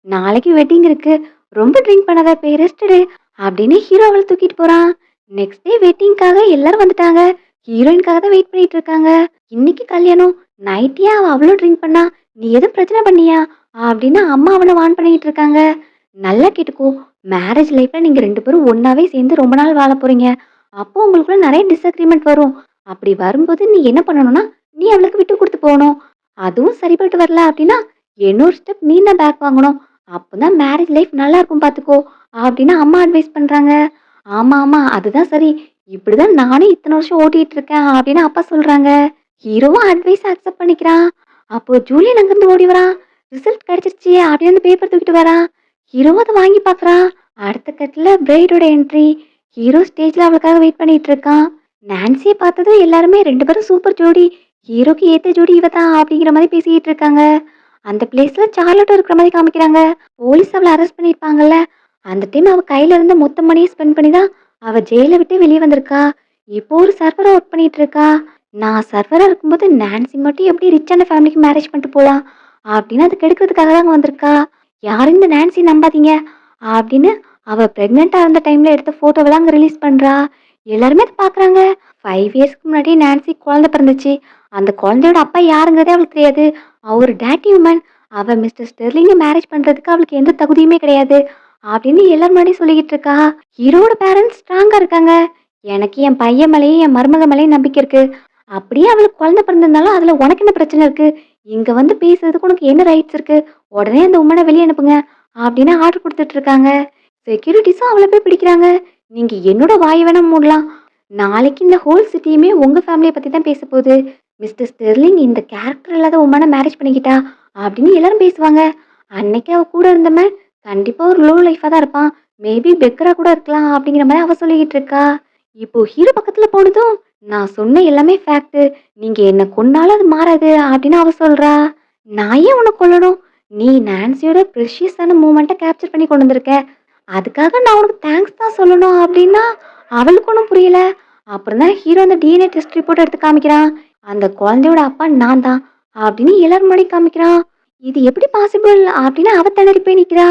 நாளைக்கு வெட்டிங் இருக்கு ரொம்ப ட்ரிங்க் பண்ணாத போய் ரெஸ்ட் எடு அப்படின்னு ஹீரோ அவளை தூக்கிட்டு போறான். நெக்ஸ்ட் டே வெட்டிங்காக எல்லாரும் வந்துட்டாங்க. ஹீரோயின்காக தான் வெயிட் பண்ணிட்டு இருக்காங்க. இன்னைக்கு கல்யாணம் நைட்டியா அவள் அவ்வளோ ட்ரிங்க் பண்ணா நீ எதுவும் பிரச்சனை பண்ணியா அப்படின்னு அம்மா அவனை வான் பண்ணிட்டு இருக்காங்க. நல்லா கேட்டுக்கோ மேரேஜ் லைஃப்ல நீங்க ரெண்டு பேரும் ஒன்னாவே சேர்ந்து ரொம்ப நாள் வாழ போறீங்க. அப்போ உங்களுக்குள்ள நிறைய டிஸ்அக்ரிமெண்ட் வரும். அப்படி வரும்போது நீ என்ன பண்ணணும்னா நீ அவளுக்கு விட்டு கொடுத்து போகணும். அதுவும் சரிப்பட்டு வரல அப்படின்னா இன்னொரு ஸ்டெப் நீ தான் பேக் வாங்கணும். அப்போதான் மேரேஜ் லைஃப் நல்லா இருக்கும் பார்த்துக்கோ அப்படின்னு அம்மா அட்வைஸ் பண்றாங்க. ஆமா ஆமா அதுதான் சரி. இப்படிதான் நானும் இத்தனை வருஷம் ஓட்டிட்டு இருக்கேன் அப்படின்னு அப்பா சொல்றாங்க. ஹீரோவும் அட்வைஸ் அக்செப்ட் பண்ணிக்கிறான். அப்போ ஜூலியன் அங்கிருந்து ஓடி வரான். ரிசல்ட் கிடைச்சிருச்சு அப்படின்னு அந்த பேப்பர் தூக்கிட்டு வரான். ஹீரோவும் அதை வாங்கி பார்க்கறான். அடுத்த கட்டத்துல பிரைடோட என்ட்ரி. ஹீரோ ஸ்டேஜ்ல அவளுக்காக வெயிட் பண்ணிட்டு இருக்கான். நான்சியை பார்த்ததும் எல்லாருமே ரெண்டு பேரும் சூப்பர் ஜோடி, ஹீரோக்கு ஏத்த ஜோடி இவ தான் அப்படிங்கிற மாதிரி பேசிக்கிட்டு இருக்காங்க. அந்த பிளேஸ்ல சார்லட்டும் இருக்கிற மாதிரி காமிக்கிறாங்க. போலீஸ் அவளை அரெஸ்ட் பண்ணிருப்பாங்கல்ல, அந்த டைம் அவ கையில இருந்த மொத்த மணியை ஸ்பெண்ட் பண்ணி தான் அவ ஜெயில விட்டு வெளியே வந்திருக்கா. இப்போ ஒரு சர்வரா ஒர்க் பண்ணிட்டு இருக்கா. நான் சர்வரா இருக்கும்போது நான்சி மட்டும் எப்படி ரிச்சான ஃபேமிலிக்கு மேரேஜ் பண்ணிட்டு போலாம் அப்படின்னு அது கெடுக்கிறதுக்காக தான் வந்திருக்கா. யாரும் இந்த நான்சி நம்பாதீங்க அப்படின்னு அவ பிரெக்னெண்டா இருந்த டைம்ல எடுத்த போட்டோவெல்லாம் அங்க ரிலீஸ் பண்றா. எல்லாருமே அதை பாக்குறாங்க. 5 இயர்ஸ்க்கு முன்னாடி நான்சி குழந்தை பிறந்துச்சு. அந்த குழந்தையோட அப்பா யாருங்கிறதே அவளுக்கு தெரியாது. அவ ஒரு டேட்டி உமன். அவ மிஸ்டர் ஸ்டெர்லிங்க மேரேஜ் பண்றதுக்கு அவளுக்கு எந்த தகுதியுமே கிடையாது அப்படின்னு எல்லாரும் முன்னாடி சொல்லிக்கிட்டு இருக்கா. ஹீரோட பேரண்ட்ஸ் ஸ்ட்ராங்கா இருக்காங்க. எனக்கு என் பையன் மேலேயும் என் மருமக மேலேயும் நம்பிக்கை இருக்கு. அப்படியே அவளுக்கு குழந்தை பிறந்திருந்தாலும் அதுல உனக்கு என்ன பிரச்சனை இருக்கு? இங்க வந்து பேசுறதுக்கு உனக்கு என்ன ரைட்ஸ் இருக்கு? உடனே அந்த உமனை வெளியே அனுப்புங்க அப்படின்னு ஆர்டர் கொடுத்துட்டு இருக்காங்க. செக்யூரிட்டிஸும் அவளை போய் பிடிக்கிறாங்க. நீங்க என்னோட வாயை வேணா மூடலாம். நாளைக்கு இந்த ஹோல் சிட்டியுமே உங்க ஃபேமிலியை பத்தி தான் பேச போகுது. மிஸ்டர் ஸ்டெர்லிங் இந்த கேரக்டர் இல்லாத உமனை மேரேஜ் பண்ணிக்கிட்டா அப்படின்னு எல்லாரும் பேசுவாங்க. அன்னைக்கு அவ கூட இருந்தவன் கண்டிப்பா ஒரு லோ லைஃபா தான் இருப்பான். மேபி பெக்கரா கூட இருக்கலாம் அப்படிங்கிற மாதிரி அவ சொல்லிக்கிட்டு இருக்கா. இப்போ ஹீரோ பக்கத்துல போனதும் நான் சொன்ன எல்லாமே ஃபேக்ட். நீங்க என்ன கொன்னாலும் அது மாறாது அப்படின்னு அவ சொல்றா. நான் ஏன் உன்னை கொல்லணும்? நீ நான்சியோட ப்ரெஷியஸான மூமெண்ட்டை கேப்சர் பண்ணி கொண்டு வந்திருக்க. அதுக்காக நான் உனக்கு தேங்க்ஸ் தான் சொல்லணும் அப்படின்னா அவளுக்கு ஒன்றும் புரியல. அப்புறம் தான் ஹீரோ அந்த டிஎன்ஏ டெஸ்ட் ரிப்போர்ட் எடுத்து காமிக்கிறான். அந்த குழந்தையோட அப்பா நான் தான் அப்படின்னு எல்லாரும் முன்னாடி காமிக்கிறான். இது எப்படி பாசிபிள் அப்படின்னு அவ திணறி போய் நிக்கிறா.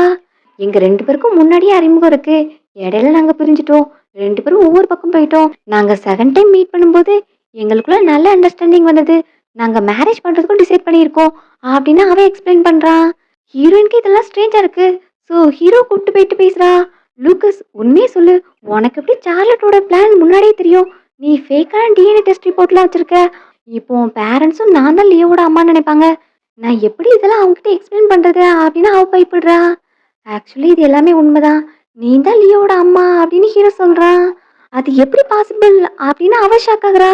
எங்க ரெண்டு பேருக்கும் முன்னாடியே அறிமுகம் இருக்கு. இடையில நாங்க பிரிஞ்சுட்டோம். ரெண்டு பேரும் ஒவ்வொரு பக்கம் போயிட்டோம். நாங்க செகண்ட் டைம் மீட் பண்ணும்போது எங்களுக்குள்ள நல்ல அண்டர்ஸ்டாண்டிங் வந்தது. நாங்க மேரேஜ் பண்றதுக்கும் டிசைட் பண்ணியிருக்கோம் அப்படின்னு அவன் எக்ஸ்பிளைன் பண்றான். ஹீரோயினுக்கு இதெல்லாம் ஸ்ட்ரேஞ்சா இருக்கு. ஸோ ஹீரோ கூப்பிட்டு போயிட்டு பேசுறா. லூக்கஸ் உண்மையே சொல்லு, உனக்கு எப்படி சார்லட்டோட பிளான் முன்னாடியே தெரியும்? நீ ஃபேக்கான டிஎன்ஏ டெஸ்ட் ரிப்போர்ட்லாம் வச்சிருக்க. இப்போ உன் பேரண்ட்ஸும் நான் தான் லியோவோட அம்மான்னு நினைப்பாங்க. நான் எப்படி இதெல்லாம் அவங்ககிட்ட எக்ஸ்பிளைன் பண்றது அப்படின்னு அவ பயப்படுறா. ஆக்சுவலி இது எல்லாமே உண்மைதான். நீ தான் லியோவோட அம்மா அப்படின்னு ஹீரோ சொல்றான். அது எப்படி பாசிபிள் அப்படின்னு அவ ஷாக் ஆகுறா.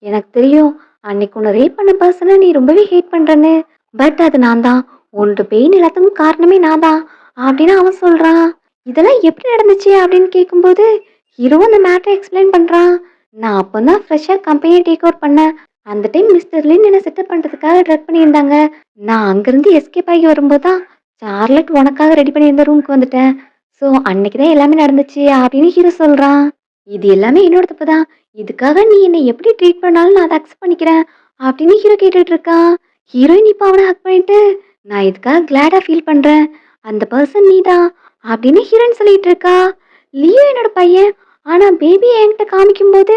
எனக்கு தெரியும் அன்னைக்கு உன்னை ரேப் பண்ண பர்சனை நீ ரொம்பவே ஹேட் பண்றேன்னு. பட் அது நான் தான். உன்னோட பெயின் எல்லாத்துக்கும் காரணமே நான் தான் அப்படின்னு அவன் சொல்றான். இதெல்லாம் எப்படி நடந்துச்சு அப்படின்னு கேட்கும்போது ஹீரோ அந்த மேட்டரை எக்ஸ்பிளைன் பண்றான். நான் அப்பதான் ஃப்ரெஷ்ஷாக கம்பெனியை டேக் ஓவர் பண்ணேன். அந்த டைம் மிஸ்டர் லின் என்னை செட்டப் பண்றதுக்காக ட்ரெக் பண்ணியிருந்தாங்க. நான் அங்கிருந்து எஸ்கேப் ஆகி வரும்போது தான் சார்லட் உனக்காக ரெடி பண்ணியிருந்த ரூமுக்கு வந்துட்டேன். ஸோ அன்னைக்கு தான் எல்லாமே நடந்துச்சு அப்படின்னு ஹீரோ சொல்றான். இது எல்லாமே என்னோட தப்பு தான். இதுக்காக நீ என்னை எப்படி ட்ரீட் பண்ணாலும் நான் அதை அக்செப்ட் பண்ணிக்கிறேன் அப்படின்னு ஹீரோ கேட்டுட்டு இருக்கான். ஹீரோயின் இப்போ அவனை ஹக் பண்ணிட்டு நான் இதுக்காக கிளாடா ஃபீல் பண்றேன். அந்த பர்சன் நீ தான் அப்படின்னு ஹீரோயின் சொல்லிட்டு இருக்கா. லியோ என்னோட பையன். ஆனா பேபியை என்கிட்ட காமிக்கும் போது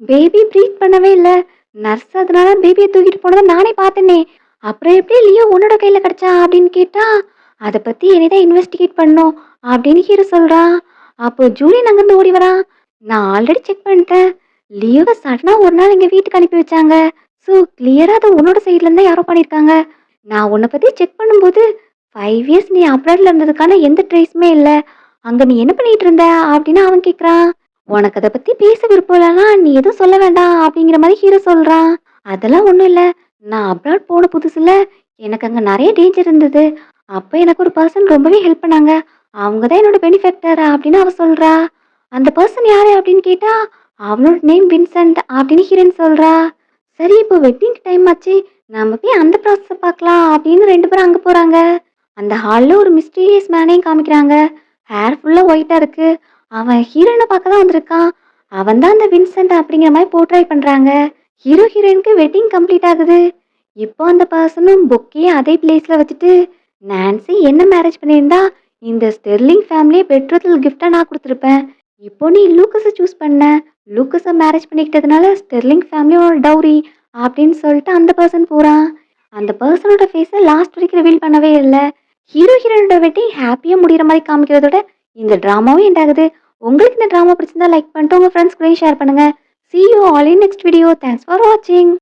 பேபி ப்ரீத் பண்ணவே இல்லை. நர்ஸ் அதனால பேபியை தூக்கிட்டு போனதை நானே பார்த்தேனே. அப்புறம் எப்படி லியோ உன்னோட கையில கிடைச்சா அப்படின்னு கேட்டா அதை பத்தி என்னதான் இன்வெஸ்டிகேட் பண்ணோம் அப்படின்னு ஹீரோ சொல்றான். அப்போ ஜூலியன் அங்கிருந்து ஓடி வரான். நான் ஆல்ரெடி செக் பண்ணிட்டேன். லியோவை சடனா ஒரு நாள் எங்க வீட்டுக்கு அனுப்பி வச்சாங்க. ஸோ கிளியரா அதை உன்னோட சைட்ல இருந்தா யாரோ பண்ணியிருக்காங்க. நான் உன்னை பத்தி செக் பண்ணும்போது 5 இயர்ஸ் நீ அப்ராட்ல இருந்ததுக்கான எந்த ட்ரேஸுமே இல்லை. அங்க நீ என்ன பண்ணிட்டு இருந்த அப்படின்னு அவன் கேட்குறான். உனக்கு அதை பத்தி பேச விருப்பம் இல்லைன்னா நீ எதுவும் சொல்ல வேண்டாம் அப்படிங்கிற மாதிரி ஹீரோ சொல்றான். அதெல்லாம் ஒன்றும் இல்லை. நான் அப்ராட் போன புதுசுல எனக்கு அங்கே நிறைய டேஞ்சர் இருந்தது. அப்போ எனக்கு ஒரு பர்சன் ரொம்பவே ஹெல்ப் பண்ணாங்க. அவங்க தான் என்னோட பெனிஃபெக்டர் அப்படின்னு அவ சொல்றா. அந்த பர்சன் யாரு அப்படின்னு கேட்டா அவனோட நேம் வின்சென்ட் அப்படின்னு ஹீரோயின் சொல்றா. சரி இப்போ வெட்டிங் டைம் ஆச்சு, நாம போய் அந்த ப்ராசஸை பார்க்கலாம் அப்படின்னு ரெண்டு பேரும் அங்கே போறாங்க. அந்த ஹாலில் ஒரு மிஸ்டீரியஸ் மேனையும் காமிக்கிறாங்க. ஹேர் ஃபுல்லாக ஒயிட்டாக இருக்கு. அவன் ஹீரோயினை பார்க்க தான் வந்திருக்கான். அவன் தான் அந்த வின்சென்ட் அப்படிங்கிற மாதிரி போர்ட்ரை பண்ணுறாங்க. ஹீரோ ஹீரோயினுக்கு வெட்டிங் கம்ப்ளீட் ஆகுது. இப்போ அந்த பர்சனும் பொக்கையை அதே பிளேஸில் வச்சுட்டு நான்சி என்ன மேரேஜ் பண்ணியிருந்தா இந்த ஸ்டெர்லிங் ஃபேமிலியை பெட்ரோல் கிஃப்டாக நான் கொடுத்துருப்பேன். இப்போ நீ லூக்கஸை சூஸ் பண்ண. லூக்கஸை மேரேஜ் பண்ணிக்கிட்டதுனால ஸ்டெர்லிங் ஃபேமிலியோட டவுரி அப்படின்னு சொல்லிட்டு அந்த பர்சன் போகிறான். அந்த பர்சனோட ஃபேஸை லாஸ்ட் வரைக்கும் ரிவீல் பண்ணவே இல்லை. ஹீரோ ஹீரோனோட வெட்டிங் ஹாப்பியாக முடிகிற மாதிரி காமிக்கிறதோட இந்த ட்ராமாவும் எண்ட் ஆகுது. உங்களுக்கு இந்த ட்ராமா பிடிச்சிருந்தா லைக் பண்ணிட்டு உங்கள் ஃப்ரெண்ட்ஸ் கூட ஷேர் பண்ணுங்கள். See you all in next video. Thanks for watching.